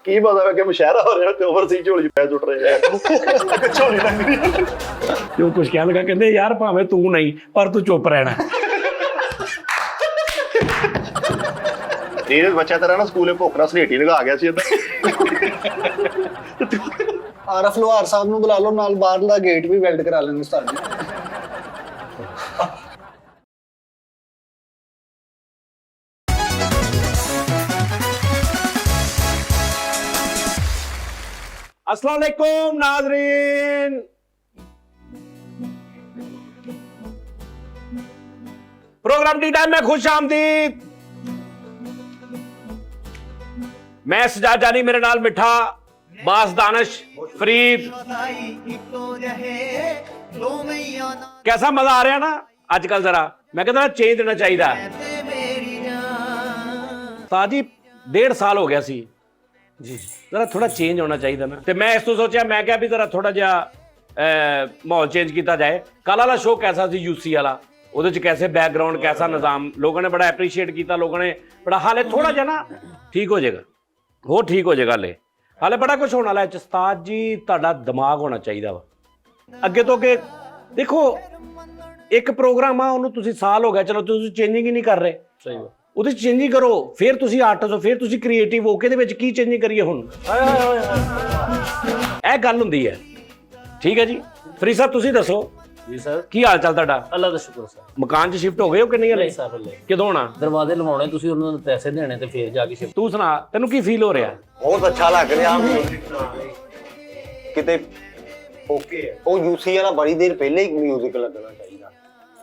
ਕੀ ਪਤਾ ਮੈਂ ਕਿ ਮੁਸ਼ਾਇਰਾ ਹੋ ਰਿਹਾ ਤੇ ਓਵਰਸੀਜ਼ ਝੋਲੀ ਪੈ ਜੁੜ ਰਹੇ ਆ ਝੋਲੀ ਲੰਘ ਰਹੀ ਤੇ ਉਹ ਕੁਝ ਕਹਿਣ ਲੱਗਾ, ਕਹਿੰਦੇ ਯਾਰ ਭਾਵੇਂ ਤੂੰ ਨਹੀਂ ਪਰ ਤੂੰ ਚੁੱਪ ਰਹਿਣਾ। ਇਹ ਬੱਚਾ ਤੇਰਾ ਨਾ ਸਕੂਲੇ ਭੁੱਖ ਨਾਲ ਸਲੇਟੀ ਲਗਾ ਗਿਆ ਸੀ ਏਦਾਂ। ਆਰਫ ਲੋਹਾਰ ਸਾਹਿਬ ਨੂੰ ਬੁਲਾ ਲਓ, ਨਾਲ ਬਾਹਰਲਾ ਗੇਟ ਵੀ ਵੈਲਡ ਕਰਾ ਲੈਣੇ ਉਸਤਾਦ ਜੀ। अस्सलाम वालेकुम नाज़रीन, प्रोग्राम टी टाइम में खुश आमदीद। मैं सजाद जानी, मेरे नाल मिठा बास दानिश फरीद। कैसा मजा आ रहा ना आजकल? जरा मैं कहता चेंज देना चाहिए। ताजी 1.5 साल हो गया सी जी, जरा थोड़ा चेंज होना चाहिए ना। तो मैं इस तो सोचा, मैं क्या भी जरा थोड़ा जिहा माहौल चेंज किया जाए। कल वाला शो कैसा सी यूसी वाला, ਉਹਦੇ 'ਚ कैसे बैकग्राउंड कैसा निज़ाम, लोगों ने बड़ा एप्रीशिएट किया, लोगों ने बड़ा। हाले थोड़ा जिहा ना ठीक हो जाएगा, वो ठीक हो जाएगा। हाले बड़ा कुछ होने वाला है। उस्ताद जी तुहाडा दिमाग होना चाहिए वा अगे तो अगे। देखो एक प्रोग्राम आ, उन्होंने तुसीं साल हो गया, चलो तुसीं चेंजिंग ही नहीं कर रहे। सही बात, ਉਹਦੇ 'ਚ ਚੇਂਜਿੰਗ ਕਰੋ, ਫਿਰ ਤੁਸੀਂ ਆਰਟਿਸਟ ਹੋ, ਫਿਰ ਤੁਸੀਂ ਕ੍ਰੀਏਟਿਵ ਹੋ ਕੇ ਇਹਦੇ ਵਿੱਚ ਕੀ ਚੇਂਜਿੰਗ ਕਰੀਏ ਹੁਣ? ਇਹ ਗੱਲ ਹੁੰਦੀ ਹੈ। ਠੀਕ ਹੈ ਜੀ। ਫਰੀਦ ਸਾਹਿਬ ਤੁਸੀਂ ਦੱਸੋ ਜੀ ਸਰ, ਕੀ ਹਾਲ ਚਾਲ ਤੁਹਾਡਾ? ਅੱਲਾ ਦਾ ਸ਼ੁਕਰ ਸਰ। ਮਕਾਨ 'ਚ ਸ਼ਿਫਟ ਹੋ ਗਏ ਹੋ ਕਿ ਨਹੀਂ ਹਲੇ? ਸਰ ਹਲੇ ਕਦੋਂ ਹੋਣਾ? ਦਰਵਾਜ਼ੇ ਲਵਾਉਣੇ, ਤੁਸੀਂ ਉਹਨਾਂ ਨੂੰ ਪੈਸੇ ਦੇਣੇ ਤੇ ਫਿਰ ਜਾ ਕੇ ਸ਼ਿਫਟ। ਤੂੰ ਸੁਣਾ, ਤੈਨੂੰ ਕੀ ਫੀਲ ਹੋ ਰਿਹਾ? ਬਹੁਤ ਅੱਛਾ ਲੱਗ ਰਿਹਾ ਕਿਤੇ ਓਕੇ। ਉਹ ਯੂਸੀ ਵਾਲਾ ਬੜੀ ਦੇਰ ਪਹਿਲੇ ਹੀ ਮਿਊਜ਼ਿਕ ਲੱਗਣਾ ਚਾਹੀਦਾ।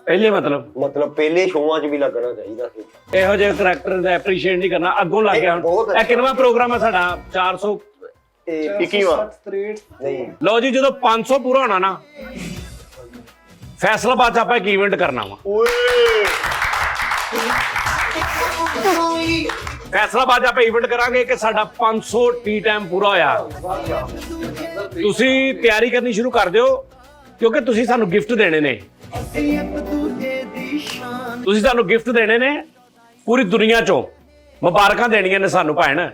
ਪਹਿਲੇ ਮਤਲਬ ਪਹਿਲੇ ਸ਼ੋਆਂ 'ਚ ਵੀ ਲੱਗਣਾ ਚਾਹੀਦਾ ਸੀ। ਇਹੋ ਜਿਹੇ ਕਰੈਕਟਰ ਦਾ ਐਪਰੀਸ਼ੀਏਟ ਨਹੀਂ ਕਰਨਾ, ਅੱਗੋਂ ਲੱਗ ਗਿਆ ਹੁਣ। ਇਹ ਕਿੰਨਵਾਂ ਪ੍ਰੋਗਰਾਮ ਹੈ ਸਾਡਾ? 421ਵਾਂ ਨਹੀਂ। ਲਓ ਜੀ, ਜਦੋਂ 500 ਪੂਰਾ ਹੋਣਾ ਨਾ, ਫੈਸਲਾਬਾਦ 'ਚ ਆਪਾਂ ਇੱਕ ਇਵੈਂਟ ਕਰਨਾ ਵਾ। ਫੈਸਲਾਬਾਦ 'ਚ ਆਪਾਂ ਇਵੈਂਟ ਕਰਾਂਗੇ ਕਿ ਸਾਡਾ 500 ਟੀ ਟਾਈਮ ਪੂਰਾ ਹੋਇਆ। ਤੁਸੀਂ ਤਿਆਰੀ ਕਰਨੀ ਸ਼ੁਰੂ ਕਰ ਦਿਓ, ਕਿਉਂਕਿ ਤੁਸੀਂ ਸਾਨੂੰ ਗਿਫਟ ਦੇਣੇ ਨੇ। ਤੁਸੀਂ ਸਾਨੂੰ ਗਿਫਟ ਦੇਣੇ ਨੇ ਪੂਰੀ ਦੁਨੀਆ 'ਚੋਂ। ਮੁਬਾਰਕਾਂ ਦੇਣੀਆਂ ਨੇ ਸਾਨੂੰ ਭੈਣ।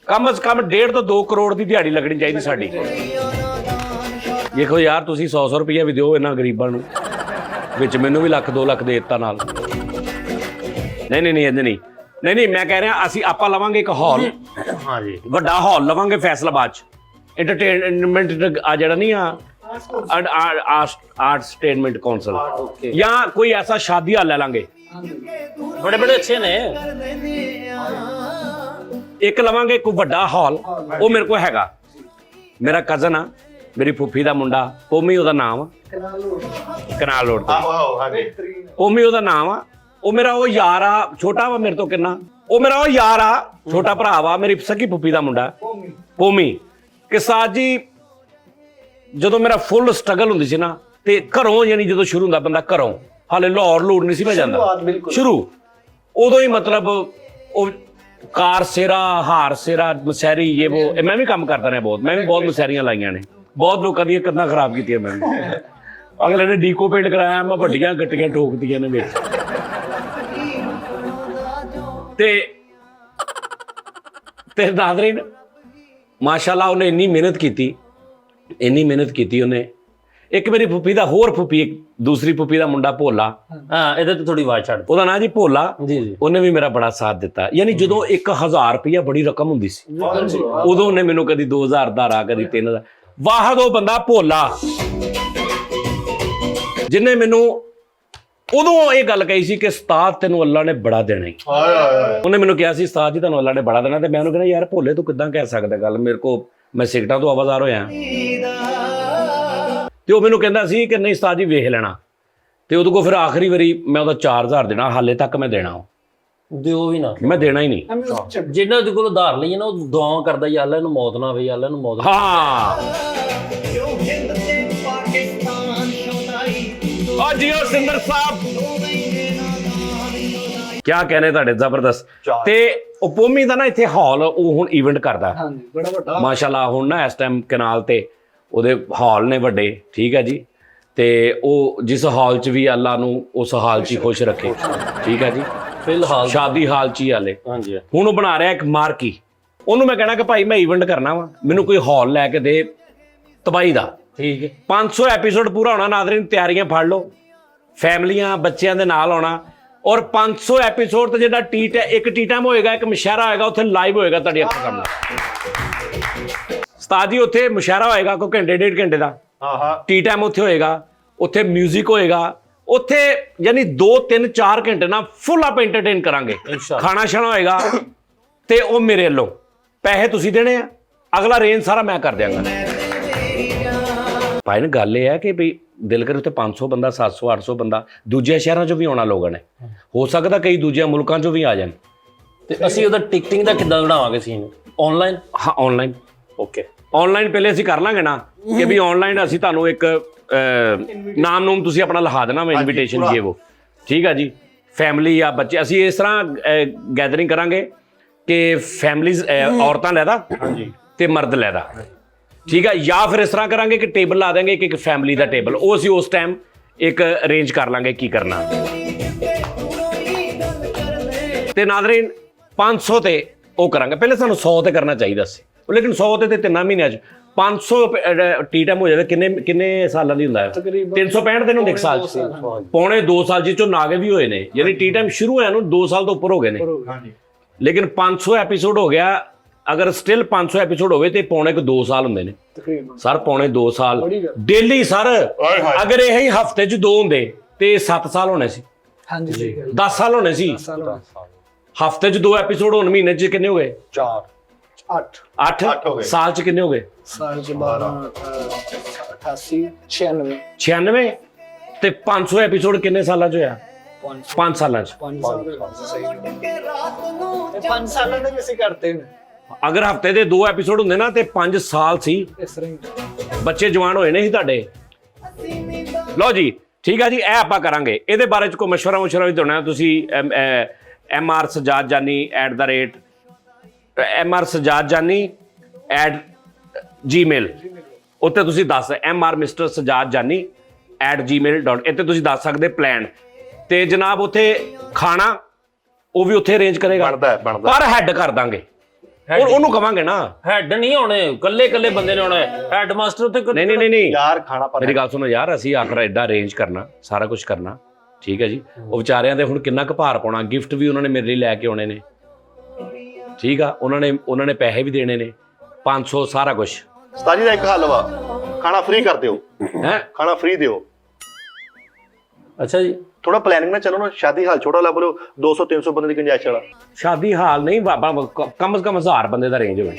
ਕਮ ਸੇ ਕਮ 1.5 ਤੋਂ 2 ਕਰੋੜ ਦੀ ਦਿਹਾੜੀ ਲੱਗਣੀ ਚਾਹੀਦੀ ਸਾਡੀ। ਦੇਖੋ ਯਾਰ, ਤੁਸੀਂ 100 ਰੁਪਈਆ ਵੀ ਦਿਓ ਇਹਨਾਂ ਗਰੀਬਾਂ ਨੂੰ, ਵਿੱਚ ਮੈਨੂੰ ਵੀ 1 2 ਲੱਖ ਦੇ ਦਿੱਤਾ ਨਾਲ। ਨਹੀਂ ਨਹੀਂ, ਮੈਂ ਕਹਿ ਰਿਹਾ ਅਸੀਂ ਆਪਾਂ ਲਵਾਂਗੇ ਇੱਕ ਹਾਲ। ਹਾਂ ਜੀ, ਵੱਡਾ ਹਾਲ ਲਵਾਂਗੇ ਫੈਸਲਾਬਾਦ 'ਚ। एंटरटेनमेंट आ जरा नहीं आर्टसटेनमेंट कौंसल या कोई ऐसा शादी हाल ले लांगे, बड़े बड़े अच्छे ने। एक लवांगे कोई बड़ा हॉल, वो मेरे को हैगा। मेरा कजन आ, मेरी फुफी दा मुंडा पोमी, ओदा नाम कनाल रोड ते पोमी ओदा नाम आ। वो मेरा वो यार आ, छोटा वा मेरे तो किन्ना। वो मेरा वो यार आ, छोटा भरा वा, मेरी सकी फुफी दा मुंडा पोमी। कि साथ जी ਜਦੋਂ ਮੇਰਾ ਫੁੱਲ ਸਟਰਗਲ ਹੁੰਦੀ ਸੀ ਨਾ, ਤੇ ਘਰੋਂ ਯਾਨੀ ਜਦੋਂ ਸ਼ੁਰੂ ਹੁੰਦਾ ਬੰਦਾ ਘਰੋਂ, ਹਾਲੇ ਲਾਹੌਰ ਲੂੜ ਨਹੀਂ ਸੀ ਮੈਂ ਜਾਂਦਾ ਸ਼ੁਰੂ, ਉਦੋਂ ਹੀ ਮਤਲਬ ਉਹ ਕਾਰ ਸੇਰਾ, ਹਾਰ ਸੇਰਾ, ਮਸੈਰੀ, ਇਹ ਉਹ। ਮੈਂ ਵੀ ਕੰਮ ਕਰਦਾ ਰਿਹਾ ਬਹੁਤ, ਮੈਂ ਵੀ ਬਹੁਤ ਮਸੈਰੀਆਂ ਲਾਈਆਂ ਨੇ, ਬਹੁਤ ਲੋਕਾਂ ਦੀਆਂ ਕੰਧਾਂ ਖਰਾਬ ਕੀਤੀਆਂ ਮੈਂ। ਅਗਲੇ ਨੇ ਡੀਕੋ ਪੇਂਟ ਕਰਾਇਆ, ਮੈਂ ਵੱਡੀਆਂ ਗੱਟੀਆਂ ਠੋਕਦੀਆਂ ਨੇ ਵਿੱਚ। ਤੇ ਨਾਜ਼ਰੀਨ ਮਾਸ਼ਾਅੱਲਾ ਉਹਨੇ ਇੰਨੀ ਮਿਹਨਤ ਕੀਤੀ ਉਹਨੇ। ਇੱਕ ਮੇਰੀ ਫੁੱਫੀ ਦਾ ਹੋਰ ਫੁੱਫੀ, ਇੱਕ ਦੂਸਰੀ ਫੁੱਫੀ ਦਾ ਮੁੰਡਾ ਭੋਲਾ, ਹਾਂ ਇਹਦੇ ਤੇ ਥੋੜੀ ਆਵਾਜ਼ ਛੱਡ, ਉਹਦਾ ਨਾਂ ਜੀ ਭੋਲਾ ਜੀ ਜੀ। ਉਹਨੇ ਵੀ ਮੇਰਾ ਬੜਾ ਸਾਥ ਦਿੱਤਾ। ਯਾਨੀ ਜਦੋਂ 1000 ਰੁਪਇਆ ਬੜੀ ਰਕਮ ਹੁੰਦੀ ਸੀ, ਉਦੋਂ ਉਹਨੇ ਮੈਨੂੰ ਕਦੀ 2000 ਦਾ, ਕਦੀ 3000। ਵਾਹਦ ਉਹ ਬੰਦਾ ਭੋਲਾ ਜਿਹਨੇ ਮੈਨੂੰ ਉਦੋਂ ਇਹ ਗੱਲ ਕਹੀ ਸੀ ਕਿ ਉਸਤਾਦ ਤੈਨੂੰ ਅੱਲਾ ਨੇ ਬੜਾ ਦੇਣਾ ਹੀ। ਉਹਨੇ ਮੈਨੂੰ ਕਿਹਾ ਸੀ ਉਸਤਾਦ ਜੀ ਤੁਹਾਨੂੰ ਅੱਲਾ ਨੇ ਬੜਾ ਦੇਣਾ। ਤੇ ਮੈਂ ਉਹਨੂੰ ਕਹਿੰਦਾ ਯਾਰ ਭੋਲੇ ਤੂੰ ਕਿੱਦਾਂ ਕਹਿ ਸਕਦਾ ਗੱਲ, ਮੇਰੇ ਕੋ ਮੈਂ ਸਿਗਰਟਾਂ ਤੋਂ ਆਵਾਜ਼ਾਰ ਹੋਇਆ। ਤੇ ਉਹ ਮੈਨੂੰ ਕਹਿੰਦਾ ਸੀ ਕਿ ਨਹੀਂ ਉਸਤਾਦ ਜੀ ਵੇਖ ਲੈਣਾ। ਤੇ ਉਹਦੇ ਕੋਲ ਫਿਰ ਆਖਰੀ ਵਾਰੀ ਮੈਂ ਉਹਦਾ 4000 ਦੇਣਾ, ਹਾਲੇ ਤੱਕ ਮੈਂ ਦੇਣਾ ਦਿਓ ਵੀ ਨਾ, ਮੈਂ ਦੇਣਾ ਹੀ ਨਹੀਂ। ਜਿੰਨਾ ਉਹਦੇ ਕੋਲ ਉਧਾਰ ਲਈਏ ਨਾ, ਉਹ ਦੁਆ ਕਰਦਾ ਯਾ ਅੱਲਾ ਇਹਨੂੰ ਮੌਤ ਨਾ ਆਵੇ, ਯਾ ਅੱਲਾ ਇਹਨੂੰ ਮੌਤ। ਹਾਂ ਜੀਓ ਸਿੰਦਰ ਸਾਹਿਬ, ਕਿਆ कहने ਤੁਹਾਡੇ ਜ਼ਬਰਦਸਤ। ਤੇ ਉਹ ਪੋਮੀ ਦਾ ਨਾ ਇੱਥੇ ਹਾਲ ਉਹ ਹੁਣ ਇਵੈਂਟ ਕਰਦਾ, ਹਾਂਜੀ ਬੜਾ ਵੱਡਾ ਮਾਸ਼ਾਅੱਲਾ। ਹੁਣ ਨਾ ਇਸ ਟਾਈਮ ਕਨਾਲ ਤੇ ਉਹਦੇ ਹਾਲ ਨੇ ਵੱਡੇ, ਠੀਕ ਹੈ ਜੀ। ਤੇ ਉਹ ਜਿਸ ਹਾਲ 'ਚ ਵੀ ਅੱਲਾ ਨੂੰ ਉਸ ਹਾਲ 'ਚ ਹੀ ਖੁਸ਼ ਰੱਖੇ, ਠੀਕ ਹੈ ਜੀ। ਫਿਲਹਾਲ ਸ਼ਾਦੀ ਹਾਲ 'ਚ ਹੀ ਹਾਲੇ। ਹਾਂਜੀ। ਹੁਣ ਉਹ ਬਣਾ ਰਿਹਾ ਇੱਕ ਮਾਰਕੀ, ਉਹਨੂੰ ਮੈਂ ਕਹਿਣਾ ਕਿ ਭਾਈ ਮੈਂ ਇਵੈਂਟ ਕਰਨਾ ਵਾ, ਮੈਨੂੰ ਕੋਈ ਹਾਲ ਲੈ ਕੇ ਦੇ ਤਬਾਈ ਦਾ। ਠੀਕ ਹੈ 500 ਐਪੀਸੋਡ ਪੂਰਾ ਹੋਣਾ, ਨਾਜ਼ਰੀਨ ਤਿਆਰੀਆਂ ਫੜ ਲਓ, ਫੈਮਲੀਆਂ ਬੱਚਿਆਂ ਦੇ ਨਾਲ ਆਉਣਾ। ਔਰ 500 ਐਪੀਸੋਡ ਤੇ ਜਿਹੜਾ ਇੱਕ ਟੀ ਟਾਈਮ ਹੋਏਗਾ, ਇੱਕ ਮੁਸ਼ਾਇਰਾ ਹੋਏਗਾ, ਉੱਥੇ ਲਾਈਵ ਹੋਏਗਾ ਤੁਹਾਡੀ ਅੱਖਾਂ ਸਾਹਮਣੇ। ਉਸਤਾਦ ਜੀ ਉੱਥੇ ਮੁਸ਼ਾਇਰਾ ਹੋਏਗਾ ਕੋਈ ਘੰਟੇ 1.5 ਘੰਟੇ ਦਾ, ਟੀ ਟਾਈਮ ਉੱਥੇ ਹੋਏਗਾ, ਉੱਥੇ ਮਿਊਜ਼ਿਕ ਹੋਏਗਾ, ਉੱਥੇ ਯਾਨੀ 2 3 4 ਘੰਟੇ ਨਾਲ ਫੁੱਲ ਆਪ ਐਂਟਰਟੇਨ ਕਰਾਂਗੇ। ਖਾਣਾ ਛਾਣਾ ਹੋਏਗਾ ਤੇ ਉਹ ਮੇਰੇ ਵੱਲੋਂ ਪੈਸੇ ਤੁਸੀਂ ਦੇਣੇ ਆ, ਅਗਲਾ ਰੇਂਜ ਸਾਰਾ ਮੈਂ ਕਰ ਦਿਆਂਗਾ। ਭਾਈ ਨਾ ਗੱਲ ਇਹ ਹੈ ਕਿ ਵੀ ਦਿਲ ਕਰੇ ਉੱਥੇ 500 ਬੰਦਾ 700 800 ਬੰਦਾ ਦੂਜੇ ਸ਼ਹਿਰਾਂ 'ਚੋਂ ਵੀ ਆਉਣਾ ਲੋਕਾਂ ਨੇ, ਹੋ ਸਕਦਾ ਕਈ ਦੂਜੇ ਮੁਲਕਾਂ 'ਚੋਂ ਵੀ ਆ ਜਾਣ। ਤੇ ਅਸੀਂ ਉਹਦਾ ਟਿਕਟਿੰਗ ਦਾ ਕਿੱਦਾਂ ਬਣਾਵਾਂਗੇ ਸੀਨ? ਆਨਲਾਈਨ? ਹਾਂ ਆਨਲਾਈਨ। ਓਕੇ ਆਨਲਾਈਨ ਪਹਿਲੇ ਅਸੀਂ ਕਰ ਲਾਂਗੇ ਨਾ ਕਿ ਵੀ ਆਨਲਾਈਨ ਅਸੀਂ ਤੁਹਾਨੂੰ ਇੱਕ ਨਾਮ ਤੁਸੀਂ ਆਪਣਾ ਲਿਖਾ ਦੇਣਾ ਵਾ, ਇਨਵੀਟੇਸ਼ਨ ਜੀ ਉਹ, ਠੀਕ ਆ ਜੀ। ਫੈਮਿਲੀ ਆ ਬੱਚੇ, ਅਸੀਂ ਇਸ ਤਰ੍ਹਾਂ ਗੈਦਰਿੰਗ ਕਰਾਂਗੇ ਕਿ ਫੈਮਲੀਜ਼ ਔਰਤਾਂ ਲੈਦਾ ਤੇ ਮਰਦ ਲੈਦਾ, ਠੀਕ ਆ। ਜਾਂ ਫਿਰ ਇਸ ਤਰ੍ਹਾਂ ਕਰਾਂਗੇ ਕਿ ਟੇਬਲ ਲਾ ਦੇਂਗੇ, ਇੱਕ ਫੈਮਿਲੀ ਦਾ ਟੇਬਲ, ਉਹ ਅਸੀਂ ਉਸ ਟਾਈਮ ਇੱਕ ਅਰੇਂਜ ਕਰ ਲਾਂਗੇ ਕੀ ਕਰਨਾ। ਤੇ ਨਾਜ਼ਰੀਨ 500 ਤੇ ਉਹ ਕਰਾਂਗੇ, ਪਹਿਲੇ ਸਾਨੂੰ 100 ਤੇ ਕਰਨਾ ਚਾਹੀਦਾ ਸੀ, ਲੇਕਿਨ 100 ਤੇ 3 ਮਹੀਨਿਆਂ 'ਚ 500 ਟੀ ਟਾਈਮ ਹੋ ਜਾਵੇ। ਕਿੰਨੇ ਸਾਲਾਂ ਦੀ ਹੁੰਦਾ ਹੈ? 365 ਦਿਨ ਹੁੰਦੇ ਇੱਕ ਸਾਲ 'ਚ, ਪੌਣੇ 2 ਸਾਲ ਜਿੱਚੋਂ ਨਾਗੇ ਵੀ ਹੋਏ ਨੇ, ਯਾਨੀ ਟੀ ਟਾਈਮ ਸ਼ੁਰੂ ਹੋਇਆ ਨੂੰ 2 ਸਾਲ ਤੋਂ ਉੱਪਰ ਹੋ ਗਏ ਨੇ। ਲੇਕਿਨ 500 ਐਪੀਸੋਡ ਹੋ ਗਿਆ, ਅਗਰ ਸਟਿਲ 500 ਐਪੀਸੋਡ ਹੋਵੇ ਤੇ ਪੌਣੇ 2 ਸਾਲ ਹੁੰਦੇ ਨੇ ਸਰ, ਪੌਣੇ 2 ਸਾਲ ਡੇਲੀ ਸਰ। ਅਗਰ ਇਹ ਹਫਤੇ 'ਚ 2 ਹੁੰਦੇ ਤੇ 7 ਸਾਲ ਹੋਣੇ ਸੀ। ਹਾਂਜੀ 10 ਸਾਲ ਹੋਣੇ ਸੀ। ਹਫਤੇ 'ਚ 2 ਐਪੀਸੋਡ ਹੋਣ, ਮਹੀਨੇ 'ਚ ਕਿੰਨੇ ਹੋ ਗਏ? 4 8 ਸਾਲ 'ਚ ਕਿੰਨੇ ਹੋ ਗਏ? ਸਾਲ 'ਚ 12 88 96 96 ਤੇ 500 ਐਪੀਸੋਡ ਕਿੰਨੇ ਸਾਲਾਂ 'ਚ ਹੋਇਆ? 5 ਸਾਲਾਂ 'ਚ। 5 ਸਾਲਾਂ ਦੇ ਅਸੀਂ ਕਰਤੇ ਨੇ। ਅਗਰ ਹਫਤੇ ਦੇ 2 ਐਪੀਸੋਡ ਹੁੰਦੇ ਨਾ ਤੇ 5 ਸਾਲ ਸੀ, ਇਸ ਤਰ੍ਹਾਂ ਹੀ ਬੱਚੇ ਜਵਾਨ ਹੋਏ ਨੇ ਸੀ ਤੁਹਾਡੇ। ਲਓ ਜੀ ਠੀਕ ਆ ਜੀ, ਇਹ ਆਪਾਂ ਕਰਾਂਗੇ। ਇਹਦੇ ਬਾਰੇ 'ਚ ਕੋਈ ਮਸ਼ਵਰਾ ਵੀ ਦੇਣਾ ਤੁਸੀਂ MR ਸਜਾਦ ਜਾਨੀ @ ਸਜਾਦ ਜਾਨੀ @gmail ਉੱਤੇ ਤੁਸੀਂ ਦੱਸ MR ਮਿਸਟਰ ਸਜਾਦ ਜਾਨੀ @gmail. ਇੱਥੇ ਤੁਸੀਂ ਦੱਸ ਸਕਦੇ ਪਲਾਨ। ਤੇ ਜਨਾਬ ਉੱਥੇ ਖਾਣਾ ਉਹ ਵੀ ਉੱਥੇ ਅਰੇਂਜ ਕਰੇਗਾ, ਪਰ ਹੈਡ ਕਰ ਦਾਂਗੇ, ਉਹਨੂੰ ਕਵਾਂਗੇ ਨਾ। ਹੈਡ ਨਹੀਂ ਆਉਣੇ, ਕੱਲੇ ਬੰਦੇ ਨੇ ਆਉਣਾ। ਹੈਡ ਮਾਸਟਰ ਉੱਥੇ ਨਹੀਂ ਯਾਰ ਖਾਣਾ ਪਰ ਮੇਰੀ ਗੱਲ ਸੁਣੋ ਯਾਰ, ਅਸੀਂ ਆਖਰ ਐਡਾ ਅਰੇਂਜ ਕਰਨਾ, ਸਾਰਾ ਕੁਝ ਕਰਨਾ, ਠੀਕ ਹੈ ਜੀ। ਉਹ ਵਿਚਾਰਿਆਂ ਦੇ ਹੁਣ ਕਿੰਨਾ ਕੁ ਭਾਰ ਪਾਉਣਾ, ਗਿਫਟ ਵੀ ਉਹਨਾਂ ਨੇ ਮੇਰੇ ਲਈ ਲੈ ਕੇ ਆਉਣੇ ਨੇ, ਠੀਕ ਆ। ਉਹਨਾਂ ਨੇ ਪੈਸੇ ਵੀ ਦੇਣੇ ਨੇ, 500 ਸਾਰਾ ਕੁਝ। ਉਸਤਾਦ ਜੀ ਦਾ ਇੱਕ ਹੱਲ ਵਾ, ਖਾਣਾ ਫ੍ਰੀ ਕਰ ਦਿਓ, ਖਾਣਾ ਫ੍ਰੀ ਦਿਓ। ਅੱਛਾ ਜੀ, ਥੋੜਾ ਪਲੈਨਿੰਗ ਨਾਲ ਚੱਲੋ ਨਾ, ਸ਼ਾਦੀ ਹਾਲ ਛੋਟਾ ਲੱਭ ਲਓ, 200 300 ਬੰਦੇ ਦੀ ਗੁੰਜਾਇਸ਼ ਵਾਲਾ। ਸ਼ਾਦੀ ਹਾਲ ਨਹੀਂ ਬਾਬਾ, ਕਮ ਸੇ ਕਮ 1000 ਬੰਦੇ ਦਾ ਰੇਂਜ ਹੋਵੇ,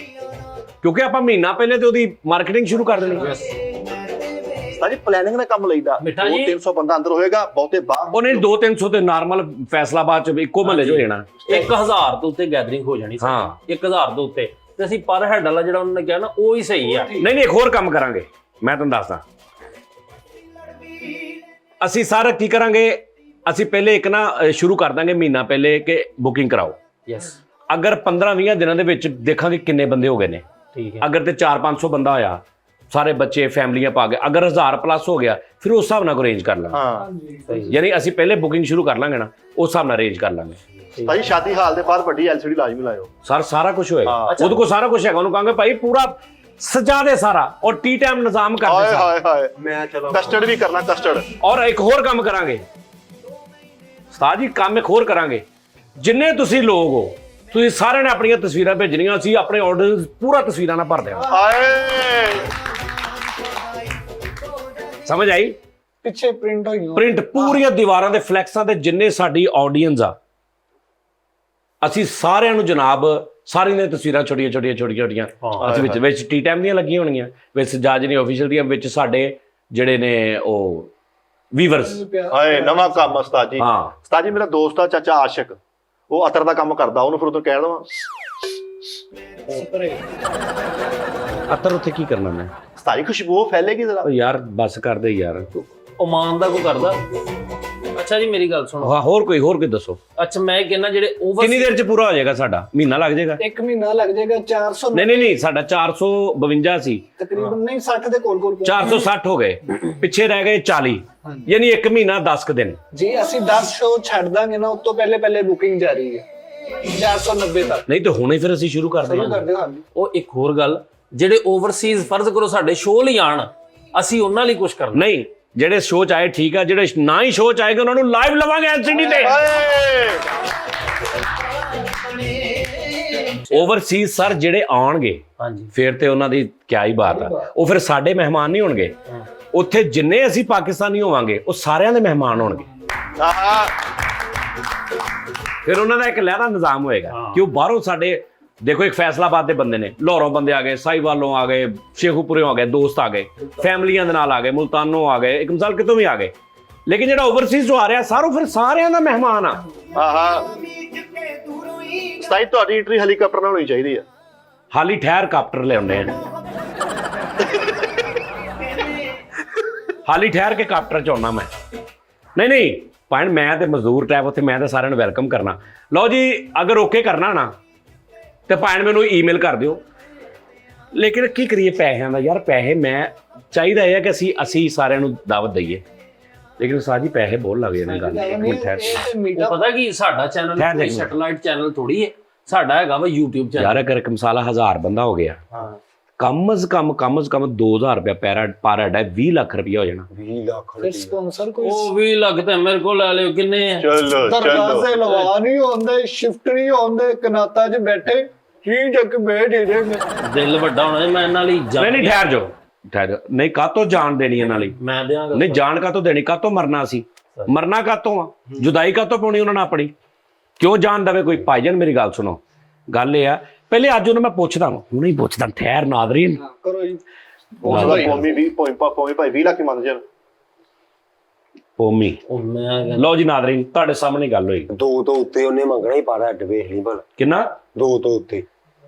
ਕਿਉਂਕਿ ਆਪਾਂ ਮਹੀਨਾ ਪਹਿਲੇ ਤੇ ਉਹਦੀ ਮਾਰਕੀਟਿੰਗ ਸ਼ੁਰੂ ਕਰ ਦੇਣੀ। ਉਸਤਾਦ ਜੀ ਪਲੈਨਿੰਗ ਦਾ ਕੰਮ ਲਈਦਾ, 200-300 ਬੰਦਾ ਅੰਦਰ ਹੋਏਗਾ, ਬਹੁਤੇ ਬਾਹਰ। ਉਹ ਨਹੀਂ 200-300 ਤੇ ਨਾਰਮਲ ਫੈਸਲਾਬਾਦ ਚ ਇੱਕੋ ਮਹੱਲੇ 'ਚ ਹੋ ਜਾਣਾ। 1000 ਤੋਂ ਉੱਤੇ ਗੈਦਰਿੰਗ ਹੋ ਜਾਣੀ। ਹਾਂ 1000 ਤੋਂ ਉੱਤੇ ਤੇ ਅਸੀਂ ਪਰ ਹੈਡ ਵਾਲਾ ਜਿਹੜਾ ਉਹਨਾਂ ਨੇ ਕਿਹਾ ਨਾ, ਉਹ ਹੀ ਸਹੀ ਆ। ਨਹੀਂ ਇੱਕ ਹੋਰ ਕੰਮ ਕਰਾਂਗੇ, ਮੈਂ ਤੁਹਾਨੂੰ ਦੱਸਦਾ। ਅਸੀਂ ਸਾਰਾ ਕੀ ਕਰਾਂਗੇ, ਅਸੀਂ ਪਹਿਲੇ ਇੱਕ ਨਾ ਸ਼ੁਰੂ ਕਰ ਦਾਂਗੇ ਮਹੀਨਾ ਪਹਿਲੇ ਕਿ ਬੁਕਿੰਗ ਕਰਾਓ। ਯੈਸ। ਅਗਰ 15-20 ਦਿਨਾਂ ਦੇ ਵਿੱਚ ਦੇਖਾਂਗੇ ਕਿੰਨੇ ਬੰਦੇ ਹੋ ਗਏ ਨੇ, ਠੀਕ ਹੈ। ਅਗਰ ਤੇ 400-500 ਬੰਦਾ ਹੋਇਆ, ਸਾਰੇ ਬੱਚੇ ਫੈਮਲੀਆਂ ਪਾ ਕੇ, ਅਗਰ 1000 ਪਲੱਸ ਹੋ ਗਿਆ, ਫਿਰ ਉਸ ਹਿਸਾਬ ਨਾਲ ਅਰੇਂਜ ਕਰ ਲਾਂਗੇ। ਹਾਂ ਯਾਨੀ ਅਸੀਂ ਪਹਿਲੇ ਬੁਕਿੰਗ ਸ਼ੁਰੂ ਕਰ ਲਾਂਗੇ ਨਾ, ਉਸ ਹਿਸਾਬ ਨਾਲ ਅਰੇਂਜ ਕਰ ਲਾਂਗੇ। ਉਸਤਾਦ ਜੀ ਸ਼ਾਦੀ ਹਾਲ ਦੇ ਬਾਹਰ ਵੱਡੀ LCD ਲਾਜ਼ਮੀ ਲਾਇਓ। ਸਰ ਸਾਰਾ ਕੁਝ ਹੋਏਗਾ, ਉਹਦੇ ਕੋਲ ਸਾਰਾ ਕੁਝ ਹੈਗਾ, ਉਹਨੂੰ ਕਹਾਂਗੇ ਭਾਈ ਪੂਰਾ ਸਜਾ ਦੇ ਸਾਰਾ, ਔਰ ਟੀ ਟਾਈਮ ਨਿਜ਼ਾਮ ਕਰ ਦੇ ਸਾਰਾ। ਹਾਏ ਮੈਂ ਚਲੋ ਕਸਟਰਡ ਵੀ ਕਰਨਾ, ਕਸਟਰਡ। ਔਰ ਇੱਕ ਹੋਰ ਕੰਮ ਕਰਾਂਗੇ ਉਸਤਾਦ ਜੀ, ਕੰਮ ਇੱਕ ਹੋਰ ਕਰਾਂਗੇ। ਜਿੰਨੇ ਤੁਸੀਂ ਲੋਕ ਹੋ, ਤੁਸੀਂ ਸਾਰਿਆਂ ਨੇ ਆਪਣੀਆਂ ਤਸਵੀਰਾਂ ਭੇਜਣੀਆਂ, ਅਸੀਂ ਆਪਣੇ ਆਰਡਰ ਪੂਰਾ ਤਸਵੀਰਾਂ ਨਾਲ ਭਰ ਦਿਆਂਗੇ। ਹਾਏ ਸਮਝ ਆਈ? ਪਿੱਛੇ ਪ੍ਰਿੰਟ ਹੋਈ ਪ੍ਰਿੰਟ ਪੂਰੀਆਂ ਦੀਵਾਰਾਂ ਦੇ ਫਲੈਕਸਾਂ ਤੇ, ਜਿੰਨੇ ਸਾਡੀ ਆਡੀਅנס ਆ, ਅਸੀਂ ਸਾਰਿਆਂ ਨੂੰ ਜਨਾਬ ਸਾਰੀਆਂ ਦੀਆਂ ਤਸਵੀਰਾਂ ਛੋਟੀਆਂ ਅਸੀਂ ਵਿੱਚ ਟੀ ਟਾਈਮ ਦੀਆਂ ਲੱਗੀਆਂ ਹੋਣਗੀਆਂ, ਵਿੱਚ ਸਜਾਦ ਨਹੀਂ ਆਫੀਸ਼ੀਅਲ ਦੀਆਂ, ਵਿੱਚ ਸਾਡੇ ਜਿਹੜੇ ਨੇ ਉਹ ਵੀਵਰਸ। ਹਾਏ ਨਵਾਂ ਕੰਮ ਉਸਤਾਦ ਜੀ। ਹਾਂ ਉਸਤਾਦ ਜੀ ਮੇਰਾ ਦੋਸਤ ਆ ਚਾਚਾ ਆਸ਼ਿਕ, ਉਹ ਅਤਰ ਦਾ ਕੰਮ ਕਰਦਾ, ਉਹਨੂੰ ਫਿਰ ਉਦੋਂ ਕਹਿ ਦਵਾਂ ਅਤਰ ਉੱਥੇ ਕੀ ਕਰਨਾ ਮੈਂ? ਉਸਤਾਦ ਜੀ ਖੁਸ਼ਬੂ ਫੈਲੇਗੀ ਜ਼ਰਾ। ਯਾਰ ਬਸ ਕਰਦੇ ਯਾਰ, ਓਮਾਨ ਦਾ ਕੋਈ ਕਰਦਾ। ਅੱਛਾ ਜੀ ਮੇਰੀ ਗੱਲ ਸੁਣੋ। ਹਾਂ ਹੋਰ ਕੋਈ ਦੱਸੋ। ਅੱਛਾ ਮੈਂ ਕਹਿੰਦਾ ਜਿਹੜੇ ਓਵਰ ਕਿੰਨੀ ਦੇਰ ਚ ਪੂਰਾ ਹੋ ਜਾਏਗਾ ਸਾਡਾ? ਮਹੀਨਾ ਲੱਗ ਜਾਏਗਾ? 1 ਮਹੀਨਾ ਲੱਗ ਜਾਏਗਾ। 400 ਨਹੀਂ ਸਾਡਾ 452 ਸੀ ਤਕਰੀਬਨ, ਨਹੀਂ 60 ਦੇ ਕੋਲ 460 ਹੋ ਗਏ, ਪਿੱਛੇ ਰਹਿ ਗਏ 40, ਯਾਨੀ 1 ਮਹੀਨਾ 10 ਦਿਨ ਜੀ। ਅਸੀਂ 10 ਸ਼ੋਅ ਛੱਡ ਦਾਂਗੇ ਨਾ, ਉਸ ਤੋਂ ਪਹਿਲੇ ਬੁਕਿੰਗ ਜਾਰੀ ਹੈ। 490 ਤੱਕ ਨਹੀਂ ਤੇ ਹੁਣੇ ਫਿਰ ਅਸੀਂ ਸ਼ੁਰੂ ਕਰਦੇ ਸ਼ੁਰੂ ਹਾਂ। ਕਰ ਦਿਓ ਹਾਂਜੀ। ਉਹ ਇੱਕ ਹੋਰ ਗੱਲ, ਜਿਹੜੇ ਓਵਰਸੀਜ਼ ਫਰਜ਼ ਕਰੋ ਸਾਡੇ ਸ਼ੋਅ ਲਈ ਆਣ, ਅਸੀਂ ਉਹਨਾਂ ਲਈ ਕੁਝ ਕਰਨਾ। ਨਹੀਂ, ਜਿਹੜੇ ਸ਼ੋਅ ਚ ਆਏ ਠੀਕ ਆ, ਜਿਹੜੇ ਨਾ ਹੀ ਸ਼ੋਅ ਚ ਆਏਗੇ ਉਹਨਾਂ ਨੂੰ ਲਾਈਵ ਲਵਾਂਗੇ LCD ਤੇ। ਓਵਰਸੀਜ਼ ਸਰ ਜਿਹੜੇ ਆਉਣਗੇ ਹਾਂਜੀ ਫਿਰ ਤੇ ਉਹਨਾਂ ਦੀ ਕਿਆ ਹੀ ਬਾਤ ਆ, ਉਹ ਫਿਰ ਸਾਡੇ ਮਹਿਮਾਨ ਨਹੀਂ ਹੋਣਗੇ। ਉੱਥੇ ਜਿੰਨੇ ਅਸੀਂ ਪਾਕਿਸਤਾਨੀ ਹੋਵਾਂਗੇ ਉਹ ਸਾਰਿਆਂ ਦੇ ਮਹਿਮਾਨ ਹੋਣਗੇ। ਫਿਰ ਉਹਨਾਂ ਦਾ ਇੱਕ ਲਹਿਦਾ ਨਿਜ਼ਾਮ ਹੋਏਗਾ ਕਿ ਉਹ ਬਾਹਰੋਂ ਸਾਡੇ, ਦੇਖੋ ਇੱਕ ਫੈਸਲਾਬਾਦ ਦੇ ਬੰਦੇ ਨੇ, ਲਾਹੌਰੋਂ ਬੰਦੇ ਆ ਗਏ, ਸਾਹੀਵਾਲੋਂ ਆ ਗਏ, ਸ਼ੇਖੂਪੁਰਿਓਂ ਆ ਗਏ, ਦੋਸਤ ਆ ਗਏ, ਫੈਮਲੀਆਂ ਦੇ ਨਾਲ ਆ ਗਏ, ਮੁਲਤਾਨੋਂ ਆ ਗਏ, ਇੱਕ ਮਿਸਾਲ ਕਿਤੋਂ ਵੀ ਆ ਗਏ। ਲੇਕਿਨ ਜਿਹੜਾ ਓਵਰਸੀਜ਼ ਜੋ ਆ ਰਿਹਾ ਸਾਰੋਂ ਫਿਰ ਸਾਰਿਆਂ ਦਾ ਮਹਿਮਾਨ ਆ। ਸਤਾਈ ਤੁਹਾਡੀ ਐਂਟਰੀ ਹੈਲੀਕਾਪਟਰ ਨਾਲ ਹੋਣੀ ਚਾਹੀਦੀ ਆ। ਹਾਲੀ ਠਹਿਰ ਕਾਪਟਰ ਲਿਆਉਂਦੇ ਆ, ਹਾਲੀ ਠਹਿਰ ਕੇ ਕਾਪਟਰ ਚ ਆਉਣਾ ਮੈਂ। ਨਹੀਂ ਭੈਣ, ਮੈਂ ਤੇ ਮਜ਼ਦੂਰ ਟੈਪ ਉੱਥੇ, ਮੈਂ ਤਾਂ ਸਾਰਿਆਂ ਨੂੰ ਵੈਲਕਮ ਕਰਨਾ। ਲਓ ਜੀ, ਅਗਰ ਓਕੇ ਕਰਨਾ ਨਾ ਤੇ ਭੈਣ ਮੈਨੂੰ ਈਮੇਲ ਕਰ ਦਿਓ। ਲੇਕਿਨ ਕੀ ਕਰੀਏ ਪੈਸਿਆਂ ਦਾ ਯਾਰ, ਪੈਸੇ ਮੈਂ ਚਾਹੀਦਾ ਇਹ ਹੈ ਕਿ ਅਸੀਂ ਸਾਰਿਆਂ ਨੂੰ ਦਾਵਤ ਦਈਏ, ਲੇਕਿਨ ਸਾਜੀ ਪੈਸੇ ਬਹੁਤ ਲੱਗ ਜਾਂਦੇ। ਗੱਲ ਇੱਕ ਮਿੰਟ ਠਹਿਰ। ਉਹ ਪਤਾ ਕੀ, ਸਾਡਾ ਚੈਨਲ ਕੋਈ ਸੈਟੇਲਾਈਟ ਚੈਨਲ ਥੋੜੀ ਹੈ, ਸਾਡਾ ਹੈਗਾ ਵਾ YouTube ਚੈਨਲ। ਯਾਰ ਅਗਰ ਕਮਸਾਲਾ 1000 ਬੰਦਾ ਹੋ ਗਿਆ, ਕਮ ਜ਼ ਕਮ 2000 ਰੁਪਇਆ ਪਰ ਹੈਡ 20 ਲੱਖ ਰੁਪਇਆ ਹੋ ਜਾਣਾ। 20 ਲੱਖ ਫਿਰ ਸਪਾਂਸਰ ਕੋਈ ਉਹ 20 ਲੱਖ ਤੇ ਮੇਰੇ ਕੋਲ ਲੈ ਲਿਓ, ਕਿੰਨੇ ਆ? ਦਰਵਾਜ਼ੇ ਲਵਾ ਨਹੀਂ ਹੁੰਦੇ, ਸ਼ਿਫਟ ਨਹੀਂ ਹੁੰਦੇ, ਕਨਾਤਾ 'ਚ ਬੈਠੇ ਜੀ ਜੱਗ ਬੈਠ ਹੀ ਰਹੇ। ਦਿਲ ਵੱਡਾ ਹੋਣਾ, ਮੈਂ ਇਹਨਾਂ ਲਈ ਨਹੀਂ ਠਹਿਰ ਜਾਓ, ਨਹੀਂ ਕਾਤੋਂ ਜਾਣ ਦੇਣੀ ਇਹਨਾਂ ਲਈ? ਮੈਂ ਦਿਆਂਗਾ। ਨਹੀਂ ਜਾਣ ਕਾਤੋਂ ਦੇਣੀ? ਕਾਤੋਂ ਮਰਨਾ ਸੀ? ਮਰਨਾ ਕਾਤੋਂ ਆ? ਜੁਦਾਈ ਕਾਤੋਂ ਪਾਉਣੀ ਉਹਨਾਂ ਨੇ ਆਪਣੀ? ਕਿਉਂ ਜਾਣ ਦੇਵੇ ਕੋਈ? ਭਾਈਜਾਨ ਮੇਰੀ ਗੱਲ ਸੁਣੋ, ਗੱਲ ਇਹ ਆ, ਪਹਿਲੇ ਅੱਜ ਉਹਨੂੰ ਮੈਂ ਪੁੱਛਦਾ, ਹੁਣੇ ਹੀ ਪੁੱਛਦਾ। ਠਹਿਰ ਨਾਜ਼ਰੀਨ, ਕਰੋ ਜੀ। ਪੌਮੀ ਭਾਈ 20 ਲੱਖ ਹੀ ਮੰਨ ਜਾਣ। ਪੋਮੀ ਉਹ ਮੈਂ ਲਓ ਜੀ ਨਾਜ਼ਰੀਨ, ਤੁਹਾਡੇ ਸਾਹਮਣੇ ਗੱਲ ਹੋਈ। 2 ਤੋਂ ਉੱਤੇ ਉਹਨੇ ਮੰਗਣਾ ਹੀ, ਪਰ ਹੈਡ ਵੇਖ ਲਈ ਭਲਾ। ਕਿੰਨਾ? 2 ਤੋਂ ਉੱਤੇ।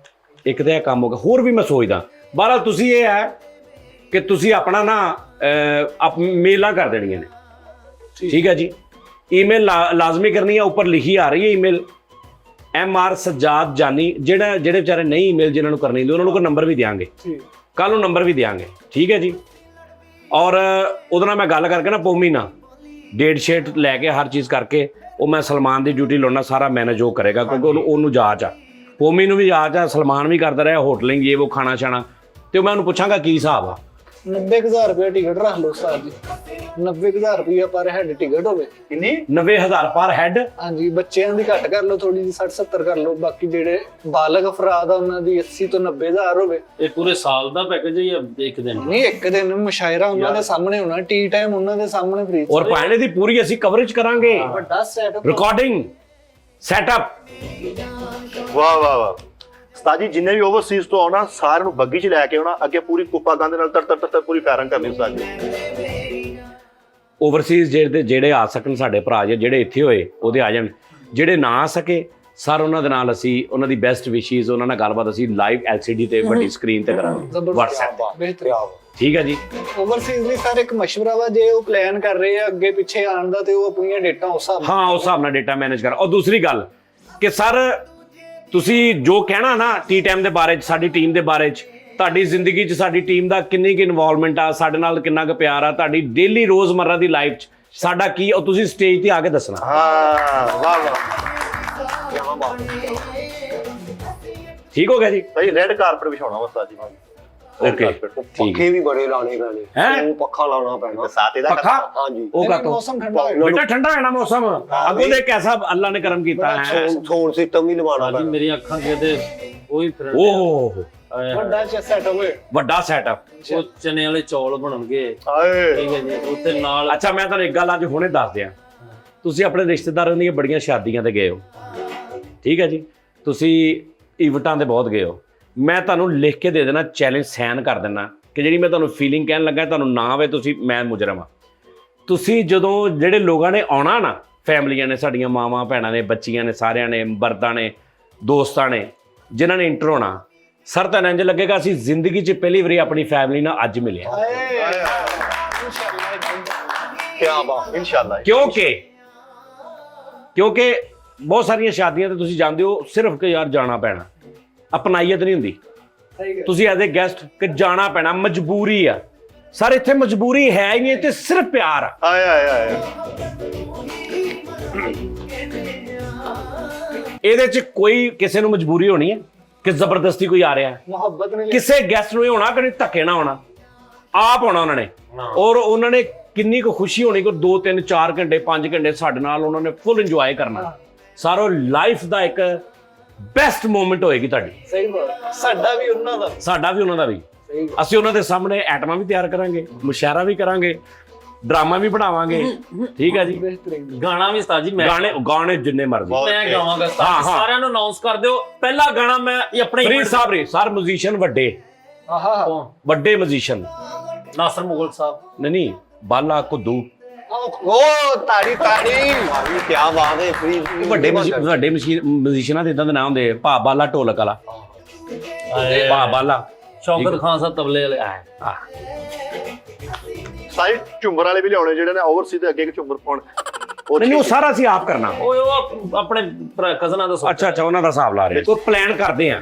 ਇੱਕ ਤਾਂ ਇਹ ਕੰਮ ਹੋ ਗਿਆ। ਹੋਰ ਵੀ ਮੈਂ ਸੋਚਦਾ, ਬਹਰਾਲ ਤੁਸੀਂ ਇਹ ਹੈ ਕਿ ਤੁਸੀਂ ਆਪਣਾ ਨਾ ਮੇਲਾਂ ਕਰ ਦੇਣੀਆਂ ਨੇ, ਠੀਕ ਹੈ ਜੀ। ਈਮੇਲ ਲਾਜ਼ਮੀ ਕਰਨੀ ਹੈ, ਉੱਪਰ ਲਿਖੀ ਆ ਰਹੀ ਹੈ ਈਮੇਲ MR ਸੱਜਾਦ ਜਾਨੀ। ਜਿਹੜੇ ਵਿਚਾਰੇ ਨਹੀਂ ਈਮੇਲ ਜਿਨ੍ਹਾਂ ਨੂੰ ਕਰਨੀ, ਉਹਨਾਂ ਨੂੰ ਕੋਈ ਨੰਬਰ ਵੀ ਦਿਆਂਗੇ, ਕੱਲ ਨੂੰ ਨੰਬਰ ਵੀ ਦਿਆਂਗੇ, ਠੀਕ ਹੈ ਜੀ। ਔਰ ਉਹਦੇ ਨਾਲ ਮੈਂ ਗੱਲ ਕਰਕੇ ਨਾ ਪੋਮੀ ਨਾਲ ਡੇਟ ਸ਼ੇਟ ਲੈ ਕੇ ਹਰ ਚੀਜ਼ ਕਰਕੇ, ਉਹ ਮੈਂ ਸਲਮਾਨ ਦੀ ਡਿਊਟੀ ਲਾਉਣਾ, ਸਾਰਾ ਮੈਨੇਜ ਉਹ ਕਰੇਗਾ, ਕਿਉਂਕਿ ਉਹਨੂੰ ਜਾਚ ਆ, ਪੋਮੀ ਨੂੰ ਵੀ ਜਾਚ ਆ, ਸਲਮਾਨ ਵੀ ਕਰਦਾ ਰਿਹਾ ਹੋਟਲਿੰਗ ਇਹ ਉਹ ਖਾਣਾ ਛਾਣਾ, ਤੇ ਮੈਂ ਉਹਨੂੰ ਪੁੱਛਾਂਗਾ ਕੀ ਹਿਸਾਬ ਆ। 90,000 ਰੁਪਏ ਟਿਕਟ ਰੱਖ ਲਓ ਉਸਤਾਦ ਜੀ। 90,000 ਰੁਪਏ ਪਰ ਹੈਡ ਟਿਕਟ ਹੋਵੇ। ਕਿੰਨੀ? 90,000 ਪਰ ਹੈਡ। ਹਾਂਜੀ, ਬੱਚਿਆਂ ਦੀ ਘੱਟ ਕਰ ਲਓ ਥੋੜੀ ਜਿਹੀ, 60-70 ਕਰ ਲਓ। ਬਾਕੀ ਜਿਹੜੇ ਬਾਲਗ ਅਫਰਾਦ ਆ ਉਹਨਾਂ ਦੀ 80 ਤੋਂ 90,000 ਹੋਵੇ। ਇਹ ਪੂਰੇ ਸਾਲ ਦਾ ਪੈਕੇਜ ਹੈ ਜਾਂ ਇੱਕ ਦਿਨ? ਨਹੀਂ, ਇੱਕ ਦਿਨ ਮੁਸ਼ਾਇਰਾ ਉਹਨਾਂ ਦੇ ਸਾਹਮਣੇ ਹੋਣਾ, ਟੀ ਟਾਈਮ ਉਹਨਾਂ ਦੇ ਸਾਹਮਣੇ ਫ੍ਰੀ। ਔਰ ਪਾਣੇ ਦੀ ਪੂਰੀ ਅਸੀਂ ਕਵਰੇਜ ਕਰਾਂਗੇ, ਵੱਡਾ ਸੈਟਅਪ, ਰਿਕਾਰਡਿੰਗ ਸੈਟਅਪ। ਵਾਹ ਵਾਹ ਵਾਹ। ਉਸਤਾਦ ਜੀ, ਜਿੰਨੇ ਵੀ ਓਵਰਸੀਜ਼ ਤੋਂ ਆਉਣਾ ਸਾਰਿਆਂ ਨੂੰ ਬੱਗੀ 'ਚ ਲੈ ਕੇ ਆਉਣਾ, ਅੱਗੇ ਪੂਰੀ ਕੁੱਪਾ ਗੰਦ ਨਾਲ ਤਰ ਪੂਰੀ ਫਾਇਰਿੰਗ ਕਰਨੀ ਉਸਤਾਦ ਜੀ। ਓਵਰਸੀਜ਼ ਜਿਹੜੇ ਆ ਸਕਣ ਸਾਡੇ ਭਰਾ ਜਿਹੜੇ ਇੱਥੇ ਹੋਏ ਉਹਦੇ ਆ ਜਾਣ, ਜਿਹੜੇ ਨਾ ਆ ਸਕੇ ਸਰ ਉਹਨਾਂ ਦੇ ਨਾਲ ਅਸੀਂ ਉਹਨਾਂ ਦੀ ਬੈਸਟ ਵਿਸ਼ੇਸ, ਉਹਨਾਂ ਨਾਲ ਗੱਲਬਾਤ ਅਸੀਂ ਲਾਈਵ LCD ਤੇ ਵੱਡੀ ਸਕਰੀਨ ਤੇ ਕਰਾਂਗੇ, WhatsApp, ਬਿਹਤਰ। ਠੀਕ ਹੈ ਜੀ। ਓਵਰਸੀਜ਼ ਲਈ ਸਰ ਇੱਕ ਮਸ਼ਵਰਾ ਵਾ, ਜੇ ਉਹ ਪਲਾਨ ਕਰ ਰਹੇ ਆ ਅੱਗੇ ਪਿੱਛੇ ਆਉਣ ਦਾ, ਤੇ ਉਹ ਆਪਣੀਆਂ ਡੇਟਾਂ ਉਸ ਹਿਸਾਬ ਹਾਂ, ਉਸ ਹਿਸਾਬ ਨਾਲ ਡੇਟਾ ਮੈਨੇਜ ਕਰ। ਔਰ ਦੂਸਰੀ ਗੱਲ ਕਿ ਸਰ ਤੁਸੀਂ ਜੋ ਕਹਿਣਾ ਨਾ ਟੀ ਟਾਈਮ ਦੇ ਬਾਰੇ 'ਚ, ਸਾਡੀ ਟੀਮ ਦੇ ਬਾਰੇ 'ਚ, ਤੁਹਾਡੀ ਜ਼ਿੰਦਗੀ 'ਚ ਸਾਡੀ ਟੀਮ ਦਾ ਕਿੰਨੀ ਕੁ ਇਨਵੋਲਵਮੈਂਟ ਆ, ਸਾਡੇ ਨਾਲ ਕਿੰਨਾ ਕੁ ਪਿਆਰ ਆ, ਤੁਹਾਡੀ ਡੇਲੀ ਰੋਜ਼ਮਰਰਾ ਦੀ ਲਾਈਫ 'ਚ ਸਾਡਾ ਕੀ, ਉਹ ਤੁਸੀਂ ਸਟੇਜ ਤੇ ਆ ਕੇ ਦੱਸਣਾ। ਹਾਂ, ਵਾਹ ਵਾਹ, ਠੀਕ ਹੋ ਗਿਆ ਜੀ। ਭਾਈ ਰੈੱਡ ਕਾਰਪਟ ਵਿਛਾਉਣਾ ਉਸਤਾਦ ਜੀ। ਓਕੇ, ਪੱਖੇ ਵੀ ਬੜੇ ਲਾਣੇ ਪੈਣੇ। ਹੈਂ? ਉਹ ਪੱਖਾ ਲਾਉਣਾ ਪੈਣਾ। ਸਾਥ ਇਹਦਾ ਪੱਖਾ? ਹਾਂਜੀ। ਉਹ ਨਾਲ। ਕਾਤੋਂ? ਮੌਸਮ ਠੰਡਾ ਹੋਇਆ। ਬੇਟਾ ਠੰਡਾ ਹੈ ਨਾ ਮੌਸਮ, ਅੱਗੋਂ ਦੇ ਕੈਸਾ ਅੱਲਾ ਨੇ ਕਰਮ ਕੀਤਾ ਹੈ। ਸੌਣ ਸਿਸਟਮ ਵੀ ਲਵਾਉਣਾ ਭਾਜੀ ਪੈਣਾ। ਮੇਰੀਆਂ ਅੱਖਾਂ ਕਿਤੇ ਉਹੀ ਫਿਰ ਓਹ ਵੱਡਾ ਸੈਟਅਪ ਹੋਏ। ਵੱਡਾ ਸੈਟਅਪ। ਉਹ ਚਨੇ ਵਾਲੇ ਚੌਲ ਬਣਨਗੇ, ਆਏ ਠੀਕ ਹੈ ਜੀ। ਉੱਤੇ ਨਾਲ ਅੱਛਾ, ਮੈਂ ਤੁਹਾਨੂੰ ਇੱਕ ਗੱਲ ਅੱਜ ਹੁਣੇ ਦੱਸ ਦਿਆਂ। ਤੁਸੀਂ ਆਪਣੇ ਰਿਸ਼ਤੇਦਾਰਾਂ ਦੀਆਂ ਬੜੀਆਂ ਸ਼ਾਦੀਆਂ ਤੇ ਗਏ ਹੋ, ਠੀਕ ਹੈ ਜੀ, ਤੁਸੀਂ ਇਵਟਾਂ ਤੇ ਬਹੁਤ ਗਏ ਹੋ। ਮੈਂ ਤੁਹਾਨੂੰ ਲਿਖ ਕੇ ਦੇ ਦੇਣਾ, ਚੈਲੰਜ ਸਾਈਨ ਕਰ ਦੇਣਾ ਕਿ ਜਿਹੜੀ ਮੈਂ ਤੁਹਾਨੂੰ ਫੀਲਿੰਗ ਕਹਿਣ ਲੱਗਾ, ਤੁਹਾਨੂੰ ਨਾ ਆਵੇ ਤੁਸੀਂ, ਮੈਂ ਮੁਜਰਮ ਹਾਂ। ਤੁਸੀਂ ਜਦੋਂ ਜਿਹੜੇ ਲੋਕਾਂ ਨੇ ਆਉਣਾ ਨਾ, ਫੈਮਲੀਆਂ ਨੇ, ਸਾਡੀਆਂ ਮਾਵਾਂ ਭੈਣਾਂ ਨੇ, ਬੱਚੀਆਂ ਨੇ, ਸਾਰਿਆਂ ਨੇ, ਮਰਦਾਂ ਨੇ, ਦੋਸਤਾਂ ਨੇ, ਜਿਨ੍ਹਾਂ ਨੇ ਇੰਟਰ ਹੋਣਾ, ਸਰ ਤਾਂ ਇੰਝ ਲੱਗੇਗਾ ਅਸੀਂ ਜ਼ਿੰਦਗੀ 'ਚ ਪਹਿਲੀ ਵਾਰੀ ਆਪਣੀ ਫੈਮਿਲੀ ਨਾਲ ਅੱਜ ਮਿਲੇ ਹਾਂ। ਕਿਆ ਬਾਤ, ਇਨਸ਼ਾਅੱਲਾ। ਕਿਉਂਕਿ ਬਹੁਤ ਸਾਰੀਆਂ ਸ਼ਾਦੀਆਂ ਤੇ ਤੁਸੀਂ ਜਾਂਦੇ ਹੋ ਸਿਰਫ ਕਿ ਯਾਰ ਜਾਣਾ ਪੈਣਾ, ਅਪਣਾਈਅਤ ਨਹੀਂ ਹੁੰਦੀ। ਤੁਸੀਂ ਐਜ਼ ਏ ਗੈਸਟ ਕਿ ਜਾਣਾ ਪੈਣਾ, ਮਜਬੂਰੀ ਆ। ਸਰ ਇੱਥੇ ਮਜਬੂਰੀ ਹੈ ਹੀ ਨਹੀਂ, ਇੱਥੇ ਸਿਰਫ ਪਿਆਰ ਆ। ਆਏ ਆਏ ਆਏ। ਇਹਦੇ 'ਚ ਕੋਈ ਕਿਸੇ ਨੂੰ ਮਜਬੂਰੀ ਹੋਣੀ ਹੈ ਕਿ ਜ਼ਬਰਦਸਤੀ ਕੋਈ ਆ ਰਿਹਾ ਹੈ? ਮੁਹੱਬਤ ਨੇ ਕਿਸੇ ਗੈਸਟ ਨੂੰ ਇਹ ਹੋਣਾ ਕਿ ਨਹੀਂ ਧੱਕੇ ਨਾ ਹੋਣਾ, ਆਪ ਹੋਣਾ ਉਹਨਾਂ ਨੇ। ਔਰ ਉਹਨਾਂ ਨੇ ਕਿੰਨੀ ਕੁ ਖੁਸ਼ੀ ਹੋਣੀ ਕਿ 2 3 4 ਘੰਟੇ 5 ਘੰਟੇ ਸਾਡੇ ਨਾਲ ਉਹਨਾਂ ਨੇ ਫੁੱਲ ਇੰਜੋਏ ਕਰਨਾ। ਸਾਰੋ ਲਾਈਫ ਦਾ ਇੱਕ ਬੈਸਟ ਮੂਮੈਂਟ ਹੋਏਗੀ ਤੁਹਾਡੀ, ਸਹੀ ਬਾਤ, ਸਾਡਾ ਵੀ ਉਹਨਾਂ ਦਾ ਸਾਡਾ ਵੀ ਉਹਨਾਂ ਦਾ ਵੀ। ਅਸੀਂ ਉਹਨਾਂ ਦੇ ਸਾਹਮਣੇ ਐਟਮਾਂ ਵੀ ਤਿਆਰ ਕਰਾਂਗੇ, ਮੁਸ਼ਾਇਰਾ ਵੀ ਕਰਾਂਗੇ, ਡਰਾਮਾ ਵੀ ਬਣਾਵਾਂਗੇ, ਠੀਕ ਹੈ ਜੀ। ਬਿਹਤਰੀਨ। ਗਾਣਾ ਵੀ ਉਸਤਾਦ ਜੀ ਮੈਂ ਗਾਣੇ ਜਿੰਨੇ ਮਰਜ਼ੀ ਮੈਂ ਗਾਵਾਂਗਾ ਉਸਤਾਦ ਹਾਂ, ਜੀ, ਹਾਂ। ਸਾਰਿਆਂ ਨੂੰ ਅਨਾਉਂਸ ਕਰ ਦਿਓ। ਪਹਿਲਾ ਗਾਣਾ ਮੈਂ ਆਪਣੇ ਫਰੀਦ ਸਾਹਿਬ ਰੇ ਸਰ ਮਿਊਜ਼ੀਸ਼ੀਅਨ ਵੱਡੇ ਵੱਡੇ ਮਿਊਜ਼ੀਸ਼ੀਅਨ, ਨਾਸਰ ਮੁਗਲ ਸਾਹਿਬ ਨਹੀਂ ਬਾਲਾ ਕੁੱਦੂ, ਉਹ ਤਾੜੀ ਭਾਈ ਕੀ ਬਾਤ ਹੈ ਫਰੀ ਵੱਡੇ ਮਿਊਜ਼ੀਸ਼ੀਅਨਾਂ ਦੇ ਇਦਾਂ ਦੇ ਨਾਮ ਹੁੰਦੇ, ਭਾ ਬਾਲਾ ਢੋਲਕ ਵਾਲਾ, ਭਾ ਬਾਲਾ ਸ਼ੌਕਤ ਖਾਨ ਸਾਹਿਬ ਤਬਲੇ ਵਾਲੇ ਹਾਂ। ਸਾਰੇ ਝੁੰਮਰ ਵਾਲੇ ਵੀ ਲਿਆਉਣੇ ਜਿਹੜੇ ਨੇ ਓਵਰਸੀ ਦੇ ਅੱਗੇ ਇੱਕ ਝੁੰਮਰ ਪਾਉਣ, ਉਹ ਨਹੀਂ ਉਹ ਸਾਰਾ ਅਸੀਂ ਆਪ ਕਰਨਾ। ਓਏ ਉਹ ਆਪਣੇ ਕਜ਼ਨਾਂ ਦਾ ਸੋਚ ਅੱਛਾ ਅੱਛਾ, ਉਹਨਾਂ ਦਾ ਹਿਸਾਬ ਲਾ ਰਹੇ, ਕੋਈ ਪਲਾਨ ਕਰਦੇ ਆ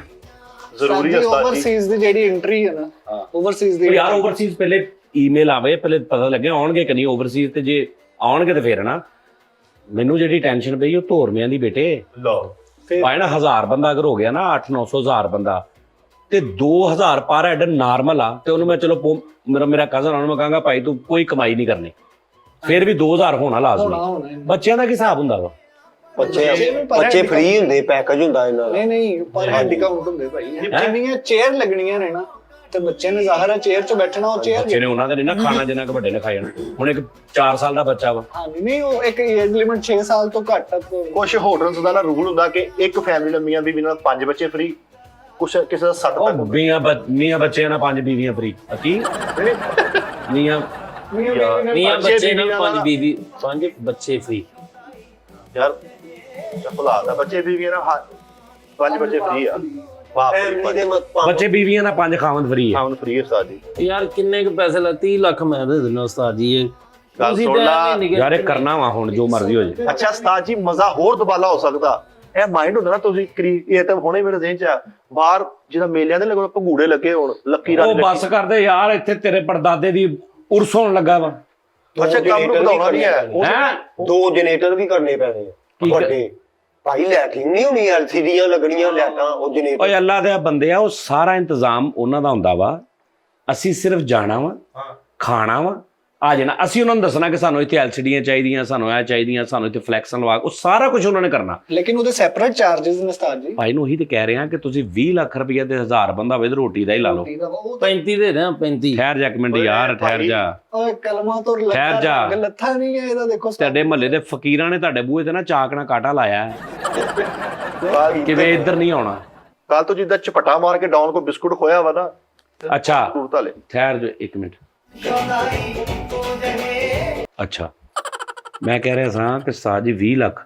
ਜ਼ਰੂਰੀ ਹੈ ਉਸਤਾਦ ਜੀ। ਓਵਰਸੀਜ਼ ਦੀ ਜਿਹੜੀ ਐਂਟਰੀ ਹੈ ਨਾ, ਓਵਰਸੀਜ਼ ਦੀ ਯਾਰ। ਓਵਰਸੀਜ਼ ਪਹਿਲੇ ਈਮੇਲ ਆਵੇ, ਪਹਿਲੇ ਪਤਾ ਲੱਗੇ ਆਉਣਗੇ ਕਿ ਨਹੀਂ ਓਵਰਸੀਜ਼, ਤੇ ਜੇ ਆਉਣਗੇ ਤੇ ਫੇਰ ਨਾ ਮੈਨੂੰ ਜਿਹੜੀ ਟੈਨਸ਼ਨ ਪਈ ਉਹ ਧੋਰਮਿਆਂ ਦੀ ਬੇਟੇ। ਲਓ ਭਾਵੇਂ ਨਾ 1000 ਬੰਦਾ ਅਗਰ ਹੋ ਗਿਆ ਨਾ 800-900 ਹਜ਼ਾਰ ਬੰਦਾ, ਤੇ 2000 ਪਰ ਹੈਡ ਨਾਰਮਲ ਆ, ਤੇ ਉਹਨੂੰ ਮੈਂ ਚਲੋ ਮੇਰਾ ਕਜ਼ਨ ਉਹਨੂੰ ਮੈਂ ਕਹਾਂਗਾ ਭਾਈ ਤੂੰ ਕੋਈ ਕਮਾਈ ਨਹੀਂ ਕਰਨੀ, ਫਿਰ ਵੀ 2000 ਹੋਣਾ ਲਾਜ਼ਮੀ। ਬੱਚਿਆਂ ਦਾ ਕੀ ਹਿਸਾਬ ਹੁੰਦਾ ਵਾ? ਬੱਚੇ ਫ੍ਰੀ ਹੁੰਦੇ, ਪੈਕੇਜ ਹੁੰਦਾ ਇਹਨਾਂ ਦਾ। ਨਹੀਂ ਪਰ ਹੈਂਡੀਕਾਊਂਟ ਹੁੰਦੇ ਭਾਈ, ਜਿੰਨੀਆਂ ਚੇਅਰ ਲੱਗਣੀਆਂ ਨੇ ਨਾ, ਤੇ ਬੱਚੇ ਨੇ ਜ਼ਾਹਰ ਹੈ ਚੇਅਰ 'ਚ ਬੈਠਣਾ, ਉਹ ਚੇਅਰ ਬੱਚੇ ਨੇ ਉਹਨਾਂ ਦਾ ਨਹੀਂ ਨਾ ਖਾਣਾ ਜਿੰਨਾ ਕਿ ਵੱਡੇ ਨੇ ਖਾ ਜਾਣਾ। ਹੁਣ ਇੱਕ 4 ਸਾਲ ਦਾ ਬੱਚਾ ਵਾ, ਹਾਂ ਨਹੀਂ ਉਹ ਇੱਕ ਏਜ ਲਿਮਿਟ 6 ਸਾਲ ਤੋਂ ਘੱਟ ਤੱਕ। ਕੁਝ ਹੋਟਲਸ ਦਾ ਨਾ ਰੂਲ ਹੁੰਦਾ ਕਿ ਇੱਕ ਫੈਮਿਲੀ ਨਾਲ ਮੀਆਂ ਬੀਵੀ ਨਾਲ 5 ਬੱਚੇ ਫ੍ਰੀ, ਕੁਛ ਕਿਸੇ ਦਾ 7 ਉਹ ਤੱਕ। ਮੀਆਂ ਬੱਚਿਆਂ ਨਾਲ 5 ਬੀਵੀਆਂ ਫ੍ਰੀ। ਕੀ ਮੀਆਂ ਮੀਆਂ ਬੱਚੇ ਨਾਲ 5 ਬੀਵੀ 5 ਬੱਚੇ ਫ੍ਰੀ। ਯਾਰ ਭੁਲਾ ਦਾ ਬੱਚੇ ਬੀਵੀਆਂ ਨਾਲ 5 ਬੱਚੇ ਫ੍ਰੀ ਆ। ਵਾਹ ਬੱਚੇ ਬੀਵੀਆਂ ਨਾਲ 5 ਖਾਵਨ ਫ੍ਰੀ ਹੈ। ਖਾਵਨ ਫ੍ਰੀ ਹੈ ਉਸਤਾਦ ਜੀ। ਯਾਰ ਕਿੰਨੇ ਕੁ ਪੈਸੇ ਲਾ? 30 ਲੱਖ ਮੈਂ ਦੇ ਦਿੰਦਾ ਉਸਤਾਦ ਜੀ। ਇਹ ਗੱਲ ਤੁਸੀਂ ਸੁਣ ਤਾਂ ਲਾ। ਐਵੇਂ ਨਿੱਕੇ- ਯਾਰ ਇਹ ਕਰਨਾ ਵਾ ਹੁਣ, ਜੋ ਮਰਜ਼ੀ ਹੋ ਜਾਏ। ਅੱਛਾ ਉਸਤਾਦ ਜੀ, ਮਜ਼ਾ ਹੋਰ ਦੁਬਾਲਾ ਹੋ ਸਕਦਾ। ਇਹ ਮਾਈਂਡ ਹੁੰਦਾ ਨਾ ਤੁਸੀਂ ਇਹ ਤਾਂ ਹੁਣੇ ਮੇਰੇ ਜ਼ਿਹਨ 'ਚ ਆ, ਬਾਹਰ ਜਿਹਦਾ ਮੇਲਿਆਂ ਦੇ ਲੱਗੋ ਭੰਗੂੜੇ ਲੱਗੇ ਹੋਣ, ਲੱਕੀ ਉਹ ਰਾਜ ਬੱਸ ਕਰਦੇ ਯਾਰ, ਇੱਥੇ ਤੇਰੇ ਪੜਦਾਦੇ ਦੀ ਉਰਸ ਹੋਣ ਲੱਗਾ ਵਾ। ਅੱਛਾ ਕੰਮ ਨੂੰ ਵਧਾਉਣਾ ਨਹੀਂ ਹੈ ਹੈ 2 ਜਨਰੇਟਰ ਵੀ ਕਰਨੇ ਪੈਣੇ ਆ ਵੱਡੇ ਭਾਈ। ਲਾਈਟਿੰਗ ਨਹੀਂ ਹੋਣੀ, ਐਲਸੀਡੀਆਂ ਲੱਗਣੀਆਂ, ਲਾਈਟਾਂ, ਉਹ ਜਨਰੇਟਰ। ਓਏ ਅੱਲਾ ਦੇ ਬੰਦੇ ਆ, ਉਹ ਸਾਰਾ ਇੰਤਜ਼ਾਮ ਉਹਨਾਂ ਦਾ ਹੁੰਦਾ ਵਾ। ਅਸੀਂ ਸਿਰਫ ਜਾਣਾ ਵਾ, ਖਾਣਾ ਵਾ, ਆ ਜਾਣਾ। ਅਸੀਂ ਉਹਨਾਂ ਨੂੰ ਦੱਸਣਾ ਕਿ ਸਾਨੂੰ ਇੱਥੇ ਐਲਸੀਡੀਆਂ ਚਾਹੀਦੀਆਂ, ਸਾਨੂੰ ਇਹ ਚਾਹੀਦੀਆਂ, ਸਾਨੂੰ ਇੱਥੇ ਫਲੈਕਸ਼ਨ ਲਵਾ, ਉਹ ਸਾਰਾ ਕੁਝ ਉਹਨਾਂ ਨੇ ਕਰਨਾ। ਲੇਕਿਨ ਉਹਦੇ ਸੈਪਰੇਟ ਚਾਰजेस ਨੇ ਉਸਤਾਦ ਜੀ। ਭਾਈ ਨੂੰ ਉਹੀ ਤੇ ਕਹਿ ਰਹੇ ਆ ਕਿ ਤੁਸੀਂ 20 ਲੱਖ ਰੁਪਏ ਦੇ 1000 ਬੰਦਾ ਹੋਵੇ ਤੇ ਰੋਟੀ ਦਾ ਹੀ ਲਾ ਲਓ। 35 ਦੇ ਦੇਣਾ 35। ਠਹਿਰ ਜਾ ਇੱਕ ਮਿੰਟ ਯਾਰ, ਠਹਿਰ ਜਾ। ਓਏ ਕਲਮਾ ਤੋਂ ਠਹਿਰ ਜਾ। ਲੱਥਾ ਨਹੀਂ ਹੈ ਇਹਦਾ, ਦੇਖੋ ਤੁਹਾਡੇ ਮਹੱਲੇ ਦੇ ਫਕੀਰਾਂ ਨੇ ਤੁਹਾਡੇ ਬੂਹੇ ਤੇ ਨਾ ਚਾਕ ਨਾਲ ਕਾਟਾ ਲਾਇਆ ਹੈ, ਕਿਵੇਂ ਇੱਧਰ ਨਹੀਂ ਆਉਣਾ। ਕੱਲ ਤੋਂ ਜਿੱਦਾਂ ਚਪਟਾ ਮਾਰ ਕੇ ਡਾਊਨ ਕੋ ਬਿਸਕੁਟ ਖੋਇਆ ਵਾ ਨਾ। ਅੱਛਾ ਸੂਰਤਾਲੇ ਠਹਿਰ ਜਾ ਇੱਕ ਮਿੰਟ। ਅੱਛਾ ਮੈਂ ਕਹਿ ਰਿਹਾ ਸਾਂ ਕਿ ਉਸਤਾਦ ਜੀ 20 ਲੱਖ,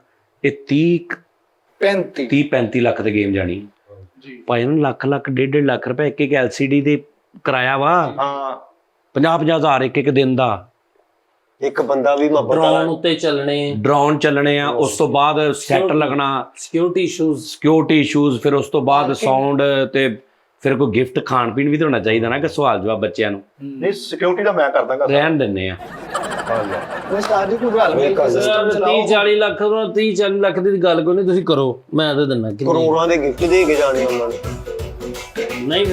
ਇਹ 30-35 ਲੱਖ ਦੇ ਗੇਮ ਜਾਣੀ ਜੀ। ਭਾਈ ਨੂੰ ਲੱਖ 1.5 ਲੱਖ ਰੁਪਏ ਇੱਕ ਐਲਸੀਡੀ ਦੇ ਕਿਰਾਇਆ ਵਾ। ਹਾਂ 50 ਹਜ਼ਾਰ ਇੱਕ ਦਿਨ ਦਾ। ਇੱਕ ਬੰਦਾ ਵੀ ਮੁਹੱਬਤ ਡਰੋਨ ਵਾਲਾ ਉੱਤੇ ਚੱਲਣੇ, ਡਰੋਨ ਚੱਲਣੇ ਆ, ਉਸ ਤੋਂ ਬਾਅਦ ਸੈੱਟ ਲੱਗਣਾ, ਸਿਕਿਉਰਿਟੀ ਇਸ਼ੂਜ਼, ਫਿਰ ਉਸ ਤੋਂ ਬਾਅਦ ਸਾਊਂਡ, ਤੇ ਫਿਰ ਕੋਈ ਗਿਫਟ ਖਾਣ ਪੀਣ ਵੀ ਤਾਂ ਹੋਣਾ ਚਾਹੀਦਾ ਨਾ, ਕਿ ਸਵਾਲ ਜਵਾਬ ਬੱਚਿਆਂ ਨੂੰ। ਨਹੀਂ ਸਿਕਿਉਰਿਟੀ ਦਾ ਮੈਂ ਕਰ ਦਾਂਗਾ। ਰਹਿਣ ਦਿੰਨੇ ਆ। ਉਸਤਾਦ ਜੀ ਕੋਈ ਗੱਲ ਨਹੀਂ, ਸਿਸਟਮ ਚਲਾਓ। 30-40 ਲੱਖ 30-40 ਲੱਖ ਦੀ ਗੱਲ ਕੋਈ ਨਹੀਂ, ਤੁਸੀਂ ਕਰੋ, ਮੈਂ ਦੇ ਦਿੰਦਾ। ਕਰੋੜਾਂ ਦੇ ਗਿਫਟ ਦੇ ਕੇ ਜਾਣੇ ਉਹਨਾਂ ਨੇ। ਨਹੀਂ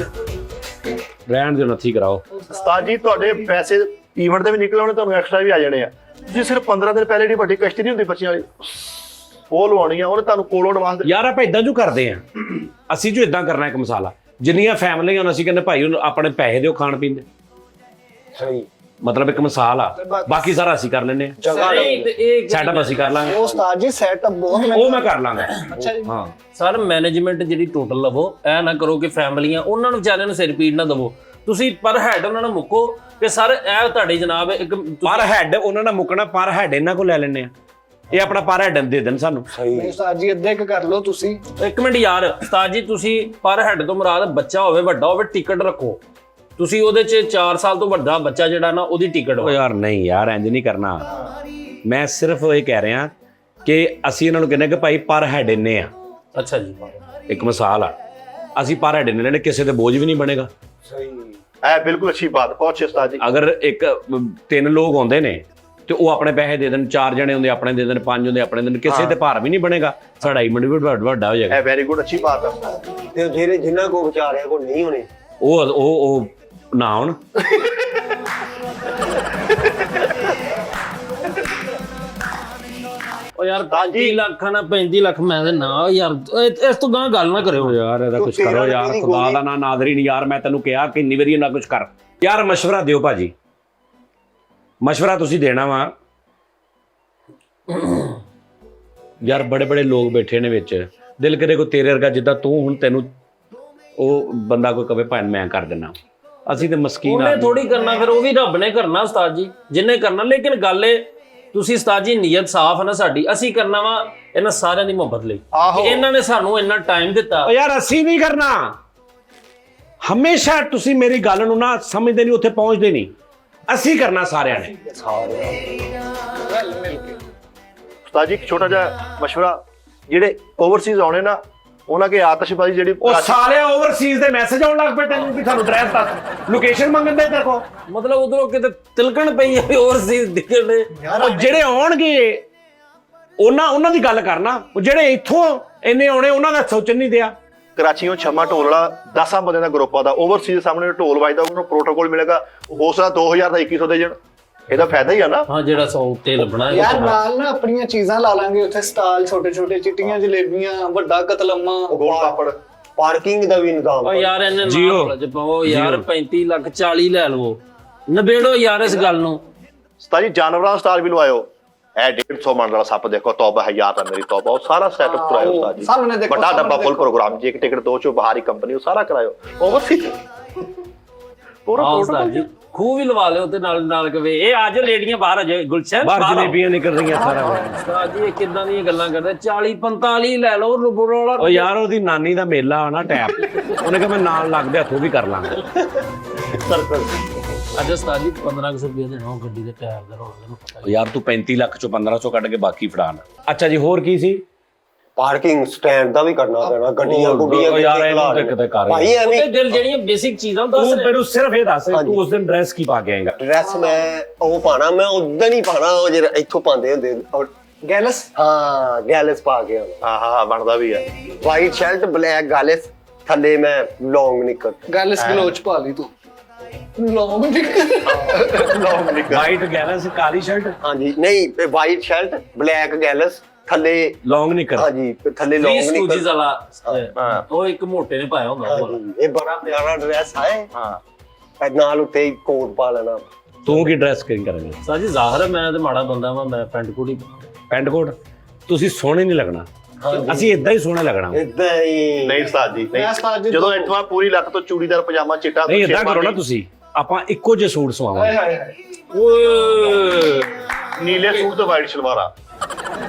ਰਹਿਣ ਦਿਓ, ਨੱਥੀ ਕਰਾਓ। ਉਸਤਾਦ ਜੀ ਤੁਹਾਡੇ ਪੈਸੇ ਈਵੈਂਟ ਦੇ ਵੀ ਨਿਕਲ ਆਉਣੇ, ਤੁਹਾਨੂੰ ਐਕਸਟਰਾ ਵੀ ਆ ਜਾਣੇ ਆ। ਜੀ ਸਿਰਫ 15 ਦਿਨ ਪਹਿਲੇ ਜਿਹੜੀ ਵੱਡੀ ਕਸ਼ਤੀ ਨਹੀਂ ਹੁੰਦੀ ਬੱਚਿਆਂ ਵਾਲੀ, ਉਹ ਲਵਾਉਣੀ ਆ, ਉਹਨੇ ਤੁਹਾਨੂੰ ਕੋਲੋਂ ਐਡਵਾਂਸ। ਯਾਰ ਆਪਾਂ ਇਦਾਂ ਜੋ ਕਰਦੇ ਆ, ਅਸੀਂ ਜੋ ਇਦਾਂ ਕਰਨਾ, ਇੱਕ ਮਸਾਲਾ ਜਿੰਨੀਆਂ ਫੈਮਲੀਆਂ ਹੁਣ ਅਸੀਂ ਕਹਿੰਦੇ ਭਾਈ ਉਹਨੂੰ ਆਪਣੇ ਪੈਸੇ ਦਿਓ ਖਾਣ ਪੀਣ ਦੇ, ਸਹੀ ਮਤਲਬ ਇੱਕ ਮਿਸਾਲ ਆ। ਬਾਕੀ ਸਾਰਾ ਅਸੀਂ ਕਰ ਲੈਂਦੇ ਆ, ਸੈਟਅਪ ਅਸੀਂ ਕਰ ਲਾਂਗੇ, ਉਹ ਉਸਤਾਦ ਜੀ ਸੈਟਅਪ ਬਹੁਤ ਉਹ ਮੈਂ ਕਰ ਲਾਂਗਾ। ਅੱਛਾ ਜੀ। ਹਾਂ ਸਰ ਮੈਨੇਜਮੈਂਟ ਜਿਹੜੀ ਟੋਟਲ ਲਵੋ, ਇਹ ਨਾ ਕਰੋ ਕਿ ਫੈਮਲੀਆਂ ਉਹਨਾਂ ਨੂੰ ਵਿਚਾਰਿਆਂ ਨੂੰ ਸਿਰ ਪੀੜ ਨਾ ਦਵੋ। ਤੁਸੀਂ ਪਰ ਹੈਡ ਉਹਨਾਂ ਨੂੰ ਮੁੱਕੋ ਕਿ ਸਰ ਇਹ ਤੁਹਾਡੀ ਜਨਾਬ ਇੱਕ ਪਰ ਹੈਡ ਉਹਨਾਂ ਨਾਲ ਮੁੱਕਣਾ, ਪਰ ਹੈਡ ਇਹਨਾਂ ਕੋਲ ਲੈ ਲੈਣੇ ਆ, ਇਹ ਆਪਣਾ ਪਰ ਹੈਡ ਦੇ ਦੇਣ ਸਾਨੂੰ। ਸਹੀ ਉਸਤਾਦ ਜੀ ਅੱਧੇ ਕਰ ਲਓ ਤੁਸੀਂ। ਇੱਕ ਮਿੰਟ ਯਾਰ ਉਸਤਾਦ ਜੀ, ਤੁਸੀਂ ਪਰ ਹੈਡ ਤੋਂ ਮੁਰਾਦ ਬੱਚਾ ਹੋਵੇ, ਵੱਡਾ ਹੋਵੇ, ਟਿਕਟ ਰੱਖੋ ਤੁਸੀਂ ਉਹਦੇ 'ਚ 4 ਸਾਲ ਤੋਂ ਵੱਡਾ ਬੱਚਾ ਜਿਹੜਾ ਨਾ ਉਹਦੀ ਟਿਕਟ ਉਹ ਯਾਰ ਨਹੀਂ ਯਾਰ, ਇੰਜ ਨਹੀਂ ਕਰਨਾ। ਮੈਂ ਸਿਰਫ ਇਹ ਕਹਿ ਰਿਹਾ ਕਿ ਅਸੀਂ ਇਹਨਾਂ ਨੂੰ ਕਹਿੰਦੇ ਕਿ ਭਾਈ ਪਰ ਹੈਡ ਇੰਨੇ ਆ। ਅੱਛਾ ਜੀ, ਇੱਕ ਮਿਸਾਲ ਆ, ਅਸੀਂ ਪਰ ਹੈਡ ਇੰਨੇ ਲੈਣੇ, ਕਿਸੇ ਤੇ ਬੋਝ ਵੀ ਨਹੀਂ ਬਣੇਗਾ। ਸਹੀ ਇਹ ਬਿਲਕੁਲ ਅੱਛੀ ਬਾਤ, ਬਹੁਤ ਅੱਛੀ ਉਸਤਾਦ ਜੀ। ਅਗਰ 3 ਲੋਕ ਆਉਂਦੇ ਨੇ ਤੇ ਉਹ ਆਪਣੇ ਪੈਸੇ ਦੇ ਦੇਣ, 4 ਜਣੇ ਹੁੰਦੇ ਆਪਣੇ ਦੇ ਦੇਣ, 5 ਹੁੰਦੇ ਆਪਣੇ ਦੇ ਦੇਣ, ਕਿਸੇ ਤੇ ਭਾਰ ਵੀ ਨਹੀਂ ਬਣੇਗਾ, ਸਾਡਾ ਇਵੈਂਟ ਵੀ ਵੱਡਾ ਹੋ ਜਾਏਗਾ। ਇਹ ਵੈਰੀ ਗੁੱਡ, ਅੱਛੀ ਬਾਤ ਹੈ। ਤੇ ਜਿਹੜੇ ਜਿਨ੍ਹਾਂ ਕੋ ਵਿਚਾਰਿਆ ਕੋ ਨਹੀਂ ਹੋਣੇ ਉਹ ਨਾ ਹੁਣ ਉਹ ਯਾਰ 35 ਲੱਖ ਨਾ 35 ਲੱਖ ਮੈਂ ਤੇ ਨਾ ਯਾਰ ਇਸ ਤੋਂ ਗਾਂ ਗੱਲ ਨਾ ਕਰਿਓ ਯਾਰ, ਇਹਦਾ ਕੁਝ ਕਰੋ ਯਾਰ, ਖੁਦਾ ਦਾ ਨਾ ਨਾਜ਼ਰੀਨ ਯਾਰ, ਮੈਂ ਤੈਨੂੰ ਕਿਹਾ ਕਿੰਨੀ ਵਾਰੀ ਇਹਨਾਂ ਕੁਝ ਕਰ ਯਾਰ, ਮਸ਼ਵਰਾ ਦਿਓ ਭਾਜੀ, ਮਸ਼ਵਰਾ ਤੁਸੀਂ ਦੇਣਾ ਵਾ ਯਾਰ। ਬੜੇ ਬੜੇ ਲੋਕ ਬੈਠੇ ਨੇ ਵਿੱਚ, ਦਿਲ ਕਰੇ ਕੋ ਤੇਰੇ ਵਰਗਾ ਜਿੱਦਾਂ ਤੂੰ, ਹੁਣ ਤੈਨੂੰ ਉਹ ਬੰਦਾ ਕੋਈ ਕਵੇ ਭਾਵੇਂ ਮੈਂ ਕਰ ਦਿੰਨਾ, ਅਸੀਂ ਤੇ ਮਸਕੀਨ ਉਹਨੇ ਥੋੜੀ ਕਰਨਾ, ਫਿਰ ਉਹ ਵੀ ਰੱਬ ਨੇ ਕਰਨਾ ਉਸਤਾਦ ਜੀ, ਜਿੰਨੇ ਕਰਨਾ। ਲੇਕਿਨ ਗੱਲ ਇਹ, ਤੁਸੀਂ ਉਸਤਾਦ ਜੀ ਨੀਅਤ ਸਾਫ਼ ਹੈ ਨਾ ਸਾਡੀ, ਅਸੀਂ ਕਰਨਾ ਵਾ ਇਹਨਾਂ ਸਾਰਿਆਂ ਦੀ ਮੁਹੱਬਤ ਲਈ। ਇਹਨਾਂ ਨੇ ਸਾਨੂੰ ਇੰਨਾ ਟਾਈਮ ਦਿੱਤਾ। ਓ ਯਾਰ ਅਸੀਂ ਨਹੀਂ ਕਰਨਾ, ਹਮੇਸ਼ਾ ਤੁਸੀਂ ਮੇਰੀ ਗੱਲ ਨੂੰ ਨਾ ਸਮਝਦੇ ਨਹੀਂ, ਉੱਥੇ ਪਹੁੰਚਦੇ ਨਹੀਂ, ਅਸੀਂ ਕਰਨਾ ਸਾਰਿਆਂ ਨੇ। ਉਸਤਾਦ ਜੀ ਇੱਕ ਛੋਟਾ ਜਿਹਾ ਮਸ਼ਵਰਾ, ਜਿਹੜੇ ਓਵਰਸੀਜ਼ ਆਉਣੇ ਨਾ ਉਹਨਾਂ ਕੇ ਆਤਿਸ਼ਬਾਜ਼ੀ ਜਿਹੜੀ ਉਹ ਸਾਲਿਆ ਓਵਰਸੀਜ਼ ਦੇ ਮੈਸੇਜ ਆਉਣ ਲੱਗ ਪਏ ਤੈਨੂੰ ਵੀ ਸਾਨੂੰ ਐਡਰੈਸ ਦੱਸ, ਲੋਕੇਸ਼ਨ ਮੰਗਣ ਦੇ ਤੇਰੇ ਕੋ, ਮਤਲਬ ਉਧਰੋਂ ਕਿਤੇ ਤਿਲਕਣ ਪਈ ਹੈ ਓਵਰਸੀਜ਼ ਦਿਖਣੇ। ਉਹ ਜਿਹੜੇ ਆਉਣਗੇ ਉਹਨਾਂ ਦੀ ਗੱਲ ਕਰਨਾ, ਉਹ ਜਿਹੜੇ ਇੱਥੋਂ ਇੰਨੇ ਆਉਣੇ ਉਹਨਾਂ ਦਾ ਸੋਚਣ ਨਹੀਂ ਦਿਆ। ਕਰਾਚੀੋਂ ਛਮਾ ਢੋਲ ਵਾਲਾ 10 ਬੰਦੇ ਦਾ ਗਰੁੱਪ ਆਦਾ, ਓਵਰਸੀਜ਼ ਸਾਹਮਣੇ ਢੋਲ ਵੱਜਦਾ, ਉਹਨੂੰ ਪ੍ਰੋਟੋਕੋਲ ਮਿਲੇਗਾ, ਹੋ ਸਕਦਾ 2000 ਦਾ 2100 ਦੇ ਜਣ, ਇਹਦਾ ਫਾਇਦਾ ਹੀ ਆ ਨਾ। ਹਾਂ, ਜਿਹੜਾ 100 ਉੱਤੇ ਲੱਭਣਾ ਯਾਰ ਨਾਲ ਨਾ ਆਪਣੀਆਂ ਚੀਜ਼ਾਂ ਲਾ ਲਾਂਗੇ ਉੱਥੇ, ਸਟਾਲ ਛੋਟੇ ਛੋਟੇ, ਚਿੱਟੀਆਂ ਜਲੇਬੀਆਂ, ਵੱਡਾ ਕਤਲਮਾ, ਗੋਲ ਪਾਪੜ, ਪਾਰਕਿੰਗ ਦਾ ਵੀ ਇੰਤਜ਼ਾਮ ਓ ਯਾਰ ਇਹਨੇ ਨਾ ਪਾਓ ਯਾਰ, 35 ਲੱਖ 40 ਲੈ ਲਵੋ, ਨਵੇੜੋ ਯਾਰ ਇਸ ਗੱਲ ਨੂੰ। ਉਸਤਾਦ ਜੀ ਜਾਨਵਰਾਂ ਦਾ ਸਟਾਲ ਵੀ ਲਵਾਇਓ, ਇਹ 150 ਮੰਨ ਵਾਲਾ ਸੱਪ ਦੇਖੋ, ਤੌਬਾ ਹੈ ਯਾਰ ਮੇਰੀ ਤੌਬਾ, ਉਹ ਸਾਰਾ ਸੈਟਅਪ ਕਰਾਇਓ ਉਸਤਾਦ ਜੀ, ਸਾਹਮਣੇ ਦੇਖੋ, ਵੱਡਾ ਡੱਬਾ ਫੁੱਲ ਪ੍ਰੋਗਰਾਮ ਜੀ, ਇੱਕ ਟਿਕਟ 2 ਚੋਂ ਬਾਹਰੀ ਕੰਪਨੀ, ਉਹ ਸਾਰਾ ਕਰਾਇਓ ਓਵਰਸੀਜ਼ ਪੂਰਾ ਉਸਤਾਦ ਜੀ ਖੂਹ ਵੀ ਲਵਾ ਲਿਓ ਤੇ ਨਾਲ ਕਵੇ ਇਹ ਆਜੋ ਲੇਡੀਆਂ ਬਾਹਰ ਆਜੋ, ਗੁਲਸ਼ਨ ਬਾਹਰ ਜਲੇਬੀਆਂ ਨਿਕਲ ਰਹੀਆਂ ਸਾਰਾ। ਉਸਤਾਦ ਜੀ ਇਹ ਕਿੱਦਾਂ ਦੀਆਂ ਗੱਲਾਂ ਕਰਦੇ, 40 45 ਲੈ ਲਓ ਰੁਬੜੋਲਾ। ਉਹ ਯਾਰ ਉਹਦੀ ਨਾਨੀ ਦਾ ਮੇਲਾ ਆ ਨਾ ਟੈਪ, ਉਹਨੇ ਕਿਹਾ ਮੈਂ ਨਾਲ ਲੱਗਦੇ ਹੱਥੋਂ ਵੀ ਕਰ ਲਾਂਗਾ। ਅੱਜ ਉਸਤਾਦ ਜੀ 1500 ਰੁਪਏ ਦੇਣਾ ਉਹ ਗੱਡੀ ਦੇ ਟਾਇਰ ਦਾ ਰੋਲ ਨੂੰ ਪਤਾ ਉਹ ਯਾਰ ਤੂੰ 35 ਲੱਖ ਚੋਂ 1500 ਕੱਢ ਕੇ ਬਾਕੀ ਫੜਾਣ। ਅੱਛਾ ਜੀ ਹੋਰ ਕੀ ਸੀ? ਪਾਰਕਿੰਗ ਸਟੈਂਡ ਦਾ ਵੀ ਕਰਨਾ ਪੈਣਾ, ਗੱਡੀਆਂ ਗੁੱਡੀਆਂ ਉਹ ਯਾਰ ਇਹਨੂੰ ਤੇ ਕਿਤੇ ਕਰ ਭਾਈ ਐਵੇਂ ਤੇ ਜਿਹੜੀਆਂ ਬੇਸਿਕ ਚੀਜ਼ਾਂ ਦੱਸ ਤੂੰ ਮੈਨੂੰ ਸਿਰਫ ਇਹ ਦੱਸ ਤੂੰ ਉਸ ਦਿਨ ਡਰੈਸ ਕੀ ਪਾ ਕੇ ਆਏਗਾ? ਡਰੈਸ ਮੈਂ ਉਹ ਪਾਣਾ, ਮੈਂ ਉਦਾਂ ਹੀ ਪਾਣਾ ਉਹ ਜਿਹੜਾ ਇੱਥੋਂ ਪਾਉਂਦੇ ਹੁੰਦੇ ਗੈਲਸ, ਹਾਂ ਗੈਲਸ ਪਾ ਕੇ ਆਉਣਾ, ਹਾਂ ਬਣਦਾ ਵੀ ਆ, ਵਾਈਟ ਸ਼ਰਟ ਬਲੈਕ ਗੈਲਸ, ਥੱਲੇ ਮੈਂ ਲੌਂਗ ਨਿੱਕਰ। ਗੈਲਸ ਗਲੋਚ ਪਾ ਲਈ ਤੂੰ, ਲੌਂਗ ਨਿਕਲ, ਵਾਈਟ ਗੈਲਸ ਕਾਲੀ ਸ਼ਰਟ, ਹਾਂਜੀ ਨਹੀਂ ਵਾਈਟ ਸ਼ਰਟ ਬਲੈਕ ਗੈਲਸ, ਥੱਲੇ ਲੌਂਗ ਨਿਕਰ। ਹਾਂਜੀ ਥੱਲੇ ਲੌਂਗ ਪਲੀਜ਼ ਨਿੱਕਰ। ਸੂਜੀਜ਼ ਵਾਲਾ ਉਹ ਇੱਕ ਮੋਟੇ ਨੇ ਪਾਇਆ ਹੁੰਦਾ ਉਹ ਵਾਲਾ। ਇਹ ਬੜਾ ਪਿਆਰਾ ਡਰੈਸ ਹੈ, ਹਾਂ ਨਾਲ ਉੱਤੇ ਕੋਟ ਪਾ ਲੈਣਾ। ਤੂੰ ਕੀ ਡਰੈਸ ਕਿੰਗ ਕਰੇਂਗਾ? ਸਾਜੀ ਜੀ ਜ਼ਾਹਰ ਹੈ ਮੈਂ ਤੇ ਮਾੜਾ ਬੰਦਾ ਵਾਂ, ਮੈਂ ਪੈਂਟ ਕੋਟ ਹੀ ਪੈਂਟ ਕੋਟ ਤੁਸੀਂ ਸੋਹਣੇ ਨਹੀਂ ਲੱਗਣਾ, ਅਸੀਂ ਇਦਾਂ ਹੀ ਸੋਹਣੇ ਲੱਗਣਾ। ਇਦਾਂ ਹੀ ਨਹੀਂ ਉਸਤਾਦ ਜੀ ਮੈਂ ਉਸਤਾਦ ਜੀ ਜਦੋਂ ਇੱਥੋਂ ਪੂਰੀ ਲੱਤ ਤੋਂ ਚੂੜੀਦਾਰ ਪਜਾਮਾ ਚਿੱਟਾ ਨਹੀਂ ਇਦਾਂ ਕਰੋ ਨਾ ਤੁਸੀਂ, ਆਪਾਂ ਇੱਕੋ ਜਿਹੇ ਸੂਟ ਸਵਾਵਾਂਗੇ। ਹਾਏ ਹਾਏ, ਓਏ ਨੀਲੇ ਸੂਟ ਤੇ ਵਾਈਟ ਸ਼ਲਵਾਰਾਂ,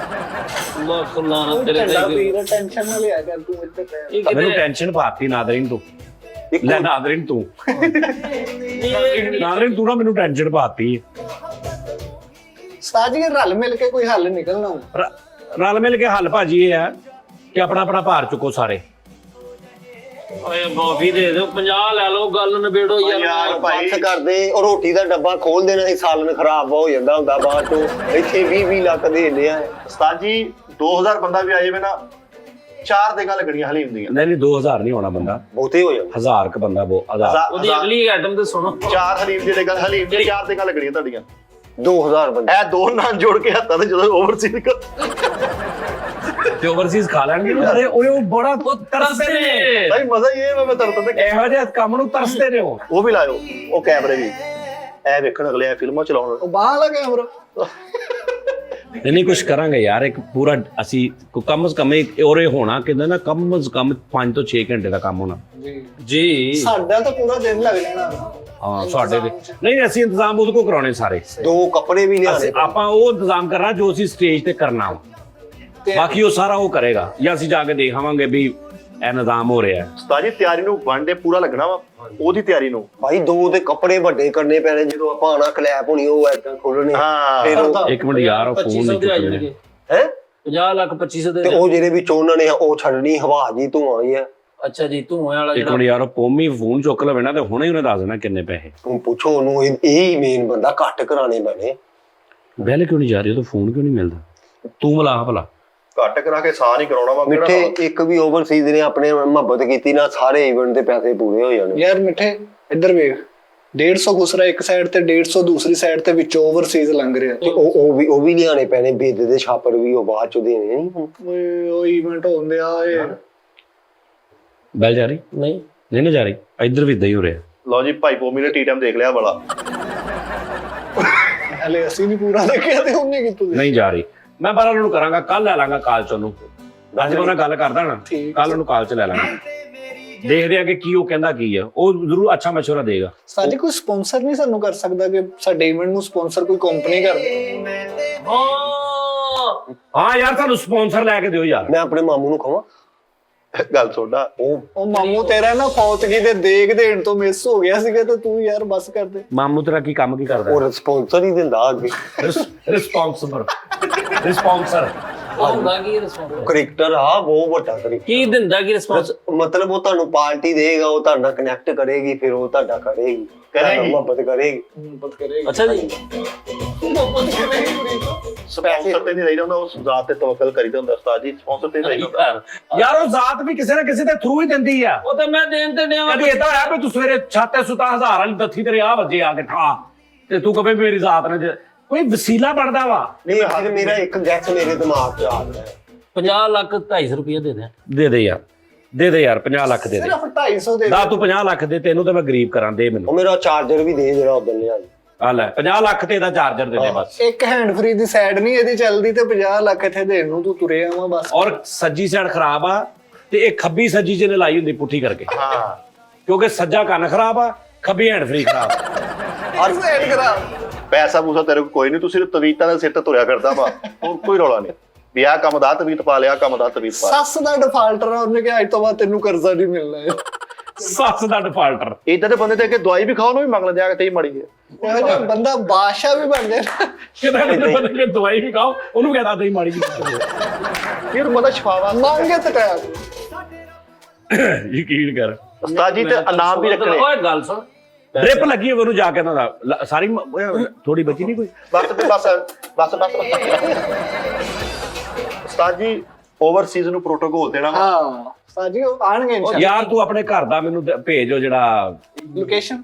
ਅੱਲਾਹ ਸੁਲਾਨਾ ਤੇਰੇ ਝੰਡਾ ਤੇ। ਪੀਰ ਟੈਨਸ਼ਨ ਨਾ ਲਿਆ ਕਰ ਤੂੰ ਇੱਥੇ ਪੈ। ਇਹ ਮੈਨੂੰ ਕਿਤੇ ਟੈਨਸ਼ਨ ਪਾਤੀ ਨਾਦਰੀਨ ਤੂੰ, ਲੈ ਨਾਦਰੀਨ ਤੂੰ ਨਾਦਰੀਨ ਤੂੰ ਨਾ ਮੈਨੂੰ ਟੈਨਸ਼ਨ ਪਾਤੀ। ਉਸਤਾਦ ਜੀ ਰਲ ਮਿਲ ਕੇ ਕੋਈ ਹੱਲ ਨਿਕਲਣਾ। ਰਲ ਮਿਲ ਕੇ ਹੱਲ ਭਾਜੀ ਇਹ ਹੈ ਕਿ ਆਪਣਾ ਆਪਣਾ ਭਾਰ ਚੁੱਕੋ ਸਾਰੇ। ਓਏ ਮਾਫੀ ਦੇ ਦਿਓ, 50 ਲੈ ਲਓ, ਗੱਲ ਨਿਬੇੜੋ ਯਾਰ। ਯਾਰ ਭਾਈ ਹੱਥ ਕਰਦੇ ਉਹ ਰੋਟੀ ਦਾ ਡੱਬਾ ਖੋਲ ਦੇਣਾ ਸੀ, ਸਾਲਨ ਖਰਾਬ ਹੋ ਜਾਂਦਾ ਹੁੰਦਾ ਬਾਅਦ ਚੋਂ, ਇੱਥੇ 20 ਲੱਖ ਦੇ ਲਿਆ। ਉਸਤਾਦ ਜੀ 2000 ਬੰਦਾ ਵੀ ਆਏ ਵੇ ਨਾ, 4 ਦੇ ਗੱਲ ਗੜੀਆਂ ਹਲੀ ਹੁੰਦੀਆਂ, ਨਹੀਂ 2000 ਨਹੀਂ ਹੋਣਾ ਬੰਦਾ, ਬਹੁਤੇ ਹੋ ਜਾਂਦੇ। 1000 ਕ ਬੰਦਾ ਹਜ਼ਾਰ। ਉਹਦੀ ਅਗਲੀ ਆਈਟਮ ਤੇ ਸੁਣੋ। 4 ਹਲੀਮ ਦੀ ਗੱਲ ਹਲੀਮ ਦੀ 4 ਦੇ ਗੱਲ ਗੜੀਆਂ ਤੁਹਾਡੀਆਂ, 2000 ਬੰਦੇ ਇਹ ਦੋ ਨਾਂ ਜੋੜ ਕੇ ਹੱਥਾਂ ਤੇ ਜਦੋਂ ਓਵਰਸੀਜ਼ ਨਿਕਲ ਤੇ ਓਵਰਸੀਜ਼ ਖਾ ਲਾਂਗੇ। ਅਰੇ ਉਹ ਬੜਾ ਤਰਸਦੇ ਨੇ ਭਾਈ ਮਜ਼ਾ ਹੀ ਇਹ ਮੈਂ ਤਰਤ ਤੇ ਇਹੋ ਜਿਹੇ ਕੰਮ ਨੂੰ ਤਰਸਦੇ ਨੇ ਉਹ ਵੀ ਲਾਇਓ, ਉਹ ਕੈਮਰੇ ਵੀ ਐ ਵੇਖਣ ਅਗਲੇ ਫਿਲਮਾਂ ਚਲਾਉਣ। ਉਹ ਬਾਹਰ ਵਾਲਾ ਕੈਮਰਾ ਨਹੀਂ ਕੁਝ ਕਰਾਂਗੇ ਯਾਰ, ਇੱਕ ਪੂਰਾ ਅਸੀਂ ਕਮ ਸੇ ਕਮ ਔਰੇ ਹੋਣਾ ਕਿੰਨਾ ਨਾ, ਕਮ ਸੇ ਕਮ 5 ਤੋਂ 6 ਘੰਟੇ ਦਾ ਕੰਮ ਹੋਣਾ ਜੀ। ਸਾਡਾ ਤਾਂ ਪੂਰਾ ਦਿਨ ਲੱਗ ਜਾਣਾ। ਹਾਂ ਸਾਡੇ ਦੇ ਨਹੀਂ, ਅਸੀਂ ਇੰਤਜ਼ਾਮ ਉਹਦੇ ਕੋ ਕਰਾਉਣੇ ਸਾਰੇ। 2 ਕੱਪੜੇ ਵੀ ਲਿਆਣੇ। ਆਪਾਂ ਉਹ ਇੰਤਜ਼ਾਮ ਕਰਨਾ ਜੋ ਅਸੀਂ ਸਟੇਜ ਤੇ ਕਰਨਾ ਵਾ, ਬਾਕੀ ਉਹ ਸਾਰਾ ਉਹ ਕਰੇਗਾ, ਜਾਂ ਅਸੀਂ ਜਾ ਕੇ ਦੇਖ ਆਵਾਂਗੇ ਵੀ ਇਹ ਨਿਜ਼ਾਮ ਹੋ ਰਿਹਾ ਹੈ। ਉਸਤਾਦ ਜੀ ਤਿਆਰੀ ਨੂੰ 1 ਡੇ ਪੂਰਾ ਲੱਗਣਾ ਵਾ, ਉਹਦੀ ਤਿਆਰੀ ਨੂੰ ਭਾਈ 2 ਦੇ ਕੱਪੜੇ ਵੱਡੇ ਕਰਨੇ ਪੈਣੇ, ਜਦੋਂ ਆਪਾਂ ਆਣਾ ਕਲੈਪ ਹੋਣੀ ਉਹ ਐਦਾਂ ਖੋਲਣੇ। ਹਾਂ ਫਿਰ ਉਹ ਇੱਕ ਮਿੰਟ ਯਾਰ, ਉਹ ਫੋਨ 2500 ਨਹੀਂ ਦੇ ਆ ਚੁੱਕਣੇ। ਜਾਣਗੇ। ਹੈ 50 ਲੱਖ 2500 ਦੇ। ਤੇ ਉਹ ਜਿਹੜੇ ਵਿੱਚੋਂ ਉਹਨਾਂ ਨੇ ਉਹ ਛੱਡਣੀ ਹਵਾ ਜੀ ਧੂਆਂ ਹੀ ਆ। ਅੱਛਾ ਜੀ, ਧੂਏ ਵਾਲਾ ਇੱਕ ਮਿੰਟ ਯਾਰ, ਉਹ ਪੋਮੀ ਫੋਨ ਚੁੱਕ ਲਵੇ ਨਾ ਤੇ ਹੁਣੇ ਹੀ ਉਹਨੇ ਦੱਸ ਦੇਣਾ ਕਿੰਨੇ ਪੈਸੇ। ਤੂੰ ਪੁੱਛੋ ਉਹਨੂੰ, ਇਹ ਹੀ ਮੇਨ ਬੰਦਾ, ਘੱਟ ਕਰਾਣੇ ਪੈਣੇ। ਬਹਿਲੇ ਕਿਉਂ ਨਹੀਂ ਜਾ ਰਹੀ? ਉਹ ਫੋਨ ਕਿਉਂ ਨਹੀਂ ਮਿਲਦਾ? ਤੂੰ ਮਿਲਾ ਭਲਾ। ਘੱਟ ਕਰਾ ਕੇ ਸਾਹ ਨਹੀਂ ਕਰਾਉਣਾ ਵਾ ਮਿੱਠੇ ਇੱਕ ਵੀ ਓਵਰਸੀਜ਼ ਨੇ ਆਪਣੇ ਮੁਹੱਬਤ ਕੀਤੀ ਨਾ, ਸਾਰੇ ਇਵੈਂਟ ਦੇ ਪੈਸੇ ਪੂਰੇ ਹੋ ਜਾਣੇ। ਯਾਰ ਮਿੱਠੇ ਇੱਧਰ ਵੇਖ, 150 ਘੁਸ ਰਿਹਾ ਇੱਕ ਸਾਈਡ ਤੇ, 150 ਦੂਸਰੀ ਸਾਈਡ ਤੇ, ਵਿੱਚ ਓਵਰਸੀਜ਼ ਲੰਘ ਰਿਹਾ। ਤੇ ਉਹ ਵੀ ਲਿਆਣੇ ਪੈਣੇ, ਬੇਦ ਦੇ ਛਾਪਰ ਵੀ ਉਹ ਬਾਅਦ ਚ ਦੇਣੇ ਨਹੀਂ ਹੁਣ। ਓਏ ਉਹ ਇਵੈਂਟ ਹੁੰਦੇ ਆ ਇਹ। ਬੈਲ ਜਾ ਰਹੀ? ਨਹੀਂ ਨਹੀਂ ਜਾ ਰਹੀ, ਇੱਧਰ ਵੀ ਇਦਾਂ ਹੀ ਹੋ ਰਿਹਾ। ਲਓ ਜੀ ਭਾਈ ਪੋਮੀ ਨੇ ਟੀ-ਟਾਈਮ ਦੇਖ ਲਿਆ ਬੜਾ। ਹਲੇ ਅਸੀਂ ਨਹੀਂ ਪੂਰਾ ਦੇਖਿਆ ਤੇ ਉਹਨੇ ਕਿਤੋਂ ਨਹੀਂ ਜਾ ਰਹੀ। ਮੈਂ ਬਾਹਰ ਉਹਨੂੰ ਕਰਾਂਗਾ, ਕੱਲ ਲੈ ਲਾਂਗਾ ਕਾਲ ਚ ਉਹਨੂੰ। ਅੱਜ ਮੈਂ ਉਹਨਾਂ ਗੱਲ ਕਰਦਾ ਨਾ, ਕੱਲ ਉਹਨੂੰ ਕਾਲ ਚ ਲੈ ਲਾਂਗਾ। ਦੇਖਦੇ ਆ ਕਿ ਕੀ ਉਹ ਕਹਿੰਦਾ ਕੀ ਆ। ਉਹ ਜ਼ਰੂਰ ਅੱਛਾ ਮਸ਼ਵਰਾ ਦੇਗਾ। ਸਾਡੇ ਕੋਈ ਸਪਾਂਸਰ ਨਹੀਂ ਸਾਨੂੰ ਕਰ ਸਕਦਾ ਕਿ ਸਾਡੇ ਇਵੈਂਟ ਨੂੰ ਸਪਾਂਸਰ ਕੋਈ ਕੰਪਨੀ ਕਰ ਦੇ? ਹਾਂ ਯਾਰ ਤੁਹਾਨੂੰ ਸਪਾਂਸਰ ਲੈ ਕੇ ਦਿਓ ਯਾਰ। ਮੈਂ ਆਪਣੇ ਮਾਮੂ ਨੂੰ ਕਹਾਂ ਗੱਲ ਸੋਡਾ ਉਹ ਮਾਮੂ ਤੇਰਾ ਨਾ ਫੌਤਗੀ ਦੇ ਦੇਖ ਦੇਣ ਤੋਂ ਮਿਸ ਹੋ ਗਿਆ ਸੀਗਾ, ਤੇ ਤੂੰ ਯਾਰ ਬਸ ਕਰ ਦੇ। ਮਾਮੂ ਤੇਰਾ ਕੀ ਕੰਮ ਕੀ ਕਰਦਾ? ਉਹ ਸਪਾਂਸਰ ਹੀ ਦਿੰਦਾ ਅੱਗੇ। ਰਿਸਪੌਂਸਰ ਹੁੰਦਾ ਕੀ ਰਿਸਪੌਂਸ? ਕ੍ਰਿਕਟਰ ਆ ਬਹੁਤ ਵੱਡਾ ਕ੍ਰਿਕਟਰ। ਕੀ ਦਿੰਦਾ ਕੀ ਰਿਸਪੌਂਸ? ਮਤਲਬ ਉਹ ਤੁਹਾਨੂੰ ਪਾਰਟੀ ਦੇਗਾ, ਉਹ ਤੁਹਾਡੇ ਨਾਲ ਕਨੈਕਟ ਕਰੇਗੀ, ਫਿਰ ਉਹ ਤੁਹਾਡਾ ਕਰੇਗੀ, ਮੁਹੱਬਤ ਕਰੇਗੀ। ਮੁਹੱਬਤ ਕਰੇਗਾ। ਅੱਛਾ ਜੀ। ਸਪਾਂਸਰ ਤੇ ਨਹੀਂ ਰਹਿਦਾ ਹੁੰਦਾ, ਉਸ ਜ਼ਾਤ ਤੇ ਤਵੱਕਲ ਕਰੀਦਾ ਹੁੰਦਾ ਉਸਤਾਦ ਜੀ। ਸਪਾਂਸਰ ਤੇ ਨਹੀਂ ਰਹਿਦਾ। ਯਾਰ ਉਹ ਜ਼ਾਤ ਵੀ ਕਿਸੇ ਨਾ ਕਿਸੇ ਦੇ ਥਰੂ ਹੀ ਦਿੰਦੀ ਆ। ਉਹ ਤਾਂ ਮੈਂ ਦੇਣ ਤੇ ਡਿਆ। ਕਦੀ ਏਦਾਂ ਹੋਇਆ ਵੀ ਤੂੰ ਸਵੇਰੇ ਛਾਤੇ ਸੁਤਾ 1000 ਵਾਲੀ ਦੱਥੀ ਤੇਰੇ ਆ ਵੱਜੇ ਆ ਕੇ ਠਾ, ਤੇ ਤੂੰ ਕਹੇ ਮੇਰੀ ਜ਼ਾਤ ਨੇ ਕੋਈ ਵਸੀਲਾ ਬਣਦਾ ਵਾ। ਨਹੀਂ ਫਿਰ ਮੇਰਾ ਇੱਕ ਗੈਸ ਮੇਰੇ ਦਿਮਾਗ 'ਚ ਆ ਰਿਹਾ 50 ਲੱਖ 250 ਰੁਪਏ ਦੇ ਦੇ। ਦੇ ਯਾਰ, ਦੇ ਯਾਰ 50 ਲੱਖ ਦੇ ਦੇ। ਸਿਰਫ 250 ਦੇ ਦਾ ਤੂੰ 50 ਲੱਖ ਦੇ, ਤੈਨੂੰ ਤਾਂ ਮੈਂ ਗਰੀਬ ਕਰਾਂ, ਦੇ ਮੈਨੂੰ। ਉਹ ਮੇਰਾ ਚਾਰਜਰ ਵੀ ਦੇ ਜਿਹੜਾ ਉਦੋਂ ਲਿਆ। ਆ ਲੈ 50 ਲੱਖ ਤੇ ਇਹਦਾ ਚਾਰਜਰ ਦੇ ਦੇ ਬਸ। ਇੱਕ ਹੈਂਡ ਫ੍ਰੀ ਦੀ ਸਾਈਡ ਨਹੀਂ ਇਹਦੀ ਚੱਲਦੀ ਤੇ 50 ਲੱਖ ਇੱਥੇ ਦੇਣ ਨੂੰ ਤੂੰ ਤੁਰੇ ਆਵਾਂ ਬਸ। ਔਰ ਸੱਜੀ ਸਾਈਡ ਖਰਾਬ ਆ, ਤੇ ਇਹ ਖੱਬੀ ਸੱਜੀ ਜਿਹਨੇ ਲਾਈ ਹੁੰਦੀ ਪੁੱਠੀ ਕਰਕੇ। ਹਾਂ ਕਿਉਂਕਿ ਸੱਜਾ ਕੰਨ ਖਰਾਬ ਆ, ਖੱਬੀ ਹੈਂਡ ਫ੍ਰੀ ਖਰਾਬ। ਹਰ ਸਾਈਡ ਕਰਾ। ਪੈਸਾ ਪੂਸਾ ਤੇਰੇ ਕੋਲ ਕੋਈ ਨਹੀਂ, ਤੂੰ ਸਿਰਫ ਤਵੀਤਾਂ ਦੇ ਸਿਰ ਤੇ ਤੁਰਿਆ ਫਿਰਦਾ ਵਾ, ਹੋਰ ਕੋਈ ਰੌਲਾ ਨਹੀਂ ਵੀ ਆਹ ਕੰਮ ਦਾ ਤਵੀਤ ਪਾ ਲਿਆ, ਕੰਮ ਦਾ ਤਵੀਤ ਪਾ। ਸੱਸ ਦਾ ਡਿਫਾਲਟਰ ਆ, ਉਹਨੇ ਕਿਹਾ ਅੱਜ ਤੋਂ ਬਾਅਦ ਤੈਨੂੰ ਕਰਜ਼ਾ ਨਹੀਂ ਮਿਲਣਾ ਹੈ। ਸੱਸ ਦਾ ਡਿਫਾਲਟਰ। ਇਦਾਂ ਦੇ ਬੰਦੇ ਤੇ ਅੱਗੇ ਦਵਾਈ ਵੀ ਖਾਓ ਨੂੰ ਵੀ ਮੰਗ ਲੈਂਦੇ ਆ ਕਿ ਤੇਰੀ ਮਾੜੀ ਹੈ। ਇਹੋ ਜਿਹਾ ਬੰਦਾ ਬਾਦਸ਼ਾਹ ਵੀ ਬਣ ਜਾਏ। ਕਿਦਾਂ ਬੰਦੇ ਨੇ ਦਵਾਈ ਵੀ ਖਾਓ, ਉਹਨੂੰ ਕਹਿੰਦਾ ਤੇਰੀ ਮਾੜੀ ਜੀ। ਫਿਰ ਬੰਦਾ ਸ਼ਿਫਾਵਾ ਮੰਗੇ ਤੇ ਟਾਇਆ। ਯਕੀਨ ਕਰ ਉਸਤਾਦ ਜੀ, ਤੇ ਇਨਾਮ ਵੀ ਰੱਖਣੇ। ਓਏ ਗੱਲ ਸੁਣ, ਡ੍ਰਿਪ ਲੱਗੀ ਹੋਵੇ ਉਹਨੂੰ ਜਾ ਕੇ ਨਾ ਸਾਰੀ ਥੋੜੀ ਬਚੀ ਨਹੀਂ ਕੋਈ। ਬਸ ਬਸ ਬਸ ਉਸਤਾਦ ਜੀ, ਓਵਰਸੀਜ਼ ਨੂੰ ਪ੍ਰੋਟੋਕੋਲ ਦੇਣਾ ਵਾ। ਹਾਂ ਸਾਜੀ ਉਹ ਆਣਗੇ ਇਨਸ਼ਾਅੱਲਾ। ਯਾਰ ਤੂੰ ਆਪਣੇ ਘਰ ਦਾ ਮੈਨੂੰ ਭੇਜੋ ਜਿਹੜਾ ਲੋਕੇਸ਼ਨ,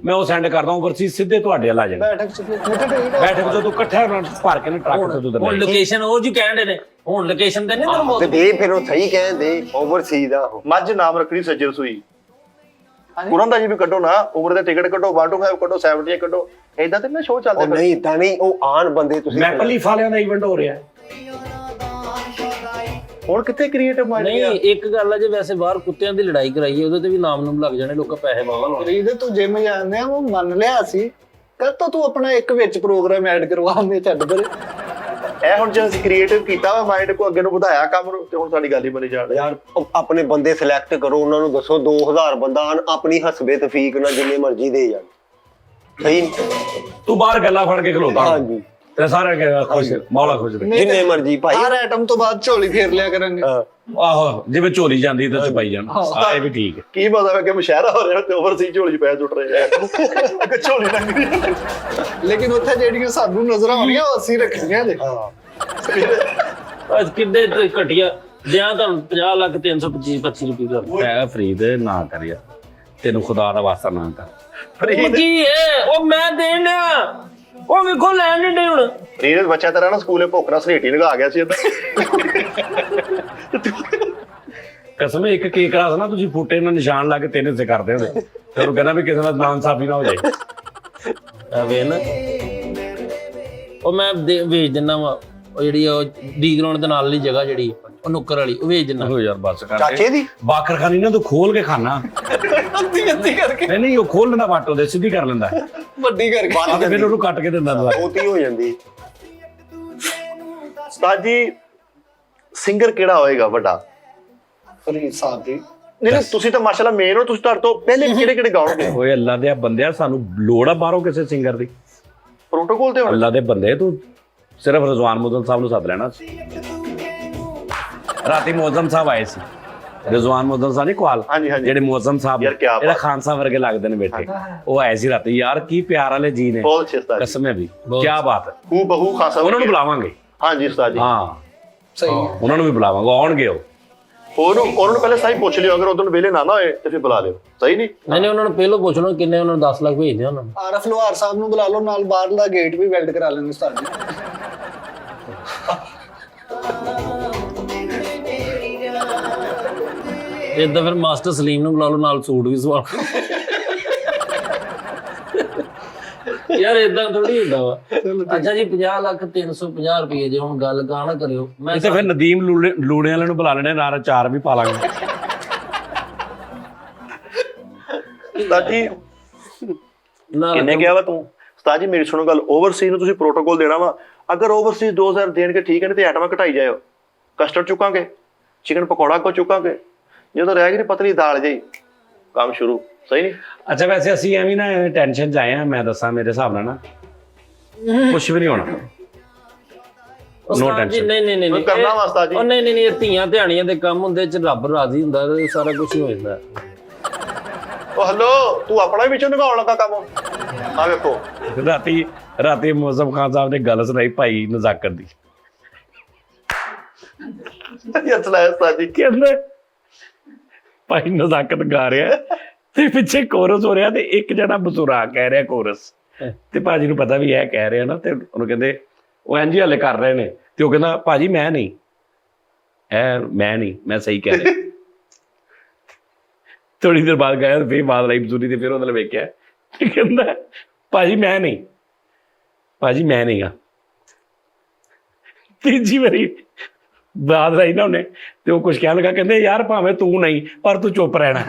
ਮੈਂ ਉਹ ਸੈਂਡ ਕਰਦਾ। ਓਵਰਸੀਜ਼ ਸਿੱਧੇ ਤੁਹਾਡੇ ਵੱਲ ਆ ਜਾਣਾ। ਬੈਠਕ ਚ ਮਿੱਠੇ ਬੈਠਕ ਜਦੋਂ ਇਕੱਠਾ ਉਹਨਾਂ ਨੂੰ ਭਰ ਕੇ ਨਾ ਟਰੱਕ ਤੇ ਤੂੰ ਹੁਣ ਲੋਕੇਸ਼ਨ ਉਹ ਜੀ ਕਹਿੰਦੇ ਨੇ, ਹੁਣ ਲੋਕੇਸ਼ਨ ਤੇ ਨਹੀਂ ਤੈਨੂੰ ਤੇ ਦੇ ਫਿਰ ਉਹ ਸਹੀ ਕਹਿੰਦੇ ਓਵਰਸੀਜ਼ ਦਾ। ਮੱਝ ਨਾਮ ਰੱਖਣੀ ਸੱਜਰ ਸੂਈ। ਉਹਨਾਂ ਦਾ ਜੀ ਵੀ ਕੱਢੋ ਨਾ, ਉਮਰ ਦੇ ਟਿਕਟ ਕੱਢੋ, 1 to 5 ਕੱਢੋ, 70 ਕੱਢੋ। ਏਦਾਂ ਤੇ ਨਾ ਸ਼ੋਅ ਉਹ ਚੱਲਦੇ ਨਹੀਂ ਇਦਾਂ ਨਹੀਂ, ਉਹ ਆਣ ਬੰਦੇ ਤੁਸੀਂ ਮੈਪਲੀ ਫਾਲਿਆਂ ਦਾ ਇਵੈਂਟ ਹੋ ਰਿਹਾ। ਹੁਣ ਕਿੱਥੇ ਕ੍ਰੀਏਟਿਵ ਮਾਈਂਡ ਨਹੀਂ। ਇੱਕ ਗੱਲ ਹੈ, ਜੇ ਵੈਸੇ ਬਾਹਰ ਕੁੱਤਿਆਂ ਦੀ ਲੜਾਈ ਕਰਾਈਏ ਉਹਦੇ ਤੇ ਵੀ ਨਾਮ ਨੂੰ ਲੱਗ ਜਾਣੇ, ਲੋਕਾਂ ਪੈਸੇ ਵਾਵਾ ਲਾਉਣੇ। ਫਰੀਦ ਤੂੰ ਜਿਮ ਜਾਂਦੇ ਆ, ਉਹ ਮੰਨ ਲਿਆ ਸੀ ਕਰ ਤਾਂ ਤੂੰ ਆਪਣਾ ਇੱਕ ਵਿੱਚ ਪ੍ਰੋਗਰਾਮ ਐਡ ਕਰਵਾਉਂਦੇ ਛੱਡ ਪਰੇ। ਇਹ ਹੁਣ ਜੇ ਅਸੀਂ ਕ੍ਰੀਏਟਿਵ ਕੀਤਾ ਵਾ, ਮਾਈਂਡ ਕੋ ਅੱਗੇ ਨੂੰ ਵਧਾਇਆ ਕੰਮ ਨੂੰ, ਤੇ ਹੁਣ ਸਾਡੀ ਗੱਲ ਹੀ ਬਣੀ ਜਾ ਰਹੀ। ਯਾਰ ਆਪਣੇ ਬੰਦੇ ਸਿਲੈਕਟ ਕਰੋ, ਉਹਨਾਂ ਨੂੰ ਦੱਸੋ 2000 ਬੰਦਾ ਆਣ, ਆਪਣੀ ਹਸਬੇ ਤਫੀਕ ਨਾਲ ਜਿੰਨੇ ਮਰਜ਼ੀ ਦੇ ਜਾਣ। ਸਹੀ ਤੂੰ ਬਾਹਰ ਗੱਲਾਂ ਫੜ ਕੇ ਖਲੋਤਾ ਹਾਂਜੀ, ਤੇ ਸਾਰੇ ਖੁਸ਼, ਮੌਲਾ ਖੁਸ਼ ਰਹੇ। ਜਿੰਨੇ ਮਰਜ਼ੀ ਭਾਈ। ਹਰ ਆਈਟਮ ਤੋਂ ਬਾਅਦ ਝੋਲੀ ਫੇਰ ਲਿਆ ਕਰਾਂਗੇ। ਆਹੋ ਜਿਵੇਂ ਝੋਲੀ ਜਾਂਦੀ ਤੇ ਛਪਾਈ ਜਾਣ। ਇਹ ਵੀ ਠੀਕ ਹੈ। ਕੀ ਮਤਲਬ ਹੈ ਕਿ ਮੁਸ਼ਾਹਰਾ ਹੋ ਰਿਹਾ ਤੇ ਓਵਰਸੀਜ਼ ਝੋਲੀ 'ਚ ਪੈਸੇ ਜੁੜ ਰਹੇ ਆ ਕਿ ਝੋਲੀ ਲੰਘ ਰਹੀ ਹੈ। ਲੇਕਿਨ ਉੱਥੇ ਜਿਹੜੀਆਂ ਸਾਨੂੰ ਨਜ਼ਰ ਆਉਣੀਆਂ ਉਹ ਅਸੀਂ ਰੱਖੀਆਂ ਨੇ। ਅੱਜ ਕਿੰਨੇ ਘਟਿਆ ਦਿਆਂ ਤੁਹਾਨੂੰ 50 ਲੱਖ 325 ਰੁਪਏ ਕਰ। ਹੈ ਫਰੀਦ ਨਾ ਕਰ ਯਾਰ, ਤੈਨੂੰ ਖੁਦਾ ਦਾ ਵਾਸਤਾ ਨਾ ਕਰ। ਉਹ ਕੀ ਹੈ ਉਹ ਮੈਂ ਦੇਣ ਡਿਆ, ਉਹ ਵੇਖੋ ਲੈਣ ਨਹੀਂ ਡੇ ਹੁਣ। ਫਰੀਦ ਬੱਚਾ ਤੇਰਾ ਨਾ ਸਕੂਲੇ ਭੁੱਖ ਨਾਲ ਸਲੇਟੀ ਲਗਾ ਗਿਆ ਸੀ ਏਦਾਂ। ਕਸਮ ਇੱਕ ਕੇਕ ਰਾਸ ਨਾ ਤੁਸੀਂ ਫੁੱਟੇ ਨਾਲ ਨਿਸ਼ਾਨ ਲਾ ਕੇ 3 ਹਿੱਸੇ ਕਰਦੇ ਹੁੰਦੇ, ਫਿਰ ਉਹ ਕਹਿੰਦਾ ਵੀ ਕਿਸੇ ਨਾਲ ਨਾਇਨਸਾਫੀ ਨਾ ਹੋ ਜਾਏ। ਐਵੇਂ ਨਾ ਉਹ ਮੈਂ ਵੇਚ ਦਿੰਦਾ ਵਾ, ਉਹ ਜਿਹੜੀ ਉਹ ਡੀ ਗਰਾਊਂਡ ਦੇ ਨਾਲ ਵਾਲੀ ਜਗ੍ਹਾ ਜਿਹੜੀ ਉਹ ਨੁੱਕਰ ਵਾਲੀ, ਉਹ ਵੇਚ ਦਿੰਦਾ। ਹੋ ਯਾਰ ਬੱਸ ਕਰ। ਚਾਚੇ ਦੀ ਬਾਕਰਖਾਨੀ ਨਾ ਤੂੰ ਖੋਲ ਕੇ ਖਾਣਾ। ਅੱਧੀ ਕਰਕੇ ਨਹੀਂ ਉਹ ਖੋਲ ਲੈਂਦਾ ਵਾਟੋ ਦੇ, ਸਿੱਧੀ ਕਰ ਲੈਂਦਾ। ਵੱਡੀ ਕਰਕੇ ਤੇ ਫਿਰ ਉਹਨੂੰ ਕੱਟ ਕੇ ਦਿੰਦਾ ਦਵਾ। ਉਹਤੀ ਹੋ ਜਾਂਦੀ। ਉਸਤਾਦ ਜੀ, ਸਿੰਗਰ ਕਿਹੜਾ ਹੋਏਗਾ ਵੱਡਾ? ਫਰੀਦ ਸਾਹਿਬ ਦੀ। ਨਹੀਂ ਤੁਸੀਂ ਤਾਂ ਮਾਸ਼ਾਅੱਲਾ ਮੇਨ ਹੋ, ਤੁਸੀਂ ਤੁਹਾਡੇ ਤੋਂ ਪਹਿਲੇ ਕਿਹੜੇ ਗਾਉਣਗੇ? ਓਏ ਅੱਲਾ ਦੇ ਬੰਦਿਆ, ਸਾਨੂੰ ਲੋੜ ਆ ਬਾਹਰੋਂ ਕਿਸੇ ਸਿੰਗਰ ਦੀ? ਪ੍ਰੋਟੋਕੋਲ ਤੇ ਹੁਣ ਅੱਲਾ ਦੇ ਬੰਦੇ, ਤੂੰ ਸਿਰਫ ਰਜ਼ਵਾਨ ਮੁਜ਼ਮ ਸਾਹਿਬ ਨੂੰ ਸੱਦ ਲੈਣਾ ਸੀ। ਰਾਤੀ ਮੌਜ਼ਮ ਸਾਹਿਬ ਆਏ ਸੀ, ਰਿਜ਼ਵਾਨ ਮੁਅੱਜ਼ਮ ਸਾਹਿਬ ਨਹੀਂ ਕਵਾਲ ਹਾਂਜੀ, ਹਾਂਜੀ। ਜਿਹੜੇ ਮੁਅੱਜ਼ਮ ਸਾਹਿਬ ਯਾਰ ਕਿਆ ਇਹਦਾ ਖਾਨ ਸਾਹਿਬ ਵਰਗੇ ਲੱਗਦੇ ਨੇ ਬੇਟੇ ਉਹ ਆਏ ਸੀ ਰਾਤੀ ਯਾਰ ਕੀ ਪਿਆਰ ਵਾਲੇ ਜੀ ਨੇ ਬਹੁਤ ਅੱਛੇ ਉਸਤਾਦ ਜੀ ਕਸਮ ਹੈ ਵੀ ਕੀ ਬਾਤ ਹੈ ਹੂ ਬਹੂ ਖਾਸਾ ਉਹਨਾਂ ਨੂੰ ਬੁਲਾਵਾਂਗੇ ਹਾਂਜੀ ਉਸਤਾਦ ਜੀ ਹਾਂ ਸਹੀ ਹੈ। ਉਹਨਾਂ ਨੂੰ ਵੀ ਬੁਲਾਵਾਂਗੇ ਆਉਣਗੇ ਉਹ ਉਹਨਾਂ ਨੂੰ ਪਹਿਲੇ ਸਹੀ ਪੁੱਛ ਲਿਓ ਅਗਰ ਉਦੋਂ ਵੇਲੇ ਨਾ ਹੋਏ ਤੇ ਫਿਰ ਬੁਲਾ ਲਿਓ ਸਹੀ ਨਹੀਂ ਨਹੀਂ ਉਹਨਾਂ ਨੂੰ ਪਹਿਲਾਂ ਪੁੱਛ ਲਓ ਕਿੰਨੇ ਉਹਨਾਂ ਨੂੰ 10 ਲੱਖ ਭੇਜ ਦਿਓ ਉਹਨਾਂ ਨੂੰ ਆਰਫ ਲੋਹਾਰ ਸਾਹਿਬ ਨੂੰ ਬੁਲਾ ਲਓ ਨਾਲ ਬਾਹਰਲਾ ਗੇਟ ਵੀ ਵੈਲਡ ਕਰਾ ਲੈਣਗੇ ਉਸਤਾਦ ਜੀ ਇਦਾਂ ਫਿਰ ਮਾਸਟਰ ਸਲੀਮ ਨੂੰ ਬੁਲਾ ਲਓ ਨਾਲ ਸੂਟ ਵੀ ਸਵਾ ਯਾਰ ਇਦਾਂ ਥੋੜੀ ਹੁੰਦਾ ਵਾ ਅੱਛਾ ਜੀ 50 ਲੱਖ 350 ਰੁਪਏ ਜੇ ਹੁਣ ਗੱਲ ਕਾ ਨਾ ਕਰਿਓ ਮੈਂ ਤੇ ਫਿਰ ਨਦੀਮ ਲੂੜੇ ਵਾਲੇ ਨੂੰ ਬੁਲਾ ਲੈਣੇ ਨਾਲ ਚਾਰ ਵੀ ਪਾ ਲਾਂਗੇ ਉਸਤਾਦ ਜੀ ਨਾਲ ਕਿੰਨੇ ਕਿਹਾ ਵਾ ਤੂੰ ਉਸਤਾਦ ਜੀ ਮੇਰੀ ਸੁਣੋ ਗੱਲ ਓਵਰਸੀਜ਼ ਨੂੰ ਤੁਸੀਂ ਪ੍ਰੋਟੋਕਾਲ ਦੇਣਾ ਵਾ ਅਗਰ ਓਵਰਸੀਜ਼ 2000 ਦੇਣਗੇ ਠੀਕ ਹੈ ਨਹੀਂ ਤੇ ਆਈਟਮਾਂ ਘਟਾਈ ਜਾਇਓ ਕਸਟਰਡ ਚੁੱਕਾਂਗੇ ਚਿਕਨ ਪਕੌੜਾ ਕੋ ਚੁੱਕਾਂਗੇ ਜਦੋਂ ਰਹਿ ਗਈ ਨੀ ਪਤਲੀ ਦਾਲ ਜਿਹੀ ਕੰਮ ਸ਼ੁਰੂ ਸਹੀ ਨਹੀਂ ਅੱਛਾ ਵੈਸੇ ਅਸੀਂ ਐਵੇਂ ਨਾ ਟੈਨਸ਼ਨ ਚ ਆਏ ਆ ਮੈਂ ਦੱਸਾਂ ਮੇਰੇ ਹਿਸਾਬ ਨਾਲ ਨਾ ਕੁਝ ਵੀ ਨਹੀਂ ਹੋਣਾ ਉਸਤਾਦ ਜੀ tension। ਨਹੀਂ ਕਰਨਾ ਵਾ ਉਸਤਾਦ ਜੀ ਉਹ ਨਹੀਂ ਇਹ ਧੀਆਂ ਧਿਆਣੀਆਂ ਦੇ ਕੰਮ ਹੁੰਦੇ ਚ ਰੱਬ ਰਾਜ਼ੀ ਹੁੰਦਾ ਤੇ ਸਾਰਾ ਕੁਝ ਹੀ ਹੋ ਜਾਂਦਾ ਉਹ ਹਲੋ ਤੂੰ ਆਪਣਾ ਹੀ ਵਿੱਚੋਂ ਨਿਕਾਲਣ ਲੱਗਾ ਕੰਮ ਆ ਵੇਖੋ ਰਾਤੀ ਮੌਜ਼ਮ ਖਾਨ ਸਾਹਿਬ ਨੇ ਗੱਲ ਸੁਣਾਈ ਭਾਈ ਨਜ਼ਾਕਤ ਦੀ ਇਹ ਚਲਾਇਆ ਉਸਤਾਦ ਜੀ ਕਹਿੰਦੇ ਭਾਈ ਨਜ਼ਾਕਤ ਗਾ ਰਿਹਾ ਤੇ ਪਿੱਛੇ ਕੋਰਸ ਹੋ ਰਿਹਾ ਤੇ ਇੱਕ ਜਣਾ ਬਸੁਰਾ ਕਹਿ ਰਿਹਾ ਕੋਰਸ ਤੇ ਭਾਜੀ ਨੂੰ ਪਤਾ ਵੀ ਇਹ ਕਹਿ ਰਿਹਾ ਨਾ ਤੇ ਉਹਨੂੰ ਕਹਿੰਦੇ ਉਹ ਇੰਝ ਹਲੇ ਕਰ ਰਹੇ ਨੇ ਤੇ ਉਹ ਕਹਿੰਦਾ ਭਾਜੀ ਮੈਂ ਨਹੀਂ ਮੈਂ ਸਹੀ ਕਹਿ ਰਿਹਾ ਥੋੜੀ ਦੇਰ ਬਾਅਦ ਗਿਆ ਫੇਰ ਬਾਦ ਲਈ ਬਸੁਰੀ ਤੇ ਫਿਰ ਉਹਨੇ ਵੇਖਿਆ ਤੇ ਕਹਿੰਦਾ ਭਾਜੀ ਮੈਂ ਨਹੀਂ ਗਾ ਤੀਜੀ ਵਾਰੀ ਬਾਦ ਰਹੀ ਨਾ ਉਹਨੇ ਤੇ ਉਹ ਕੁਝ ਕਹਿਣ ਲੱਗਾ ਕਹਿੰਦੇ ਯਾਰ ਭਾਵੇਂ ਤੂੰ ਨਹੀਂ ਪਰ ਤੂੰ ਚੁੱਪ ਰਹਿਣਾ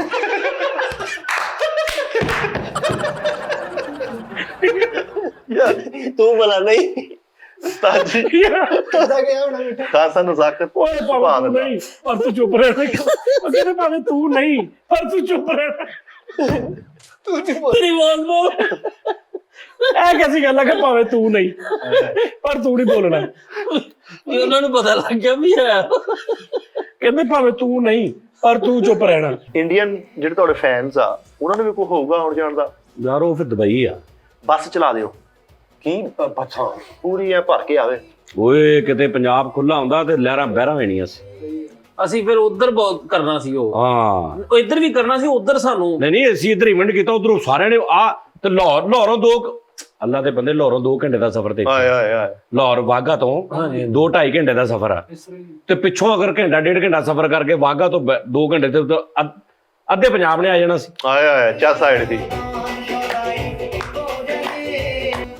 ਯਾਰ ਤੂੰ ਬਲਾ ਨਹੀਂ ਉਸਤਾਦ ਜੀ ਕਿੱਦਾਂ ਗਿਆ ਹੋਣਾ ਬੇਟਾ ਖਾਸਾ ਨਜ਼ਾਕਤ ਓਏ ਭਾਵੇਂ ਤੂੰ ਨਹੀਂ ਪਰ ਤੂੰ ਚੁੱਪ ਰਹਿਣਾ ਉਹ ਕਹਿੰਦੇ ਭਾਵੇਂ ਤੂੰ ਨਹੀਂ ਪਰ ਤੂੰ ਚੁੱਪ ਰਹਿਣਾ ਤੂੰ ਨਹੀਂ ਬੋਲ ਤੇਰੀ ਆਵਾਜ਼ ਬੋਲ ਇਹ ਕਿਹਦੀ ਗੱਲ ਆ ਕਿ ਭਾਵੇਂ ਤੂੰ ਨਹੀਂ ਪਰ ਤੂੰ ਨਹੀਂ ਬੋਲਣਾ ਵੀ ਉਹਨਾਂ ਨੂੰ ਪਤਾ ਲੱਗ ਗਿਆ ਵੀ ਹੈ ਕਹਿੰਦੇ ਭਾਵੇਂ ਤੂੰ ਨਹੀਂ ਪਰ ਤੂੰ ਚੁੱਪ ਰਹਿਣਾ ਇੰਡੀਅਨ ਜਿਹੜੇ ਤੁਹਾਡੇ ਫੈਨਸ ਆ ਉਹਨਾਂ ਨੂੰ ਵੀ ਕੋਈ ਹੋਊਗਾ ਆਉਣ ਜਾਣ ਦਾ ਯਾਰ ਉਹ ਫਿਰ ਦੁਬਈ ਆ ਬੱਸ ਚਲਾ ਦਿਓ ਕੀ ਪਛਾ ਪੂਰੀ ਐ ਭਰ ਕੇ ਆਵੇ ਓਏ ਕਿਤੇ ਪੰਜਾਬ ਖੁੱਲਾ ਹੁੰਦਾ ਤੇ ਲਹਿਰਾਂ ਬਹਿਰਾਂ ਹੋਣੀਆਂ ਸੀ ਅਸੀਂ ਫਿਰ ਉਧਰ ਬਹੁਤ ਕਰਨਾ ਸੀ ਹਾਂ ਉਹ ਇੱਧਰ ਵੀ ਕਰਨਾ ਸੀ ਉਧਰ ਸਾਨੂੰ ਨਹੀਂ ਅਸੀਂ ਇੱਧਰ ਇਵੈਂਟ ਕੀਤਾ ਉਧਰੋਂ ਸਾਰਿਆਂ ਨੇ ਆ ਤੇ ਲਾਹੌਰੋਂ ਅੱਲਾ ਦੇ ਬੰਦੇ ਲਾਹੌਰੋਂ 2 ਘੰਟੇ ਦਾ ਸਫ਼ਰ ਤੇ ਆਏ ਆਏ ਆਏ ਲਾਹੌਰ ਵਾਗਾ ਤੋਂ 2-2.5 ਘੰਟੇ ਦਾ ਸਫ਼ਰ ਆ ਤੇ ਪਿੱਛੋਂ ਅਗਰ ਘੰਟਾ 1.5 ਘੰਟਾ ਸਫ਼ਰ ਕਰਕੇ ਵਾਗਾ ਤੋਂ 2 ਘੰਟੇ ਤੇ ਅੱਧੇ ਪੰਜਾਬ ਨੇ ਆ ਜਾਣਾ ਸੀ ਆਏ ਆਏ ਚਾ ਸਾਈਡ ਦੀ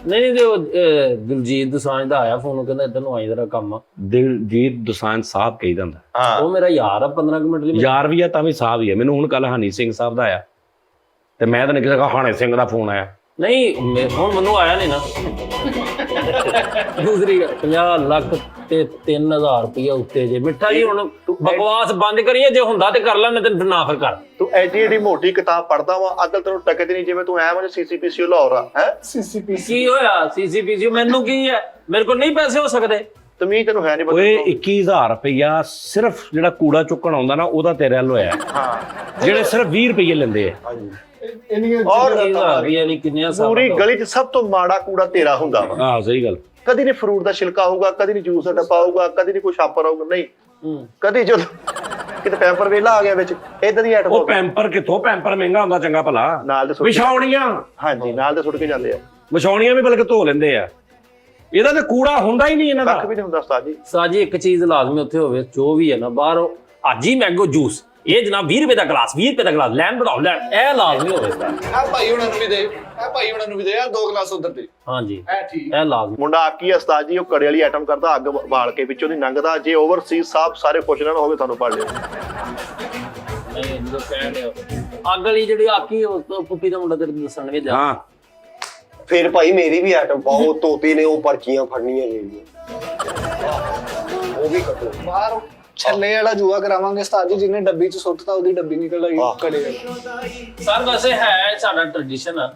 ਨਹੀਂ ਤੇ ਉਹ ਦਿਲਜੀਤ ਦੋਸਾਂਝ ਦਾ ਆਇਆ ਫੋਨ ਕਹਿੰਦਾ ਇੱਧਰ ਨੂੰ ਆਈ ਜਰਾ ਕੰਮ ਆ ਦਿਲਜੀਤ ਦੋਸਾਂਝ ਸਾਹਿਬ ਕਹੀ ਜਾਂਦਾ ਹਾਂ ਉਹ ਮੇਰਾ ਯਾਰ ਆ 15 ਮਿੰਟ ਲਈ ਯਾਰ ਵੀ ਆ ਤਾਂ ਵੀ ਸਾਹਿਬ ਹੀ ਆ ਮੈਨੂੰ ਹੁਣ ਕੱਲ ਹਨੀ ਸਿੰਘ ਸਾਹਿਬ ਦਾ ਆਇਆ ਤੇ ਮੈਂ ਤਾਂ ਨਹੀਂ ਕਿਸੇ ਹਾਣੇ ਸਿੰਘ ਦਾ ਫੋਨ ਆਇਆ ਨਹੀਂ ਹੁਣ ਮੈਨੂੰ ਆਇਆ ਨਹੀਂ ਨਾ ਦੂਸਰੀ ਗੱਲ 50 ਲੱਖ ਤੇ 3000 ਰੁਪਇਆ ਉੱਤੇ ਜੇ ਮਿੱਠਾ ਜੀ ਹੁਣ ਬਕਵਾਸ ਬੰਦ ਕਰੀਏ ਜੇ ਹੁੰਦਾ ਤੇ ਕਰ ਲੈ ਨਹੀਂ ਤੇ ਨਾ ਫਿਰ ਕਰ ਤੂੰ ਐਡੀ ਮੋਟੀ ਕਿਤਾਬ ਪੜਦਾ ਵਾ ਅਕਲ ਤੈਨੂੰ ਟਕਦੀ ਨਹੀਂ ਜਿਵੇਂ ਤੂੰ ਐ ਮੈਨੂੰ ਸੀਸੀਪੀਸੀਓ ਲਾਹੌਰ ਆ ਹੈ ਸੀਸੀਪੀਸੀ ਕੀ ਹੋਇਆ ਸੀਸੀਪੀਸੀ ਮੈਨੂੰ ਕੀ ਹੈ ਮੇਰੇ ਕੋਲ ਨਹੀਂ ਪੈਸੇ ਹੋ ਸਕਦੇ ਤਮੀਜ਼ ਤੈਨੂੰ ਹੈ ਨਹੀਂ ਓਏ ਪਤਾ 21000 ਰੁਪਇਆ ਸਿਰਫ ਜਿਹੜਾ ਕੂੜਾ ਚੁੱਕਣ ਆਉਂਦਾ ਨਾ ਉਹਦਾ ਤੇਰੇ ਵੱਲ ਹੋਇਆ ਹਾਂ ਜਿਹੜੇ ਸਿਰਫ 20 ਰੁਪਏ ਲੈਂਦੇ ਆ ਇੰਨੀਆਂ ਔਰ ਯਾਨੀ ਕਿੰਨੀਆਂ ਸਾਲ ਪੂਰੀ ਗਲੀ 'ਚ ਸਭ ਤੋਂ ਮਾੜਾ ਕੂੜਾ ਤੇਰਾ ਹੁੰਦਾ ਵਾ ਆਹ ਸਹੀ ਗੱਲ ਕਦੀ ਨਹੀਂ ਫਰੂਟ ਦਾ ਛਿਲਕਾ ਹੋਊਗਾ ਕਦੀ ਨਹੀਂ ਜੂਸ ਦਾ ਡੱਬਾ ਹੋਊਗਾ ਕਦੀ ਨਹੀਂ ਕੋਈ ਸ਼ਾਪਰ ਹੋਊਗਾ ਨਹੀਂ ਕਦੀ ਜਦੋਂ ਕਿਤੇ ਪੈਂਪਰ ਵੇਲਾ ਆ ਗਿਆ ਵਿੱਚ ਇਦਾਂ ਦੀ ਆਈਟਮ ਉਹ ਪੈਂਪਰ ਕਿੱਥੋਂ ਪੈਂਪਰ ਮਹਿੰਗਾ ਹੁੰਦਾ ਚੰਗਾ ਭਲਾ ਨਾਲ ਦੇ ਸੁੱਟ ਵਿਛਾਉਣੀਆਂ ਹਾਂਜੀ ਨਾਲ ਦੇ ਸੁੱਟ ਕੇ ਜਾਂਦੇ ਆ ਵਿਛਾਉਣੀਆਂ ਵੀ ਬਲਕਿ ਧੋ ਲੈਂਦੇ ਆ ਇਹਦਾ ਤੇ ਕੂੜਾ ਹੁੰਦਾ ਹੀ ਨਹੀਂ ਇਹਨਾਂ ਕੱਖ ਦਾ ਵੀ ਨਹੀਂ ਹੁੰਦਾ ਉਸਤਾਦ ਜੀ ਸਾਜੀ ਇੱਕ ਚੀਜ਼ ਲਾਜ਼ਮੀ ਉੱਥੇ ਹੋਵੇ ਜੋ ਵੀ ਹੈ ਨਾ ਬਾਹਰ ਅੱਜ ਹੀ ਮੈਂਗੋ ਜੂਸ ਇਹ ਜਨਾਬ 20 ਰੁਪਏ ਦਾ ਗਲਾਸ 20 ਰੁਪਏ ਦਾ ਗਲਾਸ ਲੈਣ ਬਣਾਓ ਲੈਣ ਇਹ ਲਾਜ਼ਮੀ ਹੋਵੇ ਆ ਭਾਈ ਉਹਨਾਂ ਨੂੰ ਵੀ ਦੇ ਆ ਭਾਈ ਉਹਨਾਂ ਨੂੰ ਵੀ ਦੇ ਯਾਰ 2 ਗਲਾਸ ਉਧਰ ਦੇ ਹਾਂਜੀ ਐ ਠੀਕ ਇਹ ਲਾਜ਼ਮੀ ਮੁੰਡਾ ਆਕੀ ਆ ਉਸਤਾਦ ਜੀ ਉਹ ਕੜੇ ਵਾਲੀ ਆਈਟਮ ਕਰਦਾ ਅੱਗ ਬਾਲ ਕੇ ਵਿੱਚੋਂ ਦੀ ਲੰਘਦਾ ਜੇ ਓਵਰਸੀਜ਼ ਸਾਹਿਬ ਸਾਰੇ ਪੁੱਛ ਲੈਣ ਹੋਵੇ ਤੁਹਾਨੂੰ ਪੜ ਲਿਓ ਨਹੀਂ ਜੋ ਕਹਿੰਦੇ ਅੱਗ ਵਾਲੀ ਜਿਹੜੀ ਆਕੀ ਉਹ ਪੁੱਪੀ ਦਾ ਮੁੰਡਾ ਤੇਰੇ ਦੱਸਣ ਵੀ ਜਾ ਹਾਂ ਫਿਰ ਭਾਈ ਮੇਰੀ ਵੀ ਆਈਟਮ ਪਾਓ ਤੋਤੇ ਨੇ ਉਹ ਪਰਚੀਆਂ ਫੜਨੀਆਂ ਜਿਹੜੀਆਂ ਉਹ ਵੀ ਕੱਟੋ ਬਾਹਰ ਛੱਲੇ ਵਾਲਾ ਜੂਆ ਕਰਾਵਾਂਗੇ ਉਸਤਾਦ ਜੀ ਜਿਹਨੇ ਡੱਬੀ ਚ ਸੁੱਟਤਾ ਉਹਦੀ ਡੱਬੀ ਨਿਕਲ ਆਈ ਕੜੇ ਸਰ ਵੈਸੇ ਹੈ ਸਾਡਾ ਟ੍ਰੈਡੀਸ਼ਨ ਆ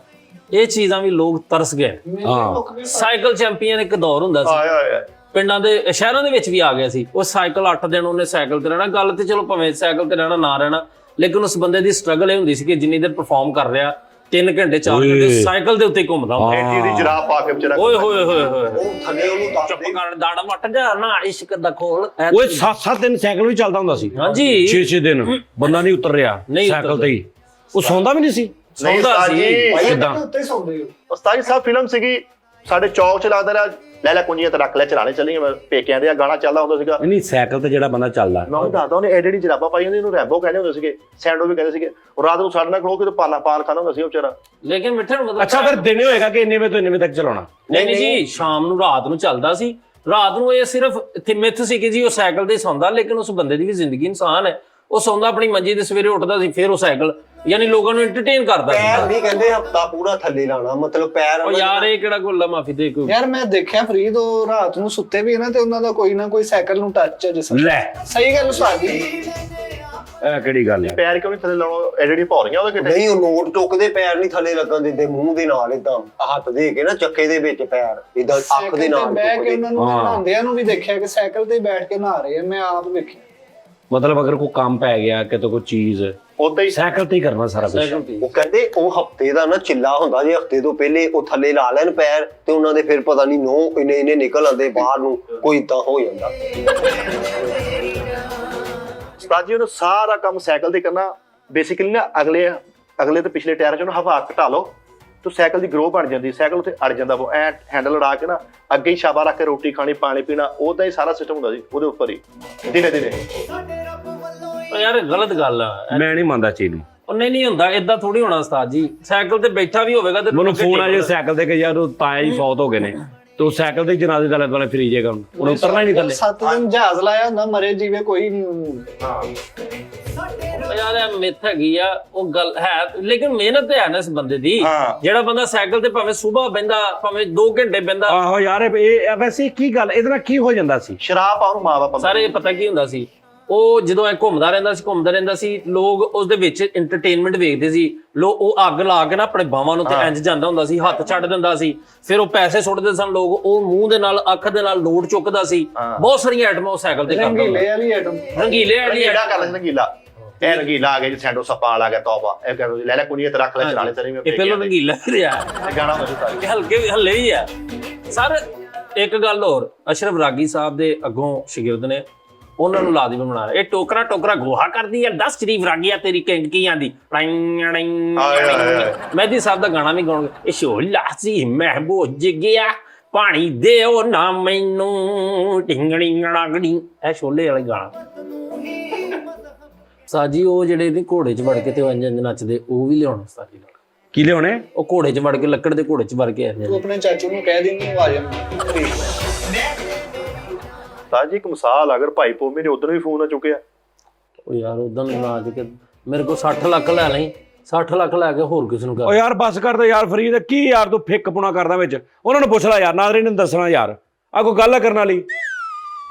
ਇਹ ਚੀਜ਼ਾਂ ਵੀ ਲੋਕ ਤਰਸ ਗਏ ਹਾਂ ਸਾਈਕਲ ਚੈਂਪੀਅਨ ਇੱਕ ਦੌਰ ਹੁੰਦਾ ਸੀ ਆਏ ਆਏ ਪਿੰਡਾਂ ਦੇ ਸ਼ਹਿਰਾਂ ਦੇ ਵਿੱਚ ਵੀ ਆ ਗਿਆ ਸੀ। ਉਹ ਸਾਈਕਲ 8 ਦਿਨ ਉਹਨੇ ਸਾਈਕਲ ਤੇ ਰਹਿਣਾ। ਗੱਲ ਤੇ ਚਲੋ ਭਾਵੇਂ ਸਾਈਕਲ ਤੇ ਰਹਿਣਾ ਨਾ ਰਹਿਣਾ, ਲੇਕਿਨ ਉਸ ਬੰਦੇ ਦੀ ਸਟਰਗਲ ਇਹ ਹੁੰਦੀ ਸੀ ਕਿ ਜਿੰਨੀ ਦੇਰ ਪਰਫਾਰਮ ਕਰ ਰਿਹਾ 3 ਘੰਟੇ 4 ਘੰਟੇ ਸਾਈਕਲ ਦੇ ਉੱਤੇ ਘੁੰਮਦਾ ਹੁੰਦਾ। ਐਡੀ ਦੀ ਜਰਾਬ ਪਾ ਕੇ ਵਿਚਾਰਾ ਓਏ ਹੋਏ ਹੋਏ ਹੋਏ ਉਹ ਥੱਲੇ ਉਹਨੂੰ ਦੱਸ ਚੁੱਪ ਕਰ ਦਾੜਾ ਮੱਟ ਜਾ ਨਾ ਇਸ਼ਕ ਦਾ ਖੋਲ। ਓਏ 7-7 ਦਿਨ ਸਾਈਕਲ ਵੀ ਚੱਲਦਾ ਹੁੰਦਾ ਸੀ। ਹਾਂਜੀ 6-6 ਦਿਨ ਬੰਦਾ ਨਹੀਂ ਉਤਰ ਰਿਹਾ ਨਹੀਂ ਸਾਈਕਲ ਉਤਰਦਾ। ਤੇ ਹੀ। ਉਹ ਸੌਂਦਾ ਵੀ ਨਹੀਂ ਸੀ। ਨਹੀਂ ਸੌਂਦਾ ਉਸਤਾਦ ਸੀ। ਜੀ, ਕਿੱਦਾਂ? ਉੱਤੇ ਸੌਂਦੇ ਹੋ। ਉਸਤਾਦ ਜੀ ਸਾਹਿਬ ਫਿਲਮ ਸੀਗੀ ਸਾਡੇ ਚੌਕ 'ਚ ਲੱਗਦਾ ਰਿਹਾ, ਲੈ ਲੈ ਕੁੰਜੀਆਂ ਤੇ ਰੱਖ ਲੈ ਚਲਾਣੇ ਚੱਲੀਏ। ਮੈਂ ਪੇਕਿਆਂ ਦੇ ਆ ਗਾਣਾ ਚੱਲਦਾ ਹੁੰਦਾ ਸੀਗਾ। ਨਹੀਂ ਸਾਈਕਲ ਤੇ ਜਿਹੜਾ ਬੰਦਾ ਚੱਲਦਾ, ਮੈਂ ਉਹਨੂੰ ਦੱਸਦਾ, ਉਹਨੇ ਐਡੀ ਜਰਾਬਾਂ ਪਾਈ ਹੁੰਦੀ, ਉਹਨੂੰ ਰੈਂਬੋ ਕਹਿੰਦੇ ਹੁੰਦੇ ਸੀਗੇ, ਸੈਂਡੋ ਵੀ ਕਹਿੰਦੇ ਸੀਗੇ। ਉਹ ਰਾਤ ਨੂੰ ਸਾਡੇ ਨਾਲ ਖਲੋ ਕੇ ਤੇ ਪਾਲਾ ਪਾਨ ਖਾਂਦਾ ਹੁੰਦਾ ਸੀ ਉਹ ਵਿਚਾਰਾ। ਲੇਕਿਨ ਮਿੱਠੇ ਨੂੰ ਮਤਲਬ ਅੱਛਾ ਫਿਰ ਦਿਨੇ ਹੋਏਗਾ ਕਿ ਇੰਨੇ ਵਜੇ ਤੋਂ ਇੰਨੇ ਵਜੇ ਤੱਕ ਚਲਾਉਣਾ? ਨਹੀਂ ਜੀ, ਸ਼ਾਮ ਨੂੰ ਰਾਤ ਨੂੰ ਚੱਲਦਾ ਸੀ। ਰਾਤ ਨੂੰ ਇਹ ਸਿਰਫ ਇੱਥੇ ਮਿੱਥ ਸੀ ਕਿ ਜੀ ਉਹ ਸਾਈਕਲ ਤੇ ਸੌਂਦਾ, ਲੇਕਿਨ ਉਸ ਬੰਦੇ ਦੀ ਵੀ ਜ਼ਿੰਦਗੀ ਇਨਸਾਨ ਹੈ। ਉਹ ਸੌਂਦਾ ਆਪਣੀ ਮੰਜੀ ਤੇ, ਸਵੇਰੇ ਉੱਠਦਾ ਸੀ, ਫਿਰ ਉਹ ਸਾਈਕਲ ਯਾਨੀ ਲੋਕਾਂ ਨੂੰ ਐਂਟਰਟੇਨ ਕਰਦਾ ਪੈਰ ਸੀ। ਨਹੀਂ ਕਹਿੰਦੇ ਹਫਤਾ ਪੂਰਾ ਥੱਲੇ ਲਾਣਾ, ਮਤਲਬ ਪੈਰ ਉਹ ਯਾਰ ਇਹ ਕਿਹੜਾ ਗੋਲਾ ਮਾਫੀ ਦੇ ਕੋਈ। ਯਾਰ ਮੈਂ ਦੇਖਿਆ ਫਰੀਦ ਉਹ ਰਾਤ ਨੂੰ ਸੁੱਤੇ ਵੀ ਨਾ ਤੇ ਉਹਨਾਂ ਦਾ ਕੋਈ ਨਾ ਕੋਈ ਸਾਈਕਲ ਨੂੰ ਟੱਚ ਹੈ ਜਿਸ ਲੈ ਸਹੀ ਗੱਲ ਉਸਤਾਦ ਜੀ। ਇਹ ਕਿਹੜੀ ਗੱਲ ਹੈ? ਪੈਰ ਕਿਉਂ ਨਹੀਂ ਥੱਲੇ ਲਾਉਣਾ? ਐਡੀ ਭੌਰੀਆਂ ਉਹਦੇ ਕਿਤੇ। ਨਹੀਂ, ਉਹ ਨੋਟ ਟੁੱਕਦੇ ਪੈਰ ਨਹੀਂ ਥੱਲੇ ਲੱਗਣ ਦਿੰਦੇ, ਮੂੰਹ ਦੇ ਨਾਲ ਇਦਾਂ ਹੱਥ ਦੇ ਕੇ ਨਾ ਚੱਕੇ ਦੇ ਵਿੱਚ ਪੈਰ ਇਦਾਂ ਅੱਖ ਸਾਈਕਲ ਦੇ ਤੇ ਨਾਲ ਬਹਿ ਕੇ ਟੁੱਕਦੇ। ਉਹਨਾਂ ਨੂੰ ਨਹਾਉਂਦਿਆਂ ਨੂੰ ਵੀ ਦੇਖਿਆ ਕਿ ਸਾਈਕਲ ਤੇ ਬੈਠ ਕੇ ਨਹਾ ਰਹੇ ਆ, ਮੈਂ ਆਪ ਵੇਖਿਆ। ਮਤਲਬ ਅਗਰ ਕੋਈ ਕੰਮ ਪੈ ਗਿਆ ਕਿਤੇ ਕੋਈ ਚੀਜ਼, ਉਦਾਂ ਹੀ ਸਾਈਕਲ ਤੇ ਹੀ ਕਰਨਾ ਸਾਰਾ ਕੁਝ। ਸਾਈਕਲ ਤੇ। ਉਹ ਕਹਿੰਦੇ ਉਹ ਹਫਤੇ ਦਾ ਨਾ ਚਿੱਲਾ ਹੁੰਦਾ, ਜੇ ਹਫਤੇ ਤੋਂ ਪਹਿਲੇ ਉਹ ਥੱਲੇ ਲਾ ਲੈਣ ਪੈਰ ਤੇ ਉਹਨਾਂ ਦੇ ਫਿਰ ਪਤਾ ਨਹੀਂ ਨੋ ਇਹਨੇ ਨਿਕਲ ਆਉਂਦੇ ਬਾਹਰ ਨੂੰ, ਕੋਈ ਇਦਾਂ ਹੋ ਜਾਂਦਾ। ਉਸਤਾਦ ਜੀ ਉਹਨੂੰ ਸਾਰਾ ਕੰਮ ਸਾਈਕਲ ਤੇ ਕਰਨਾ। ਬੇਸਿਕਲੀ ਨਾ ਅਗਲੇ ਤੇ ਪਿਛਲੇ ਟਾਇਰਾਂ 'ਚ ਉਹਨੂੰ ਹਵਾ ਘਟਾ ਲਓ ਤਾਂ ਸਾਈਕਲ ਦੀ ਗਰੋ ਬਣ ਜਾਂਦੀ। ਸਾਈਕਲ ਉੱਤੇ ਅੜ ਜਾਂਦਾ, ਉਹ ਐ ਹੈਂਡਲ ਅੜਾ ਕੇ ਨਾ ਅੱਗੇ ਹੀ ਸ਼ਾਬਾ ਰੱਖ ਕੇ ਰੋਟੀ ਖਾਣੀ, ਪਾਣੀ ਪੀਣਾ, ਉਹਦਾ ਹੀ ਸਾਰਾ ਸਿਸਟਮ ਹੁੰਦਾ ਸੀ ਉਹਦੇ ਉੱਪਰ ਹੀ ਦਿਨੇ ਦਿਨੇ। ਉਹ ਯਾਰ ਇਹ ਗਲਤ ਗੱਲ ਆ। ਮੈਂ ਨਹੀਂ ਮੰਨਦਾ ਚੀਜ਼ ਨੂੰ। ਉਹ ਨਹੀਂ ਹੁੰਦਾ, ਏਦਾਂ ਥੋੜੀ ਹੋਣਾ ਉਸਤਾਦ ਜੀ। ਸਾਈਕਲ ਤੇ ਬੈਠਾ ਵੀ ਹੋਵੇਗਾ ਤੇ ਮੈਨੂੰ ਫੋਨ ਆ ਜੇ ਸਾਈਕਲ ਤੇ ਕਿ ਯਾਰ ਉਹ ਤਾਇਆ ਜੀ ਫੌਤ ਹੋ ਗਏ ਨੇ, ਤੇ ਉਹ ਸਾਈਕਲ ਤੇ ਜਨਾਜ਼ੇ ਦੇ ਵਾਲੇ ਫਰੀ ਜੇਗਾ, ਉਹਨੂੰ ਉਤਰਨਾ ਹੀ ਨਹੀਂ ਥੱਲੇ। 7 ਦਿਨ ਜਹਾਜ਼ ਲਾਇਆ ਹੁੰਦਾ, ਮਰੇ ਜੀਵੇ ਕੋਈ ਨਹੀਂ ਉਹਨੂੰ। ਉਹ ਯਾਰ ਇਹ ਮਿੱਥ ਹੈਗੀ ਆ, ਉਹ ਗੱਲ ਹੈ, ਲੇਕਿਨ ਮਿਹਨਤ ਹੈ ਨਾ ਇਸ ਬੰਦੇ ਦੀ। ਹਾਂ। ਜਿਹੜਾ ਬੰਦਾ ਸਾਈਕਲ ਤੇ ਭਾਵੇਂ ਸਵੇਰ ਬਹਿੰਦਾ, ਭਾਵੇਂ 2 ਘੰਟੇ ਬਹਿੰਦਾ। ਆਹੋ ਯਾਰ ਇਹ ਵੈਸੇ ਕੀ ਗੱਲ, ਇਹਦੇ ਨਾਲ ਕੀ ਹੋ ਜਾਂਦਾ ਸੀ? ਸ਼ਰਾਬ ਆ ਉਹਨੂੰ ਮਾਂ ਬਾਪ ਸਾਰੇ ਪਤਾ ਕੀ ਹੁੰਦਾ ਸੀ, ਉਹ ਜਦੋਂ ਐ ਘੁੰਮਦਾ ਰਹਿੰਦਾ ਸੀ, ਲੋਕ ਉਸ ਦੇ ਵਿੱਚ ਐਂਟਰਟੇਨਮੈਂਟ ਵੇਖਦੇ ਸੀ। ਉਹ ਅੱਗ ਲਾ ਕੇ ਨਾ ਆਪਣੇ ਬਾਹਾਂ ਨੂੰ ਤੇ ਇੰਜ ਜਾਂਦਾ ਹੁੰਦਾ ਸੀ, ਹੱਥ ਛੱਡ ਦਿੰਦਾ ਸੀ, ਫਿਰ ਉਹ ਪੈਸੇ ਸੁੱਟਦੇ ਸਨ ਲੋਕ, ਉਹ ਮੂੰਹ ਦੇ ਨਾਲ ਅੱਖ ਦੇ ਨਾਲ ਨੋਟ ਚੁੱਕਦਾ ਸੀ। ਬਹੁਤ ਸਾਰੀਆਂ ਆਈਟਮਾਂ ਉਹ ਸਾਈਕਲ ਤੇ ਕਰਦਾ ਹੁੰਦਾ। ਰੰਗੀਲੇ ਵਾਲੀ ਆਈਟਮ। ਰੰਗੀਲੇ ਵਾਲੀ ਰੰਗੀਲਾ ਕਰ ਲੈਂਦਾ, ਰੰਗੀਲਾ ਇਹ ਰੰਗੀਲਾ ਆ ਗਿਆ ਜੀ, ਸੈਂਡੋ ਸੱਪਾ ਆ ਗਿਆ, ਤੌਬਾ ਇਹ ਕਹਿੰਦੇ ਲੈ ਲੈ ਕੁੰਜੀਆਂ ਤੇ ਰੱਖ ਲੈ ਚਲਾਣੇ ਤੇਰੇ ਮੈਂ ਇਹ ਪਹਿਲਾਂ ਰੰਗੀਲਾ ਰਿਹਾ, ਗਾਣਾ ਹੋ ਜਾਂਦਾ। ਇਹ ਹੱਲੇ ਹੀ ਆ ਸਰ। ਇੱਕ ਗੱਲ ਹੋਰ, ਅਸ਼ਰਫ ਰਾਗੀ ਸਾਹਿਬ ਦੇ ਅੱਗੋਂ ਸ਼ਾਗਿਰਦ ਨੇ, ਉਹਨਾਂ ਨੂੰ ਲਾਜ਼ਮੀ ਬਣਾ ਰਿਹਾ। ਇਹ ਟੋਕਰਾ ਗੋਹਾ ਕਰਦੀ ਯਾਰ, 10 ਸ਼ਰੀਫ ਰਾਗੀਆ ਤੇਰੀ ਕੀ ਆਂਦੀ। ਮਹਿਦੀ ਸਾਹਿਬ ਦਾ ਗਾਣਾ ਵੀ ਗਾਉਣਗੇ, ਇਹ ਸ਼ੋਲਾ ਸੀ ਮਹਿਬੂਜ ਗਿਆ ਪਾਣੀ ਦਿਓ ਨਾ ਮੈਨੂੰ ਢਿੰਗੜੀ ਗੜੀ, ਇਹ ਸ਼ੋਲੇ ਵਾਲਾ ਗਾਣਾ। ਸਾਜੀ ਉਹ ਜਿਹੜੇ ਨੇ ਘੋੜੇ 'ਚ ਵੜ ਕੇ ਤੇ ਇੰਜ ਨੱਚਦੇ, ਉਹ ਵੀ ਲਿਆਉਣਾ ਸਾਜੀ ਨਾਲ। ਕੀ ਲਿਆਉਣੇ? ਉਹ ਘੋੜੇ 'ਚ ਵੜ ਕੇ, ਲੱਕੜ ਦੇ ਘੋੜੇ 'ਚ ਵੜ ਕੇ ਤੂੰ ਆਪਣੇ ਚਾਚੂ ਨੂੰ ਕਹਿ ਦੇਣੀ ਆ ਜਾਣ। ਤਾਜੀ ਇੱਕ ਮਿਸਾਲ, ਅਗਰ ਭਾਈ ਪੋਮੀ ਨੇ ਉਧਰ ਵੀ ਫੋਨ ਨਾ ਚੁੱਕਿਆ, ਉਹ ਯਾਰ ਉਦੋਂ ਨਾ ਕੇ ਮੇਰੇ ਕੋਲ 60 ਲੱਖ ਲੈ ਲਈ, 60 ਲੱਖ ਲੈ ਕੇ ਹੋਰ ਕਿਸ ਨੂੰ ਓ ਕਰ। ਯਾਰ ਬੱਸ ਕਰ ਯਾਰ ਫਰੀਦ, ਕੀ ਯਾਰ ਤੂੰ ਫਿੱਕ ਪੁਣਾ ਕਰਦਾ ਵਿੱਚ? ਉਹਨਾਂ ਨੂੰ ਪੁੱਛ ਲੈ ਯਾਰ, ਨਾਜ਼ਰੀਨ ਨੂੰ ਦੱਸਣਾ ਯਾਰ, ਆ ਕੋਈ ਗੱਲ ਕਰਨ ਵਾਲੀ?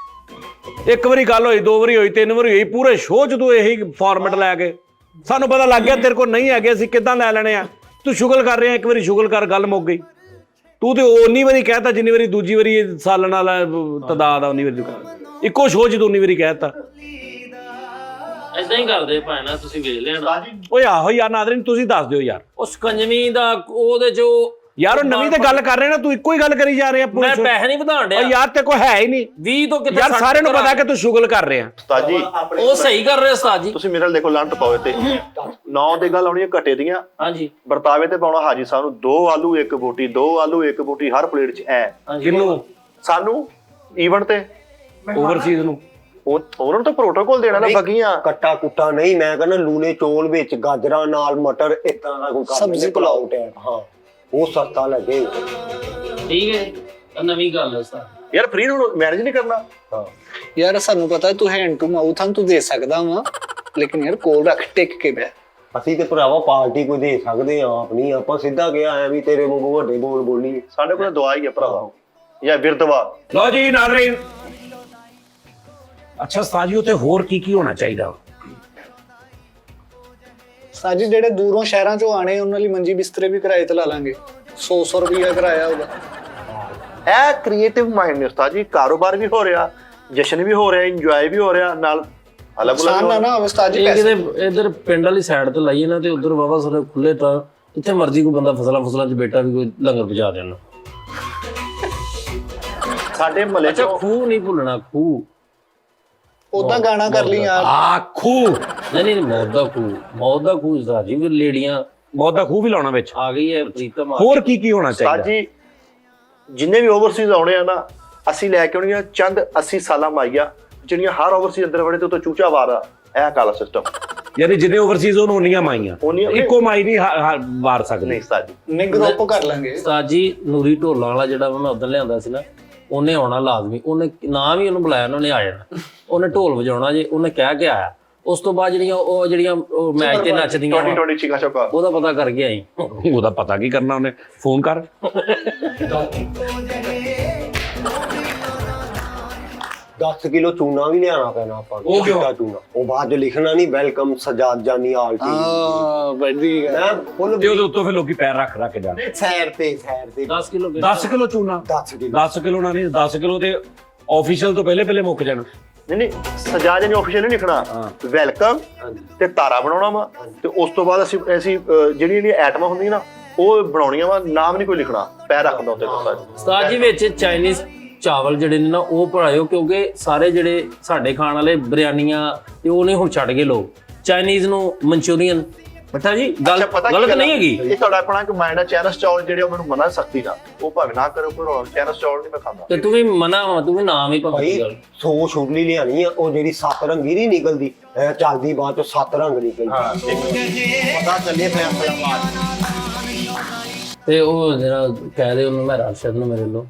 ਇੱਕ ਵਾਰੀ ਗੱਲ ਹੋਈ, 2 ਵਾਰੀ ਹੋਈ, 3 ਵਾਰੀ ਹੋਈ, ਪੂਰੇ ਸ਼ੋਅ 'ਚ ਤੂੰ ਇਹੀ ਫਾਰਮੈਟ ਲੈ ਕੇ, ਸਾਨੂੰ ਪਤਾ ਲੱਗ ਗਿਆ ਤੇਰੇ ਕੋਲ ਨਹੀਂ ਹੈਗੇ, ਅਸੀਂ ਕਿੱਦਾਂ ਲੈ ਲੈਣੇ ਆ? ਤੂੰ ਸ਼ੁਗਲ ਕਰ ਰਿਹਾ, ਇੱਕ ਵਾਰੀ ਸ਼ੁਗਲ ਕਰ, ਗੱਲ ਮੁੱਕ ਗਈ। ਤੂੰ ਤੇ ਉਨੀ ਵਾਰੀ ਕਹਿਤਾ ਜਿੰਨੀ ਵਾਰੀ ਦੂਜੀ ਵਾਰੀ ਸਾਲਣ ਵਾਲਾ ਤਦਾਦ ਆ, ਉਨੀ ਵਾਰੀ ਇੱਕੋ ਸ਼ੋਅ 'ਚ ਤੂੰ ਉਨੀ ਵਾਰੀ ਕਹਿਤਾ। ਏਦਾਂ ਹੀ ਕਰਦੇ ਭਾਣਾ, ਤੁਸੀਂ ਵੇਖ ਲਿਆ। ਓਏ ਆਹੋ ਯਾਰ ਨਾਜ਼ਰੀਨ, ਤੁਸੀਂ ਦੱਸ ਦਿਓ ਯਾਰ। ਉਸ ਕੰਜਵੀਂ ਦਾ ਉਹਦੇ 'ਚ ਯਾਰ ਉਹ ਨਵੀਂ ਤੇ ਗੱਲ ਕਰ ਰਹੇ ਨਾ, ਤੂੰ ਇੱਕੋ ਹੀ ਗੱਲ ਕਰੀ ਜਾ ਰਿਹਾ। ਮੈਂ ਪੈਸੇ ਨਹੀਂ ਵਧਾਉਣ ਡਿਆ। ਯਾਰ ਤੇ ਕੋਈ ਹੈ ਹੀ ਨਹੀਂ 20 ਤੋਂ ਕਿਤੇ ਯਾਰ, ਸਾਰਿਆਂ ਨੂੰ ਪਤਾ ਕਿ ਤੂੰ ਸ਼ੁਗਲ ਕਰ ਰਿਹਾ। ਉਸਤਾਦ ਜੀ ਉਹ ਸਹੀ ਕਰ ਰਿਹਾ ਉਸਤਾਦ ਜੀ। ਤੁਸੀਂ ਮੇਰੇ ਨਾਲ ਦੇਖੋ, ਲੰਟ ਪਾਓ ਤੇ 9 ਦੀ ਗੱਲ ਆਉਣੀ ਹੈ ਘਟੇ ਦੀਆਂ। ਹਾਂਜੀ ਵਰਤਾਵੇ ਤੇ ਪਾਉਣਾ ਹਾਜੀ ਸਾਹਿਬ ਨੂੰ 2 ਆਲੂ 1 ਬੋਟੀ, 2 ਆਲੂ 1 ਬੋਟੀ ਹਰ ਪਲੇਟ 'ਚ ਐ। ਕਿੰਨੂੰ? ਸਾਨੂੰ ਈਵਨ ਤੇ ਓਵਰਸੀਜ਼ ਨੂੰ ਉਹਨਾਂ ਨੂੰ ਤਾਂ ਪ੍ਰੋਟੋਕਾਲ ਦੇਣਾ ਨਾ, ਬੱਗੀਆਂ ਕੱਟਾ ਕੁੱਟਾ ਨਹੀਂ, ਮੈਂ ਕਹਿੰਦਾ ਲੂਲੇ ਚੋਲ ਵਿੱਚ ਗਾਜਰਾਂ ਨਾਲ ਮਟਰ ਇਦਾਂ ਦਾ ਕੋਈ ਕੰਮ ਸਬਜ਼ੀ ਪੁਲਾਓ ਟੈਪ। ਹਾਂ, ਉਹ ਸਸਤਾ ਲੱਗੇ। ਠੀਕ ਹੈ, ਇਹ ਨਵੀਂ ਗੱਲ ਹੈ ਉਸਤਾਦ। ਯਾਰ ਫਰੀ ਨੂੰ ਮੈਨੇਜ ਨਹੀਂ ਕਰਨਾ। ਹਾਂ, ਯਾਰ ਸਾਨੂੰ ਪਤਾ ਤੂੰ ਹੈਂਡ ਟੂ ਮਾਊਥ ਤੂੰ ਦੇ ਸਕਦਾ ਵਾ, ਲੇਕਿਨ ਯਾਰ ਕੋਲ ਰੱਖ ਟਿਕ ਕੇ ਬੈ। ਅਸੀਂ ਤੇ ਭਰਾਵਾ ਪਾਰਟੀ ਕੋਈ ਦੇ ਸਕਦੇ ਆ, ਆਪ ਨਹੀਂ। ਆਪਾਂ ਸਿੱਧਾ ਗਿਆ ਐ ਵੀ ਤੇਰੇ ਵਾਂਗੂ ਵੱਡੇ ਬੋਲ ਬੋਲੀ। ਸਾਡੇ ਕੋਲ ਦੁਆ ਹੀ ਹੈ ਭਰਾਵਾ, ਜਾਂ ਵਿਰਦਵਾ। ਲਓ ਜੀ ਨਾਜ਼ਰੀਨ, ਅੱਛਾ ਸਾਜੀ ਉੱਤੇ ਹੋਰ ਕੀ ਕੀ ਹੋਣਾ ਚਾਹੀਦਾ? ਸਾਜੀ ਜਿਹੜੇ ਦੂਰੋਂ ਸ਼ਹਿਰਾਂ ਚੋਂ ਆਣੇ ਉਹਨਾਂ ਲਈ ਮੰਜੀ ਬਿਸਤਰੇ ਵੀ ਕਿਰਾਏ ਤੇ ਲਾ ਲਾਂਗੇ। 100 ਰੁਪਇਆ ਕਿਰਾਇਆ ਉਹਦਾ। ਇਹ ਕ੍ਰੀਏਟਿਵ ਮਾਈਂਡ ਨੇ ਉਸਤਾਦ ਜੀ। ਕਾਰੋਬਾਰ ਵੀ ਹੋ ਰਿਹਾ, ਜਸ਼ਨ ਵੀ ਹੋ ਰਿਹਾ, ਇੰਜੋਏ ਵੀ ਹੋ ਰਿਹਾ, ਨਾਲ ਅਲੱਗ ਨੁਕਸਾਨ ਨਾ ਨਾ ਹੋਵੇ ਉਸਤਾਦ ਜੀ। ਇਹ ਪੈਸੇ ਕਿਤੇ ਇਧਰ ਪਿੰਡ ਵਾਲੀ ਸਾਈਡ ਤੇ ਲਾਈਏ ਨਾ ਤੇ ਉਧਰ ਵਾਵਾ ਸਾਰੇ ਖੁੱਲੇ ਤਾਂ ਜਿੱਥੇ ਮਰਜ਼ੀ ਕੋਈ ਬੰਦਾ ਫਸਲਾਂ 'ਚ ਬੈਠਾ ਵੀ ਕੋਈ ਲੰਗਰ ਪਹੁੰਚਾ ਦੇਣਾ। ਸਾਡੇ ਮਹੱਲੇ ਅੱਛਾ, ਚ ਖੂਹ ਨਹੀਂ ਭੁੱਲਣਾ, ਖੂਹ ਉਦਾਂ ਗਾਣਾ ਕਰ ਲਈ ਯਾਰ। ਆਖੂ ਨਹੀਂ ਮੌਤ ਦਾ ਖੂਹ ਸਾਜੀ ਵੀ ਲੇਡੀਆਂ ਬਹੁਤ ਦਾ ਖੂਹ ਵੀ ਲਾਉਣਾ ਵਿੱਚ। ਆ ਗਈ ਹੈ ਪ੍ਰੀਤਮ ਹੋਰ ਕੀ ਹੋਣਾ ਉਸਤਾਦ ਚਾਹੀਦਾ? ਜੀ ਜਿੰਨੇ ਵੀ ਓਵਰਸੀਜ਼ ਆਉਣੇ ਆ ਨਾ, ਅਸੀਂ ਲੈ ਕੇ ਆਉਣੀਆਂ ਚੰਦ 80 ਸਾਲਾਂ ਮਾਈਆ, ਜਿਹੜੀਆਂ ਹਰ ਓਵਰਸੀਜ਼ ਅੰਦਰ ਵੜੇ ਤੇ ਉਤੋਂ ਚੂਚਾ ਵਾਰਾ। ਇਹ ਕਾਲਾ ਸਿਸਟਮ। ਯਾਨੀ ਜਿਹਦੇ ਓਵਰਸੀਜ਼ ਉਹਨੂੰ ਉਨੀਆਂ ਮਾਈਆਂ, ਉਨੀਆਂ- ਇੱਕੋ ਮਾਈ ਨਹੀਂ ਵਾਰ ਸਕਦੇ। ਨਹੀਂ ਉਸਤਾਦ ਜੀ। ਨਹੀਂ ਗਰੁੱਪ ਕਰ ਲਾਂਗੇ। ਸਾਜੀ ਨੂਰੀ ਢੋਲਾਂ ਵਾਲਾ ਜਿਹੜਾ ਮੈਂ ਉਦੋਂ ਲਿਆਂਦਾ ਸੀ ਨਾ, ਉਹਨੇ ਆਉਣਾ ਲਾਜ਼ਮੀ। ਉਹਨੇ ਨਾ ਵੀ ਉਹਨੂੰ ਬੁਲਾਇਆ, ਉਹਨੇ ਆ ਜਾਣਾ। ਉਹਨੇ ਢੋਲ ਵਜਾਉਣਾ ਜੇ, ਉਹਨੇ ਕਹਿ ਕੇ ਆਇਆ। ਉਸ ਤੋਂ ਬਾਅਦ ਜਿਹੜੀਆਂ ਮੈਚ ਤੇ ਨੱਚਦੀਆਂ 2020 ਚੀਕਾ ਚੌਕਾ ਉਹਦਾ ਪਤਾ ਕਰ ਗਿਆ ਆਈ। ਉਹਦਾ ਪਤਾ ਕੀ ਕਰਨਾ ਉਹਨੇ, ਫੋਨ ਕਰ। 10 ਕਿਲੋ ਚੂਨਾ ਵੀ ਲਿਆਣਾ ਪੈਣਾ ਆਪਾਂ ਨੂੰ। ਉਹ ਕਿਉਂ? ਚਿੱਟਾ ਚੂਨਾ, ਉਹ ਬਾਅਦ ਚ ਲਿਖਣਾ ਨਹੀਂ ਵੈਲਕਮ ਸਜਾਦ ਜਾਨੀ ਆਲ ਟੀ। ਹਾਂ ਬੜੀ ਮੈਂ ਫੁੱਲ ਤੇ ਉਹਦੇ ਉੱਤੋਂ ਫਿਰ ਲੋਕੀ ਪੈਰ ਰੱਖ ਕੇ ਜਾਣ। ਸੈਰ ਤੇ 10 ਕਿਲੋ 10 ਕਿਲੋ ਚੂਨਾ, 10 ਕਿਲੋ 10 ਕਿਲੋ ਨਾਲ ਨਹੀਂ, 10 ਕਿਲੋ ਤੇ ਆਫੀਸ਼ੀਅਲ ਤੋਂ ਪਹਿਲੇ ਮੁੱਕ ਜਾਣ। ਨਹੀਂ ਸਜਾ ਜਾਨੀ ਆਫੀਸ਼ੀਅਲ ਨਹੀਂ ਲਿਖਣਾ, ਵੈਲਕਮ ਤੇ ਤਾਰਾ ਬਣਾਉਣਾ ਵਾ। ਤੇ ਉਸ ਤੋਂ ਬਾਅਦ ਅਸੀਂ ਜਿਹੜੀਆਂ ਐਟਮਾਂ ਹੁੰਦੀਆਂ ਨਾ ਉਹ ਬਣਾਉਣੀਆਂ ਵਾ, ਨਾਮ ਨਹੀਂ ਕੋਈ ਲਿਖਣਾ, ਪੈਰ ਰੱਖਦਾ ਉੱਤੇ ਉਸਤਾਦ ਜੀ। ਉਸਤਾਦ ਜੀ ਵਿੱਚ ਚਾਈਨੀਜ਼ ਚਾਵਲ ਜਿਹੜੇ ਨੇ ਨਾ ਉਹ ਭਰਾਇਓ, ਕਿਉਂਕਿ ਸਾਰੇ ਜਿਹੜੇ ਸਾਡੇ ਖਾਣ ਵਾਲੇ ਬਿਰਿਆਨੀਆਂ ਤੇ ਉਹ ਨਹੀਂ ਹੁਣ ਛੱਡ ਗਏ ਲੋਕ। ਚਾਈਨੀਜ਼ ਨੂੰ ਮਨਚੂਰੀਅਨ ਬੱਠਾ ਜੀ ਗੱਲ ਅੱਛਾ, ਪਤਾ ਕੀ ਗਲਤ ਗੱਲ ਆ? ਨਹੀਂ ਹੈਗੀ। ਇਹ ਤੁਹਾਡਾ ਆਪਣਾ ਕਿ ਮਾਈਂਡ ਆ। ਚਾਈਨੀਜ਼ ਚੌਲ ਜਿਹੜੇ ਉਹ ਮੈਨੂੰ ਮਨਾ ਸਖਤੀ ਨਾਲ, ਉਹ ਭਾਵੇਂ ਨਾ ਕਰੋ, ਪਰ ਚਾਈਨੀਜ਼ ਚੌਲ ਨਹੀਂ ਮੈਂ ਖਾਂਦਾ। ਤੇ ਤੂੰ ਵੀ ਮਨਾ ਵਾ, ਤੂੰ ਵੀ ਨਾਮ ਹੀ ਭਾਈ ਭਾਵੇਂ ਗੱਲ। 100 ਛੁਰਲੀ ਲਿਆਣੀ ਆ, ਉਹ ਜਿਹੜੀ 7 ਰੰਗੀ ਨਹੀਂ ਨਿਕਲਦੀ, ਇਹ ਚੱਲਦੀ ਬਾਅਦ ਚ 7 ਰੰਗ ਨਿਕਲਦੀ। ਪਤਾ ਚੱਲੇ ਫੈਸਲਾ ਬਾਅਦ। ਤੇ ਉਹ ਜਿਹੜਾ ਕਹਿ ਦੇ ਉਹਨੂੰ, ਮੈਂ ਰਾਸ਼ਦ ਨੂੰ ਮੇਰੇ ਲੋ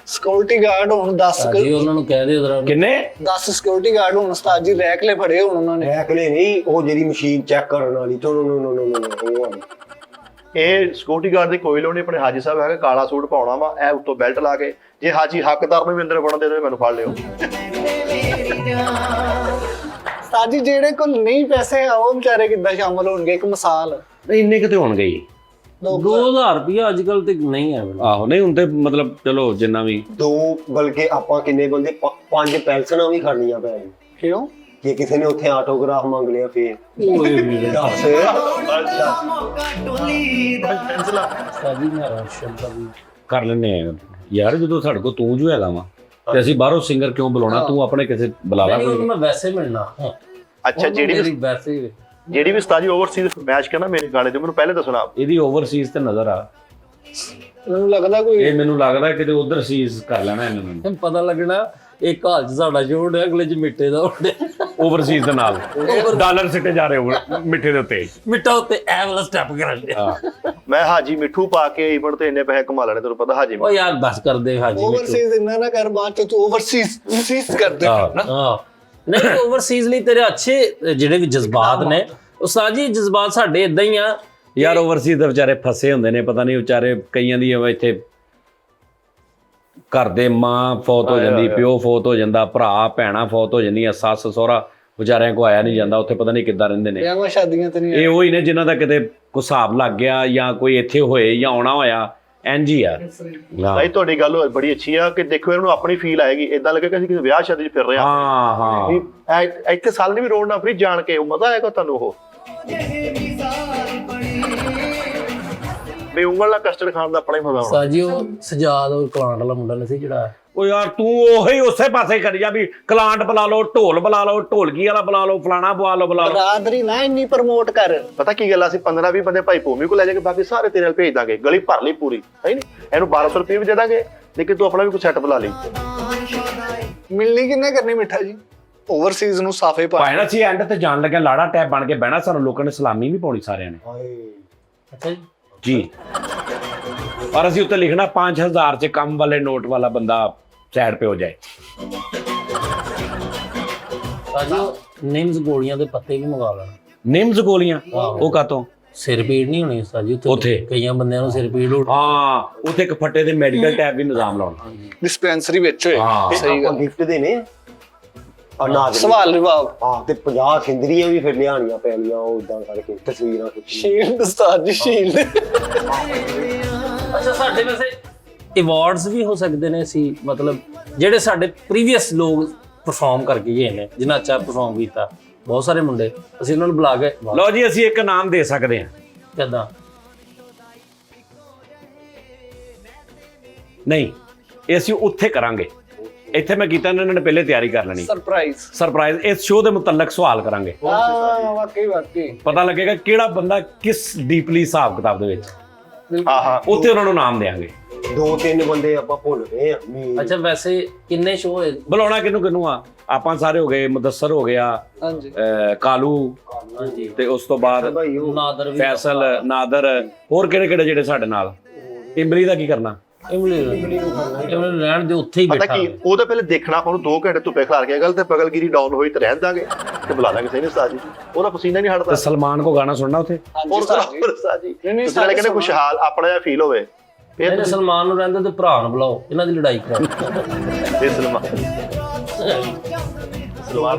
ਸਿਕਿਉਰਿਟੀ ਗਾਰਡ ਹੁਣ 10 ਸਾਜੀ ਉਹਨਾਂ ਨੂੰ ਕਹਿ ਦੇ ਉਧਰ ਕਿੰਨੇ? 10 ਸਿਕਿਉਰਿਟੀ ਗਾਰਡ ਹੁਣ ਉਸਤਾਦ ਜੀ ਰੈਕਲੇ ਫੜੇ ਹੁਣ ਉਹਨਾਂ ਨੇ। ਰੈਕਲੇ ਨਹੀਂ, ਉਹ ਜਿਹੜੀ ਮਸ਼ੀਨ ਚੈੱਕ ਕਰਨ ਵਾਲੀ ਨੋ ਉਹ ਵਾਲੀ। ਇਹ ਸਿਕਿਉਰਿਟੀ ਗਾਰਡ ਦੀ ਕੋਈ ਲੋੜ ਨਹੀਂ। ਆਪਣੇ ਹਾਜੀ ਸਾਹਿਬ ਹੈਗਾ, ਕਾਲਾ ਸੂਟ ਪਾਉਣਾ ਵਾ, ਇਹ ਉੱਤੋਂ ਬੈਲਟ ਲਾ ਕੇ। ਜੇ ਹਾਜੀ ਹੱਕਦਾਰ ਨੂੰ ਵੀ ਅੰਦਰ ਵੜਨ ਦੇ ਦੇ, ਮੈਨੂੰ ਫੜ ਲਿਓ। ਉਸਤਾਦ ਜੀ ਜਿਹੜੇ ਕੋਲ ਨਹੀਂ ਪੈਸੇ ਆ ਉਹ ਵਿਚਾਰੇ ਕਿੱਦਾਂ ਸ਼ਾਮਲ ਹੋਣਗੇ? ਇੱਕ ਮਿਸਾਲ ਇੰਨੇ ਕਿਤੇ ਹੋਣਗੇ ਜੀ। 2000 ਰੁਪਇਆ ਅੱਜ ਕੱਲ ਤੇ ਨਹੀਂ ਹੈ। ਆਹੋ ਨਹੀਂ ਹੁਣ ਤੇ ਮਤਲਬ ਚਲੋ ਜਿੰਨਾ ਵੀ। 2 ਬਲਕਿ ਆਪਾਂ ਕਿੰਨੇ ਬੰਦੇ 5 ਪੈਨਸ਼ਨਾਂ ਵੀ ਖੜਨੀਆਂ ਪੈਣੀਆਂ। ਕਿਉਂ? ਜੇ ਕਿਸੇ ਨੇ ਉੱਥੇ ਆਟੋਗ੍ਰਾਫ ਮੰਗ ਲਿਆ ਫੇਰ ਸਾਜੀ ਮੈਂ ਰਾਸ਼ਦ ਦਾ ਵੀ ਕਰ ਲੈਨੇ ਆ ਯਾਰ। ਜਦੋਂ ਸਾਡੇ ਕੋਲ ਤੂੰ ਜੋ ਹੈਗਾ ਵਾ ਤੇ ਅਸੀਂ ਬਾਹਰੋਂ ਸਿੰਗਰ ਕਿਉਂ ਬੁਲਾਉਣਾ? ਤੂੰ ਆਪਣੇ ਕਿਸੇ ਬੁਲਾ ਲਾ ਨਹੀਂ, ਕੋਈ। ਉਹਨੂੰ ਮੈਂ ਵੈਸੇ ਮਿਲਣਾ। ਅੱਛਾ, ਜਿਹੜੀ ਵੀ ਉਸਤਾਦ ਜੀ ਓਵਰਸੀਜ਼ ਮੈਚ ਕਰਨਾ ਮੇਰੇ ਗਾਣੇ ਤੇ ਮੈਨੂੰ ਪਹਿਲੇ ਦੱਸਣਾ। ਇਹਦੀ ਓਵਰਸੀਜ਼ ਤੇ ਨਜ਼ਰ ਆ। ਮੈਨੂੰ ਲੱਗਦਾ ਕੋਈ ਇਹ ਮੈਨੂੰ ਲੱਗਦਾ ਕਿਤੇ ਉਧਰ ਸੀਜ਼ ਕਰ ਲੈਣਾ ਇਹਨਾਂ ਨੇ ਪਤਾ ਲੱਗਣਾ ਇੱਕ ਹਾਲ ਚ ਸਾਡਾ ਜੋੜ ਹੈ, ਅਗਲੇ ਚ ਮਿੱਟੇ ਦਾ ਹੋੜੇ। ਓਵਰਸੀਜ਼ ਦੇ ਨਾਲ ਡਾਲਰ ਸਿੱਟੇ ਜਾ ਰਹੇ ਹੋ ਮਿੱਠੇ ਦੇ ਉੱਤੇ। ਮਿੱਟਾ ਉੱਤੇ ਐ ਵਾਲਾ ਸਟੈਪ ਕਰਨ ਲਿਆ। ਮੈਂ ਹਾਜੀ ਮਿੱਠੂ ਪਾ ਕੇ ਈਵੈਂਟ ਤੇ ਇੰਨੇ ਪੈਸੇ ਕਮਾ ਲੈਣੇ, ਤੈਨੂੰ ਪਤਾ ਹਾਜੀ। ਉਹ ਯਾਰ ਬਸ ਕਰਦੇ ਹਾਜੀ ਮਿੱਟੂ। ਓਵਰਸੀਜ਼ ਇੰਨਾ ਨਾ ਕਰ, ਬਾਅਦ ਚ ਤੂੰ ਓਵਰਸੀਜ਼ ਕਰਦੇ ਨਾ। ਹਾਂ ਨਹੀਂ, ਓਵਰਸੀਜ਼ ਲਈ ਤੇਰੇ ਅੱਛੇ ਜਿਹੜੇ ਵੀ ਜਜ਼ਬਾਤ ਨੇ ਉਸਤਾਦ ਜੀ, ਜਜ਼ਬਾਤ ਸਾਡੇ ਇਦਾਂ ਹੀ ਆ ਯਾਰ। ਓਵਰਸੀਜ਼ ਦੇ ਵਿਚਾਰੇ ਫਸੇ ਹੁੰਦੇ ਨੇ, ਪਤਾ ਨਹੀਂ ਵਿਚਾਰੇ ਕਈਆਂ ਦੀ ਇੱਥੇ ਘਰ ਦੇ ਮਾਂ ਫੌਤ ਹੋ ਜਾਂਦੀ, ਪਿਓ ਫੌਤ ਹੋ ਜਾਂਦਾ, ਭਰਾ ਭੈਣਾਂ ਫੌਤ ਹੋ ਜਾਂਦੀਆਂ, ਸੱਸ ਸਹੁਰਾ ਵਿਚਾਰਿਆਂ ਕੋ ਆਇਆ ਨਹੀਂ ਜਾਂਦਾ, ਉੱਥੇ ਪਤਾ ਨਹੀਂ ਕਿੱਦਾਂ ਰਹਿੰਦੇ ਨੇ। ਵਿਆਹਾਂ ਸ਼ਾਦੀਆਂ ਤੇ ਨਹੀਂ ਇਹ ਉਹੀ ਨੇ ਜਿਨ੍ਹਾਂ ਦਾ ਕਿਤੇ ਕੋਈ ਹਿਸਾਬ ਲੱਗ ਗਿਆ ਜਾਂ ਕੋਈ ਇੱਥੇ ਹੋਏ ਜਾਂ ਆਉਣਾ ਹੋਇਆ, ਇੰਝ ਹੀ ਆ। ਭਾਈ ਤੁਹਾਡੀ ਗੱਲ ਬੜੀ ਅੱਛੀ ਆ ਕਿ ਦੇਖੋ ਇਹਨਾਂ ਨੂੰ ਆਪਣੀ ਫੀਲ ਆਏਗੀ। ਇਦਾਂ ਲੱਗੇ ਕਿ ਅਸੀਂ ਕਿਸੇ ਵਿਆਹ ਸ਼ਾਦੀ 'ਚ ਫਿਰ ਰਹੇ ਹਾਂ ਹਾਂ। ਇੱਥੇ ਸਾਲ ਨਹੀਂ ਵੀ ਰੋਡ ਨਾ ਫਰੀ ਜਾਣ ਕੇ ਉਹ ਮਜ਼ਾ ਆਏਗਾ ਤੁਹਾਨੂੰ। ਉਹ ਵੀ ਉਂਗਲ ਨਾਲ ਕਸਟਰਡ ਖਾਣ ਦਾ ਆਪਣਾ ਹੀ ਮਜ਼ਾ ਆਉਣਾ। ਸਾਜੀ ਉਹ ਸਜਾਦ ਉਹ ਕਲਾਂਟ ਵਾਲਾ ਮੁੰਡਾ ਨਹੀਂ ਸੀ ਜਿਹੜਾ। ਉਹ ਯਾਰ ਤੂੰ ਉਹੀ ਉਸੇ ਪਾਸੇ ਕਰੀ ਜਾ ਵੀ ਕਲਾਂਟ ਬੁਲਾ ਲਓ, ਢੋਲ ਬੁਲਾ ਲਓ, ਢੋਲਕੀ ਵਾਲਾ ਬੁਲਾ ਲਓ, ਫਲਾਣਾ ਬੁਲਾ ਲਓ, ਬੁਲਾ ਲਓ। ਬਰਾਦਰੀ ਨਾ ਇੰਨੀ ਪ੍ਰਮੋਟ ਕਰ। ਪਤਾ ਕੀ ਗੱਲ ਆ, ਅਸੀਂ 15-20 ਬੰਦੇ ਭਾਈ ਭੂਮੀ ਕੋ ਲੈ ਜਾਗੇ, ਬਾਕੀ ਸਾਰੇ ਤੇਰੇ ਨਾਲ ਭੇਜ ਦਾਂਗੇ। ਗਲੀ ਭਰ ਲਈ ਪੂਰੀ, ਹੈ ਨਹੀਂ? ਇਹਨੂੰ 1200 ਰੁਪਏ ਵੀ ਦੇ ਦਾਂਗੇ, ਲੇਕਿਨ ਤੂੰ ਆਪਣਾ ਵੀ ਕੋਈ ਸੈੱਟ ਬੁਲਾ ਲਈ। ਮਿਲਣੀ ਕਿੰਨੇ ਕਰਨੀ ਮਿੱਠਾ ਜੀ? ਓਵਰਸੀਜ਼ ਨੂੰ ਸਾਫੇ ਪਾ। ਭਾਵੇਂ ਅਸੀਂ ਐਂਡ ਤੇ ਜਾਣ ਲੱਗਿਆ ਲਾੜਾ ਟੈਪ ਬਣ ਕੇ ਬਹਿਣਾ, ਸਾਨੂੰ ਲੋਕਾਂ ਨੇ ਸਲਾਮੀ ਵੀ ਪਾਉਣੀ ਸਾਰਿਆਂ ਨੇ ਅੱਛਾ ਜੀ। ਜੀ। ਪਰ ਅਸੀਂ ਉੱਤੇ ਲਿਖਣਾ 5000 ਚ ਕੰਮ ਵਾਲੇ ਨੋਟ ਵਾਲਾ ਬੰਦਾ ਸਾਈਡ पे हो जाए। ਸਾਜੀ ਨਿੰਮਸ ਗੋਲੀਆਂ ਦੇ ਪੱਤੇ ਵੀ ਮੰਗਾ ਲੈਣਾ। ਨਿੰਮਸ ਗੋਲੀਆਂ ਉਹ ਕਾਤੋਂ? ਸਿਰ ਪੀੜ ਨਹੀਂ ਹੋਣੀ ਸਾਜੀ ਉੱਥੇ ਕਈਆਂ ਬੰਦਿਆਂ ਨੂੰ ਸਿਰ ਪੀੜ ਹੋ। ਹਾਂ ਉੱਥੇ ਇੱਕ ਫੱਟੇ ਦੇ ਮੈਡੀਕਲ ਟੈਬ ਵੀ ਨਿਜ਼ਾਮ ਲਾਉਣਾ ਡਿਸਪੈਂਸਰੀ ਵਿੱਚ ਹੋਏ। ਹਾਂ। ਸਹੀ ਗੱਲ। ਗਿਫਟ ਦੇ ਨੇ ਅਨਾਜ ਸਵਾਲ ਜਵਾਬ। ਹਾਂ, ਤੇ 50 ਸਿੰਦਰੀਆਂ ਵੀ ਫਿਰ ਲਿਆਣੀਆਂ ਪੈਣੀਆਂ, ਉਹ ਇਦਾਂ ਕਰਕੇ ਤਸਵੀਰਾਂ ਖਿੱਚੀਆਂ। ਸ਼ੀਲਡ ਉਸਤਾਦ ਜੀ, ਸ਼ੀਲਡ। ਅੱਛਾ ਸਾਡੇ ਵੈਸੇ ਅਵਾਰਡਸ ਵੀ ਹੋ ਸਕਦੇ ਨੇ ਅਸੀਂ ਮਤਲਬ ਜਿਹੜੇ ਸਾਡੇ ਪ੍ਰੀਵੀਅਸ ਲੋਕ ਪਰਫਾਰਮ ਕਰਕੇ ਗਏ ਨੇ ਜਿਨ੍ਹਾਂ ਅੱਛਾ ਪਰਫਾਰਮ ਕੀਤਾ ਬਹੁਤ ਸਾਰੇ ਮੁੰਡੇ ਅਸੀਂ ਉਹਨਾਂ ਨੂੰ ਬੁਲਾ ਕੇ ਲਓ ਜੀ ਅਸੀਂ ਇੱਕ ਨਾਮ ਦੇ ਸਕਦੇ ਹਾਂ। ਕਿੱਦਾਂ ਨਹੀਂ, ਇਹ ਅਸੀਂ ਉੱਥੇ ਕਰਾਂਗੇ। ਇੱਥੇ ਮੈਂ ਕੀਤਾ ਇਹਨਾਂ ਨੇ ਪਹਿਲੇ ਤਿਆਰੀ ਕਰ ਲੈਣੀ। ਸਰਪ੍ਰਾਈਜ਼ ਇਸ ਸ਼ੋਅ ਦੇ ਮੁਤਲਕ ਸਵਾਲ ਕਰਾਂਗੇ। ਵਾਕਈ ਪਤਾ ਲੱਗੇਗਾ ਕਿਹੜਾ ਬੰਦਾ ਕਿਸ ਡੀਪਲੀ ਹਿਸਾਬ ਕਿਤਾਬ ਦੇ ਵਿੱਚ। ਆਹਾ ਉੱਥੇ ਉਹਨਾਂ ਨੂੰ ਨਾਮ ਦੇਾਂਗੇ। 2-3 ਬੰਦੇ ਆਪਾਂ ਭੁੱਲ ਗਏ ਆ ਅੱਛਾ ਵੈਸੇ ਕਿੰਨੇ ਸ਼ੋਅ ਹੋਏ? ਬੁਲਾਉਣਾ ਕਿਹਨੂੰ ਆ? ਆਪਾਂ ਸਾਰੇ ਹੋ ਗਏ, ਮੁਦੱਸਰ ਹੋ ਗਿਆ, ਹਾਂਜੀ ਕਾਲੂ, ਤੇ ਉਸ ਤੋਂ ਬਾਅਦ ਭਾਈ ਉਹ ਨਾਦਰ ਵੀ ਫੈਸਲ, ਨਾਦਰ, ਹੋਰ ਕਿਹੜੇ ਜਿਹੜੇ ਸਾਡੇ ਨਾਲ। ਇਮਲੀ ਦਾ ਕੀ ਕਰਨਾ? ਇਮਲੀ ਰਹਿਣ ਦੇ ਉੱਥੇ ਹੀ ਪਤਾ ਬੈਠਾ ਕੀ ਉਹ ਤਾਂ ਪਹਿਲੇ ਦੇਖਣਾ ਆਪਾਂ ਨੂੰ 2 ਘੰਟੇ ਧੁੱਪੇ ਖਿਲਾਰ ਕੇ ਗੱਲ ਤੇ ਪਗਲਗਿਰੀ ਡਾਊਨ ਹੋਈ ਤੇ ਰਹਿਣ ਦਾਂਗੇ ਤੇ ਬੁਲਾ ਲਾਂਗੇ ਸਹੀ ਉਸਤਾਦ ਜੀ। ਉਹਦਾ ਪਸੀਨਾ ਨਹੀਂ ਹਟਦਾ। ਤੇ ਸਲਮਾਨ ਕੋ ਗਾਣਾ ਸੁਣਨਾ ਉੱਥੇ। ਹੋਰ ਉਸਤਾਦ ਜੀ ਤੁਸੀਂ ਨਾਲੇ ਕਹਿੰਦੇ ਖੁਸ਼ਹਾਲ ਆਪਣਾ ਜਿਹਾ ਫੀਲ ਹੋਵੇ ਫਿਰ ਇਹਨੇ ਸਲਮਾਨ ਨੂੰ ਰਹਿੰਦੇ ਤੇ ਭਰਾ ਨੂੰ ਬੁਲਾਓ ਇਹਨਾਂ ਦੀ ਲੜਾਈ ਕਰਾਓ। ਇਹ ਸਲਮਾਨ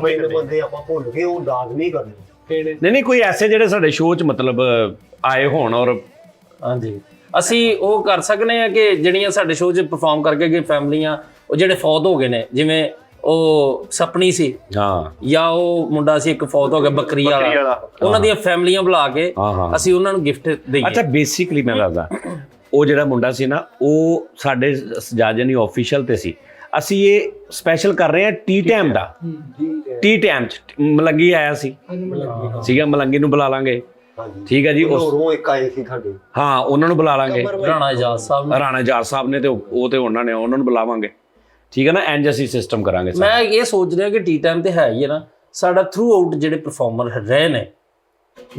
ਭਾਈ ਬੰਦੇ ਆਪਾਂ ਭੁੱਲ ਗਏ ਉਹ ਲਾਜ਼ਮੀ ਕਰਨੇ। ਨਹੀਂ ਕੋਈ ਐਸੇ ਜਿਹੜੇ ਸਾਡੇ ਸ਼ੋਅ 'ਚ ਮਤਲਬ ਆਏ ਹੋਣ ਔਰ ਹਾਂਜੀ ਅਸੀਂ ਉਹ ਕਰ ਸਕਨੇ ਆ ਕਿ ਜਿਹੜੀਆਂ ਸਾਡੇ ਸ਼ੋਅ 'ਚ ਪਰਫਾਰਮ ਕਰਕੇ ਗਏ ਫੈਮਲੀਆਂ ਉਹ ਜਿਹੜੇ ਫੌਤ ਹੋ ਗਏ ਨੇ ਜਿਵੇਂ ਉਹ ਸਪਨੀ ਸੀ ਹਾਂ ਜਾਂ ਉਹ ਮੁੰਡਾ ਸੀ ਇੱਕ ਫੌਤ ਹੋ ਗਿਆ ਬੱਕਰੀ ਵਾਲਾ ਉਹਨਾਂ ਦੀਆਂ ਫੈਮਲੀਆਂ ਬੁਲਾ ਕੇ ਅਸੀਂ ਉਹਨਾਂ ਨੂੰ ਗਿਫਟ ਦੇਈਏ। ਅੱਛਾ ਬੇਸਿਕਲੀ ਮੈਂ ਦੱਸਦਾ ਉਹ ਜਿਹੜਾ ਮੁੰਡਾ ਸੀ ਨਾ ਉਹ ਸਾਡੇ ਸਜਾਜਨੀ ਆਫੀਸ਼ੀਅਲ ਤੇ ਸੀ। ਅਸੀਂ ਇਹ ਸਪੈਸ਼ਲ ਕਰ ਰਹੇ ਹਾਂ ਟੀ ਟਾਈਮ ਦਾ। ਟੀ ਟਾਈਮ 'ਚ ਮਲੰਗੀ ਆਇਆ ਸੀ ਸੀਗਾ, ਮਲੰਗੀ ਨੂੰ ਬੁਲਾ ਲਾਂਗੇ। ਠੀਕ ਹੈ ਜੀ। ਹੋਰੋਂ ਇੱਕ ਆਏ ਸੀ ਸਾਡੇ ਹਾਂ ਉਹਨਾਂ ਨੂੰ ਬੁਲਾ ਲਾਂਗੇ। ਰਾਣਾ ਇਜਾਜ਼ ਸਾਹਿਬ ਨੇ ਤੇ ਉਹ ਤੇ ਉਹਨਾਂ ਨੂੰ ਬੁਲਾਵਾਂਗੇ। ਠੀਕ ਹੈ ਨਾ। ਇੰਜ ਅਸੀਂ ਸਿਸਟਮ ਕਰਾਂਗੇ। ਮੈਂ ਇਹ ਸੋਚ ਰਿਹਾ ਕਿ ਟੀ ਟਾਈਮ ਤੇ ਹੈ ਹੀ ਹੈ ਨਾ ਸਾਡਾ ਥਰੂ ਆਊਟ ਜਿਹੜੇ ਪਰਫਾਰਮਰ ਰਹੇ ਨੇ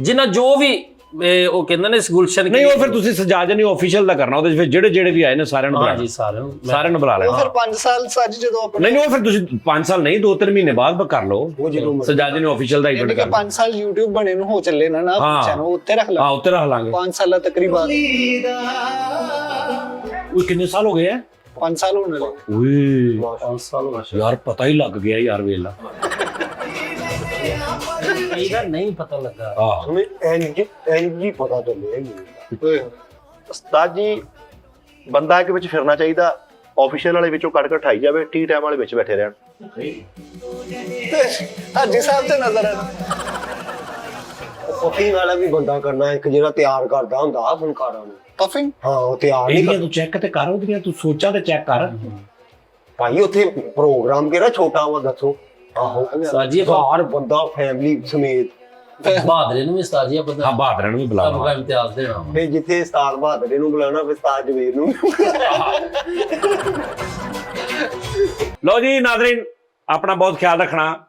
ਜਿਨ੍ਹਾਂ ਜੋ ਵੀ ਉਹ ਕਹਿੰਦੇ ਨੇ ਗੁਲਸ਼ਨ ਨਹੀਂ ਉਹ ਫਿਰ ਤੁਸੀਂ ਸਜਾਜਨੀ ਆਫੀਸ਼ੀਅਲ ਦਾ ਕਰਨਾ। ਉਹਦੇ ਵਿੱਚ ਜਿਹੜੇ ਵੀ ਆਏ ਨੇ ਸਾਰਿਆਂ ਨੂੰ ਬੁਲਾਣਾ। ਸਾਰਿਆਂ ਨੂੰ ਬੁਲਾ ਲੈਣਾ। ਫਿਰ 5 ਸਾਲ ਸੱਜ ਜਦੋਂ ਆਪਣੇ ਨਹੀਂ ਉਹ ਫਿਰ ਤੁਸੀਂ 5 ਸਾਲ ਨਹੀਂ 2-3 ਮਹੀਨੇ ਬਾਅਦ ਕਰ ਲਓ। ਸਜਾਜਨੀ ਆਫੀਸ਼ੀਅਲ ਦਾ ਇਵੈਂਟ ਕਰ 5 ਸਾਲ YouTube ਬਣੇ ਨੂੰ ਹੋ ਚੱਲੇ ਨਾ ਚੈਨਲ ਉੱਤੇ ਰੱਖ ਲਾ। ਹਾਂ ਉੱਤੇ ਰੱਖ ਲਾਂਗੇ। 5 ਸਾਲਾਂ ਤਕਰੀਬਨ ਉਹ ਕਿੰਨੇ ਸਾਲ ਹੋ ਗਏ ਆ? 5 ਸਾਲ ਹੋਣ ਵਾਲੇ। ਓਏ 5 ਸਾਲ ਹੋ ਯਾਰ ਪਤਾ ਹੀ ਲੱਗ ਗਿਆ ਯਾਰ ਵੇਲਾ। ਇਹਦਾ ਨਹੀਂ ਪਤਾ ਲੱਗਾ। ਹਾਂ ਐਨਜੀ ਪਤਾ ਚੱਲੇ ਉਸਤਾਦ ਜੀ ਬੰਦਾ ਇੱਕ ਵਿੱਚ ਫਿਰਨਾ ਚਾਹੀਦਾ। ਆਫੀਸ਼ੀਅਲ ਵਾਲੇ ਵਿੱਚੋਂ ਕੱਢ ਕੇ ਠਾਈ ਜਾਵੇ, ਟੀ ਟਾਈਮ ਵਾਲੇ ਵਿੱਚ ਬੈਠੇ ਰਹਿਣ। ਹਾਜੀ ਸਾਹਿਬ ਤੇ ਨਜ਼ਰ ਆ ਪਫਿੰਗ ਵਾਲਾ ਵੀ ਬੰਦਾ ਕਰਨਾ ਇੱਕ ਜਿਹੜਾ ਤਿਆਰ ਕਰਦਾ ਹੁੰਦਾ ਫਨਕਾਰਾਂ ਨੂੰ। ਪਫਿੰਗ ਹਾਂ ਉਹ ਤਿਆਰ ਨਹੀਂ ਇਹਦੀਆਂ ਤੂੰ ਚੈੱਕ ਤੇ ਕਰ, ਉਹਦੀਆਂ ਤੂੰ ਸੋਚਾਂ ਤੇ ਚੈੱਕ ਕਰ ਭਾਈ। ਉੱਥੇ ਪ੍ਰੋਗਰਾਮ ਕਿਹੜਾ ਛੋਟਾ ਵਾ ਦੱਸੋ। ਆਹੋ ਸਾਜੀ ਬਾਹਰ ਬੰਦਾ ਫੈਮਿਲੀ ਸਮੇਤ। ਬਹਾਦਰੇ ਨੂੰ ਵੀ ਉਸਤਾਦ ਜੀ ਆਪਾਂ ਹਾਂ ਬਹਾਦਰਾਂ ਨੂੰ ਵੀ ਬੁਲਾ ਦਾ ਇਮਤਿਆਜ਼ ਦੇਣਾ। ਫੇ ਜਿੱਥੇ ਉਸਤਾਦ ਬਹਾਦਰੇ ਨੂੰ ਬੁਲਾਣਾ ਫਿਰ ਉਸਤਾਦ ਜਵੇਰ ਨੂੰ। ਲਓ ਜੀ ਨਾਜ਼ਰੀਨ ਆਪਣਾ ਬਹੁਤ ਖਿਆਲ ਰੱਖਣਾ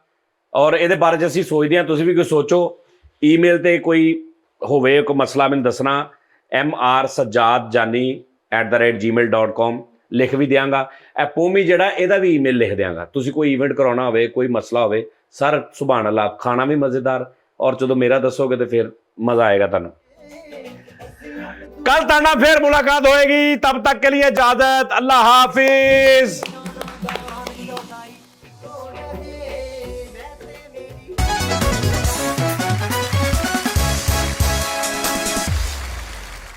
ਔਰ ਇਹਦੇ ਬਾਰੇ 'ਚ ਅਸੀਂ ਸੋਚਦੇ ਹਾਂ ਤੁਸੀਂ ਵੀ ਕੋਈ ਸੋਚੋ। ਈਮੇਲ ਤੇ ਕੋਈ ਹੋਵੇ ਕੋਈ ਮਸਲਾ ਮੈਨੂੰ ਦੱਸਣਾ mrsajjadjani@gmail.com ਲਿਖ ਵੀ ਦਿਆਂਗਾ। ਇਹ ਪੋਮੀ ਜਿਹੜਾ ਇਹਦਾ ਵੀ ਈਮੇਲ ਲਿਖ ਦਿਆਂਗਾ। ਤੁਸੀਂ ਕੋਈ ਇਵੈਂਟ ਕਰਾਉਣਾ ਹੋਵੇ ਕੋਈ ਮਸਲਾ ਹੋਵੇ ਸਰ ਸੁਭਾਨ ਅੱਲਾ ਖਾਣਾ ਵੀ ਮਜ਼ੇਦਾਰ ਔਰ ਜਦੋਂ ਮੇਰਾ ਦੱਸੋਗੇ ਤੇ ਫਿਰ ਮਜ਼ਾ ਆਏਗਾ ਤੁਹਾਨੂੰ। कल ताना फिर मुलाकात होएगी, तब तक के लिए इजाजत, अल्लाह हाफिज।